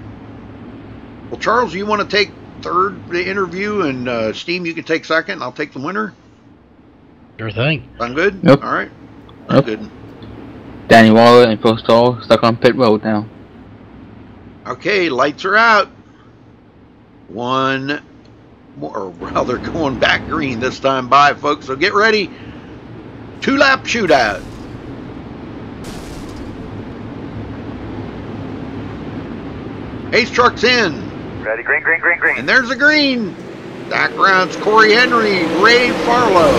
Well, Charles, you want to take third the interview, and Steam, you can take second. I'll take the winner. Sure thing. Sound good? Yep. All right. Yep. Good. Danny Waller and Phil Stoll stuck on pit road now. Okay, lights are out. One more. Well, they're going back green this time by, folks. So get ready. 2-lap shootout. Ace truck's in. Ready, green, green, green, green. And there's a green. Zach Rounds, Corey Henry, Ray Farlow.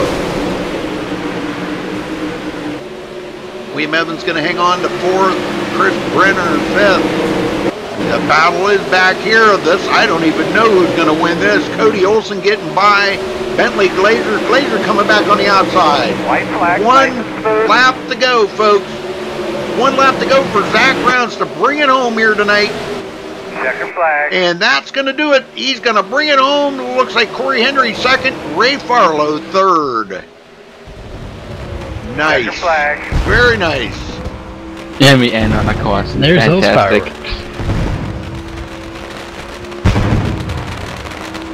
William Evans going to hang on to 4th. Chris Brenner 5th. The battle is back here. I don't even know who's going to win this. Cody Olsen getting by. Bentley Glazer. Glazer coming back on the outside. White flag. 1 lap to go, folks. 1 lap to go for Zach Rounds to bring it home here tonight. Checker flag. And that's going to do it. He's going to bring it home. Looks like Corey Henry 2nd. Ray Farlow 3rd. Nice. Checker flag. Very nice. Yeah, me and on the course. There's fantastic. those fireworks.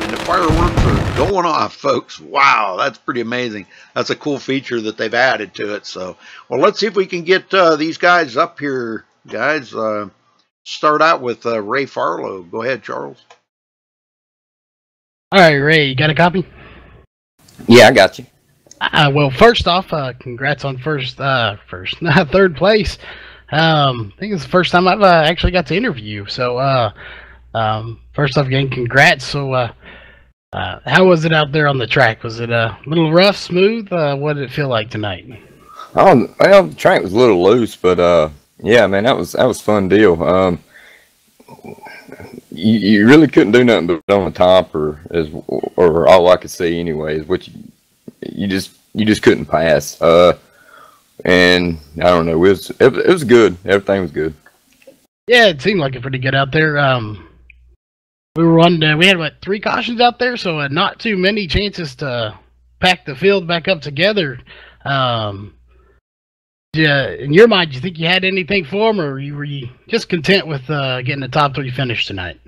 And the fireworks are going off, folks. Wow, that's pretty amazing. That's a cool feature that they've added to it. So, well, let's see if we can get these guys up here, guys. Start out with Ray Farlow. Go ahead, Charles. All right, Ray, you got a copy? Yeah, I got you. Well, first off, congrats on third place. I think it's the first time I've actually got to interview. So, first off, again, congrats. So, how was it out there on the track? Was it a little rough, smooth? What did it feel like tonight? Well, the track was a little loose, but yeah, man, that was a fun deal. You really couldn't do nothing but on the top, or all I could see anyways, which you just couldn't pass. And I don't know, it was good. Everything was good. Yeah, it seemed like it pretty good out there. We had 3 cautions out there, so not too many chances to pack the field back up together. Yeah, in your mind, do you think you had anything for them, or were you just content with getting the top 3 finish tonight?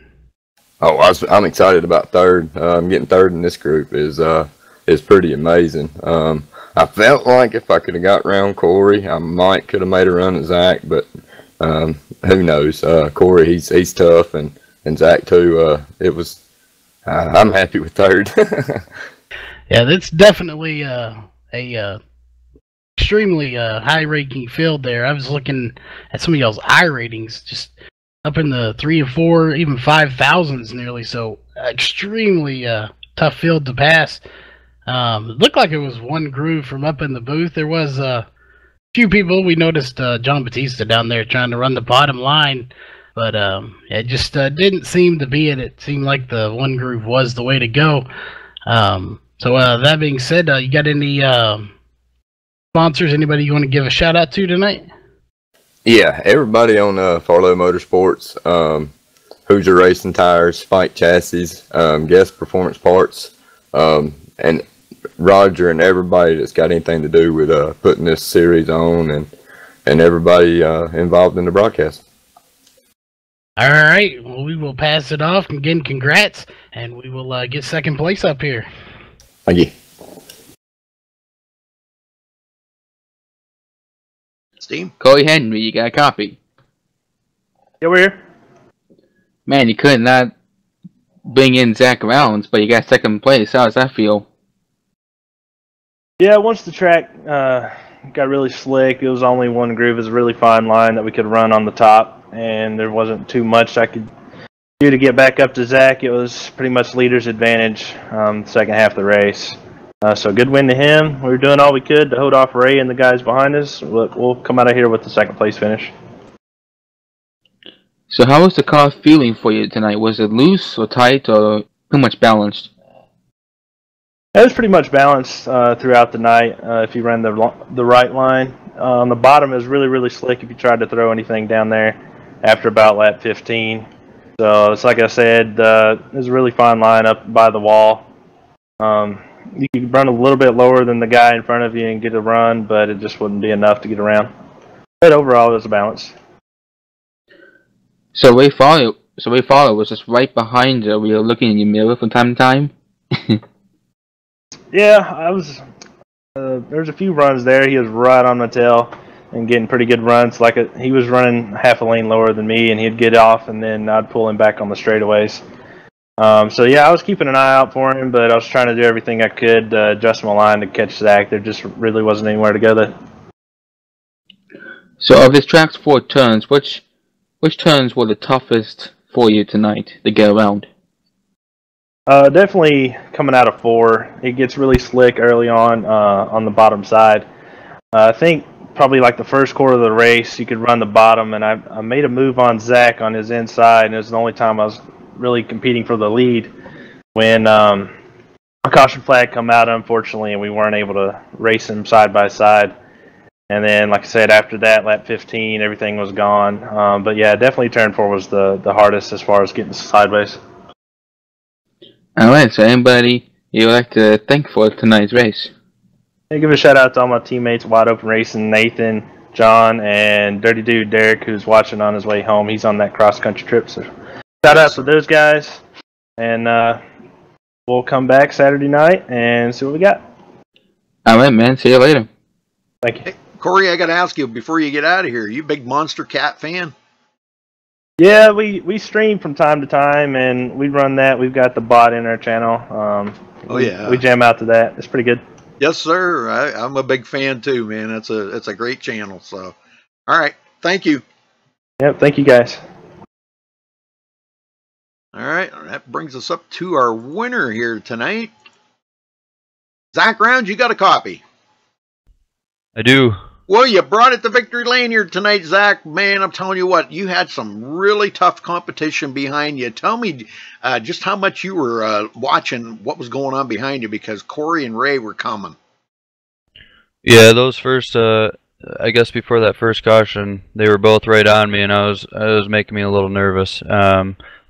Oh, I'm excited about third. Getting third in this group is pretty amazing. I felt like if I could have got around Corey, I could have made a run at Zach, but who knows? Corey, he's tough, and Zach too. I'm happy with third. Yeah, that's definitely a extremely high-ranking field there. I was looking at some of y'all's I ratings, just up in the 3 and 4, even 5,000s nearly. So extremely tough field to pass. It looked like it was one groove from up in the booth. There was a few people. We noticed John Batista down there trying to run the bottom line, but it just didn't seem to be it. It seemed like the one groove was the way to go. So that being said, you got any sponsors, anybody you want to give a shout out to tonight? Yeah, everybody on Farlow Motorsports, Hoosier Racing Tires, Spike Chassis, Guest Performance Parts, and Roger and everybody that's got anything to do with putting this series on, and everybody involved in the broadcast. All right, well, we will pass it off. Again, congrats, and we will get second place up here. Thank you. Steam? Corey Henry, you got a copy. Yeah, we're here. Man, you could not bring in Zach Rounds, but you got second place. How does that feel? Yeah, once the track got really slick, it was only one groove. It was a really fine line that we could run on the top, and there wasn't too much I could do to get back up to Zach. It was pretty much leader's advantage second half of the race. So good win to him. We were doing all we could to hold off Ray and the guys behind us. We'll come out of here with the second place finish. So how was the car feeling for you tonight? Was it loose or tight or pretty much balanced? It was pretty much balanced throughout the night. If you ran the right line, On the bottom, it was really, really slick if you tried to throw anything down there after about lap 15. So it's like I said, it was a really fine line up by the wall. You could run a little bit lower than the guy in front of you and get a run, but it just wouldn't be enough to get around. But overall, it was a balance. So Ray Fowler was just right behind you. We were looking in your mirror from time to time. Yeah, I was. There's a few runs there. He was right on my tail and getting pretty good runs. He was running half a lane lower than me, and he'd get off, and then I'd pull him back on the straightaways. So yeah, I was keeping an eye out for him, but I was trying to do everything I could to adjust my line to catch Zach. There just really wasn't anywhere to go there. So of this track's 4 turns, which turns were the toughest for you tonight to get around? Definitely coming out of 4. It gets really slick early on the bottom side. I think probably like the first quarter of the race, you could run the bottom, and I made a move on Zach on his inside, and it was the only time I was really competing for the lead when a caution flag come out, unfortunately, and we weren't able to race him side by side. And then, like I said, after that, lap 15, everything was gone. But yeah, definitely turn 4 was the hardest as far as getting sideways. Alright, so anybody you'd like to thank for tonight's race? I give a shout out to all my teammates, Wide Open Racing, Nathan, John, and Dirty Dude Derek, who's watching on his way home. He's on that cross-country trip, so shout out to those guys. And we'll come back Saturday night and see what we got. Alright, man. See you later. Thank you. Hey, Corey, I got to ask you before you get out of here, you a big Monster Cat fan? Yeah, we stream from time to time, and we run that. We've got the bot in our channel. Oh yeah, we jam out to that. It's pretty good. Yes, sir. I'm a big fan too, man. It's a great channel. So, all right, thank you. Yep, thank you guys. All right, that brings us up to our winner here tonight. Zach Rounds, you got a copy? I do. Well, you brought it to victory lane here tonight, Zach. Man, I'm telling you what, you had some really tough competition behind you. Tell me just how much you were watching what was going on behind you, because Corey and Ray were coming. Yeah, those first, I guess before that first caution, they were both right on me, and I was making me a little nervous.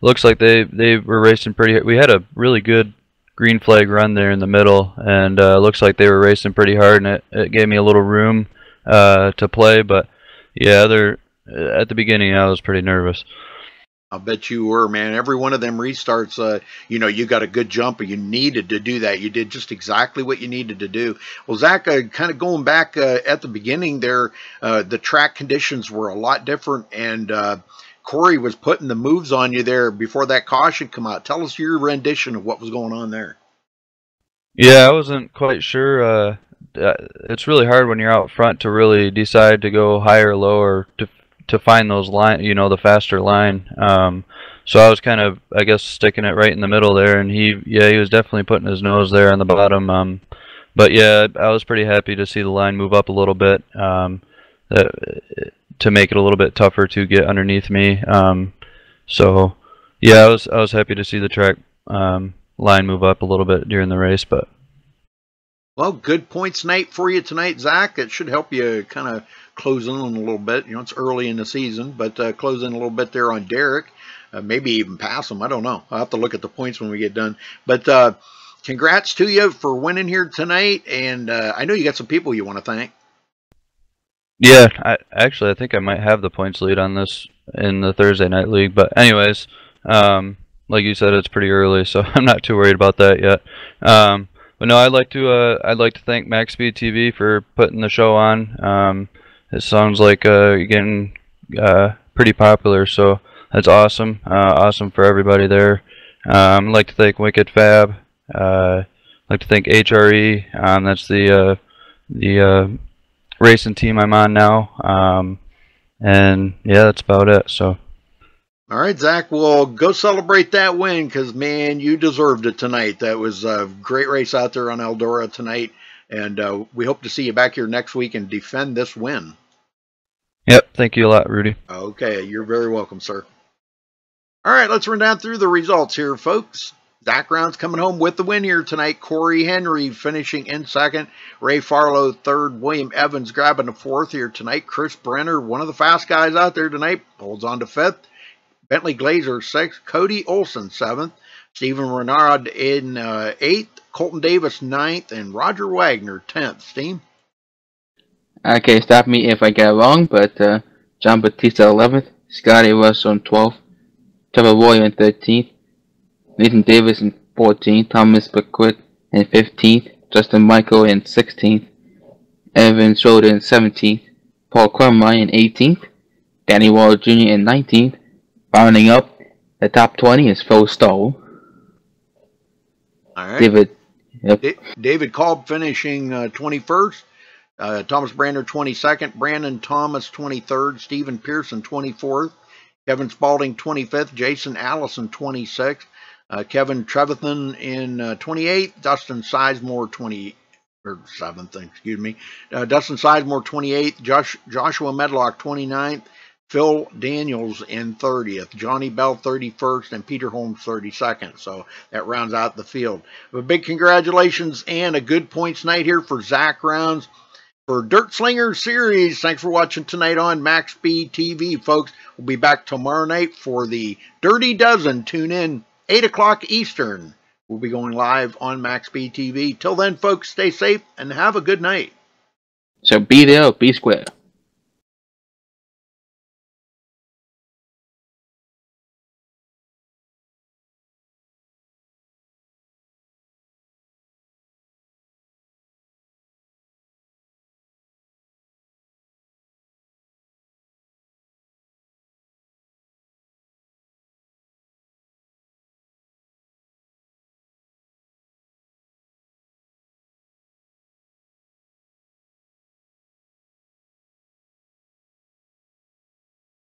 Looks like they were racing pretty hard. We had a really good green flag run there in the middle, and looks like they were racing pretty hard, and it gave me a little room to play. But yeah, at the beginning I was pretty nervous. I bet you were, man. Every one of them restarts, you know, you got a good jump, and you needed to do that. You did just exactly what you needed to do. Well, Zach, kind of going back at the beginning there, the track conditions were a lot different, and Corey was putting the moves on you there before that caution come out. Tell us your rendition of what was going on there. Yeah, I wasn't quite sure. It's really hard when you're out front to really decide to go high or low, or to find those line, you know, the faster line. So I was kind of, I guess, sticking it right in the middle there, and he was definitely putting his nose there on the bottom. But yeah, I was pretty happy to see the line move up a little bit, to make it a little bit tougher to get underneath me. So yeah, I was happy to see the track line move up a little bit during the race. But well, good points night for you tonight, Zach. It should help you kind of close in a little bit. You know, it's early in the season, but close in a little bit there on Derek. Maybe even pass him. I don't know. I'll have to look at the points when we get done. But congrats to you for winning here tonight. And I know you got some people you want to thank. yeah, I think I might have the points lead on this in the Thursday night league. But anyways, like you said, it's pretty early, so I'm not too worried about that yet. But no, I'd like to thank MaxSpeedTV for putting the show on. It sounds like getting pretty popular, so that's awesome. Awesome for everybody there. I'd like to thank Wicked Fab. I'd like to thank HRE. That's the racing team I'm on now. And yeah, that's about it. So. All right, Zach, well, go celebrate that win, because, man, you deserved it tonight. That was a great race out there on Eldora tonight, and we hope to see you back here next week and defend this win. Yep, thank you a lot, Rudy. Okay, you're very welcome, sir. All right, let's run down through the results here, folks. Zach Rounds coming home with the win here tonight. Corey Henry finishing in second. Ray Farlow third. William Evans grabbing the fourth here tonight. Chris Brenner, one of the fast guys out there tonight, holds on to fifth. Bentley Glazer sixth. Cody Olson seventh. Stephen Renard in eighth. Colton Davis ninth. And Roger Wagner 10th. Steam? Okay, stop me if I get it wrong, but John Batista 11th. Scotty Russell in 12th. Trevor Roy in 13th. Nathan Davis in 14th, Thomas Beckwith in 15th, Justin Michael in 16th, Evan Schroeder in 17th, Paul Crummy in 18th, Danny Waller Jr. in 19th. Rounding up the top 20 is Phil Stoll. All right. David Kolb finishing 21st. Thomas Brander 22nd. Brandon Thomas 23rd. Stephen Pearson 24th. Kevin Spalding 25th. Jason Allison 26th. Kevin Trevathan in 28th, Dustin Sizemore 7th, excuse me. Dustin Sizemore 28th, Joshua Medlock 29th, Phil Daniels in 30th, Johnny Bell 31st, and Peter Holmes 32nd. So that rounds out the field. A big congratulations and a good points night here for Zach Rounds for Dirt Slinger Series. Thanks for watching tonight on MaxSpeedTV, folks. We'll be back tomorrow night for the Dirty Dozen. Tune in 8 o'clock Eastern. We'll be going live on MaxSpeedTV. Till then, folks, stay safe and have a good night. So be there, be square.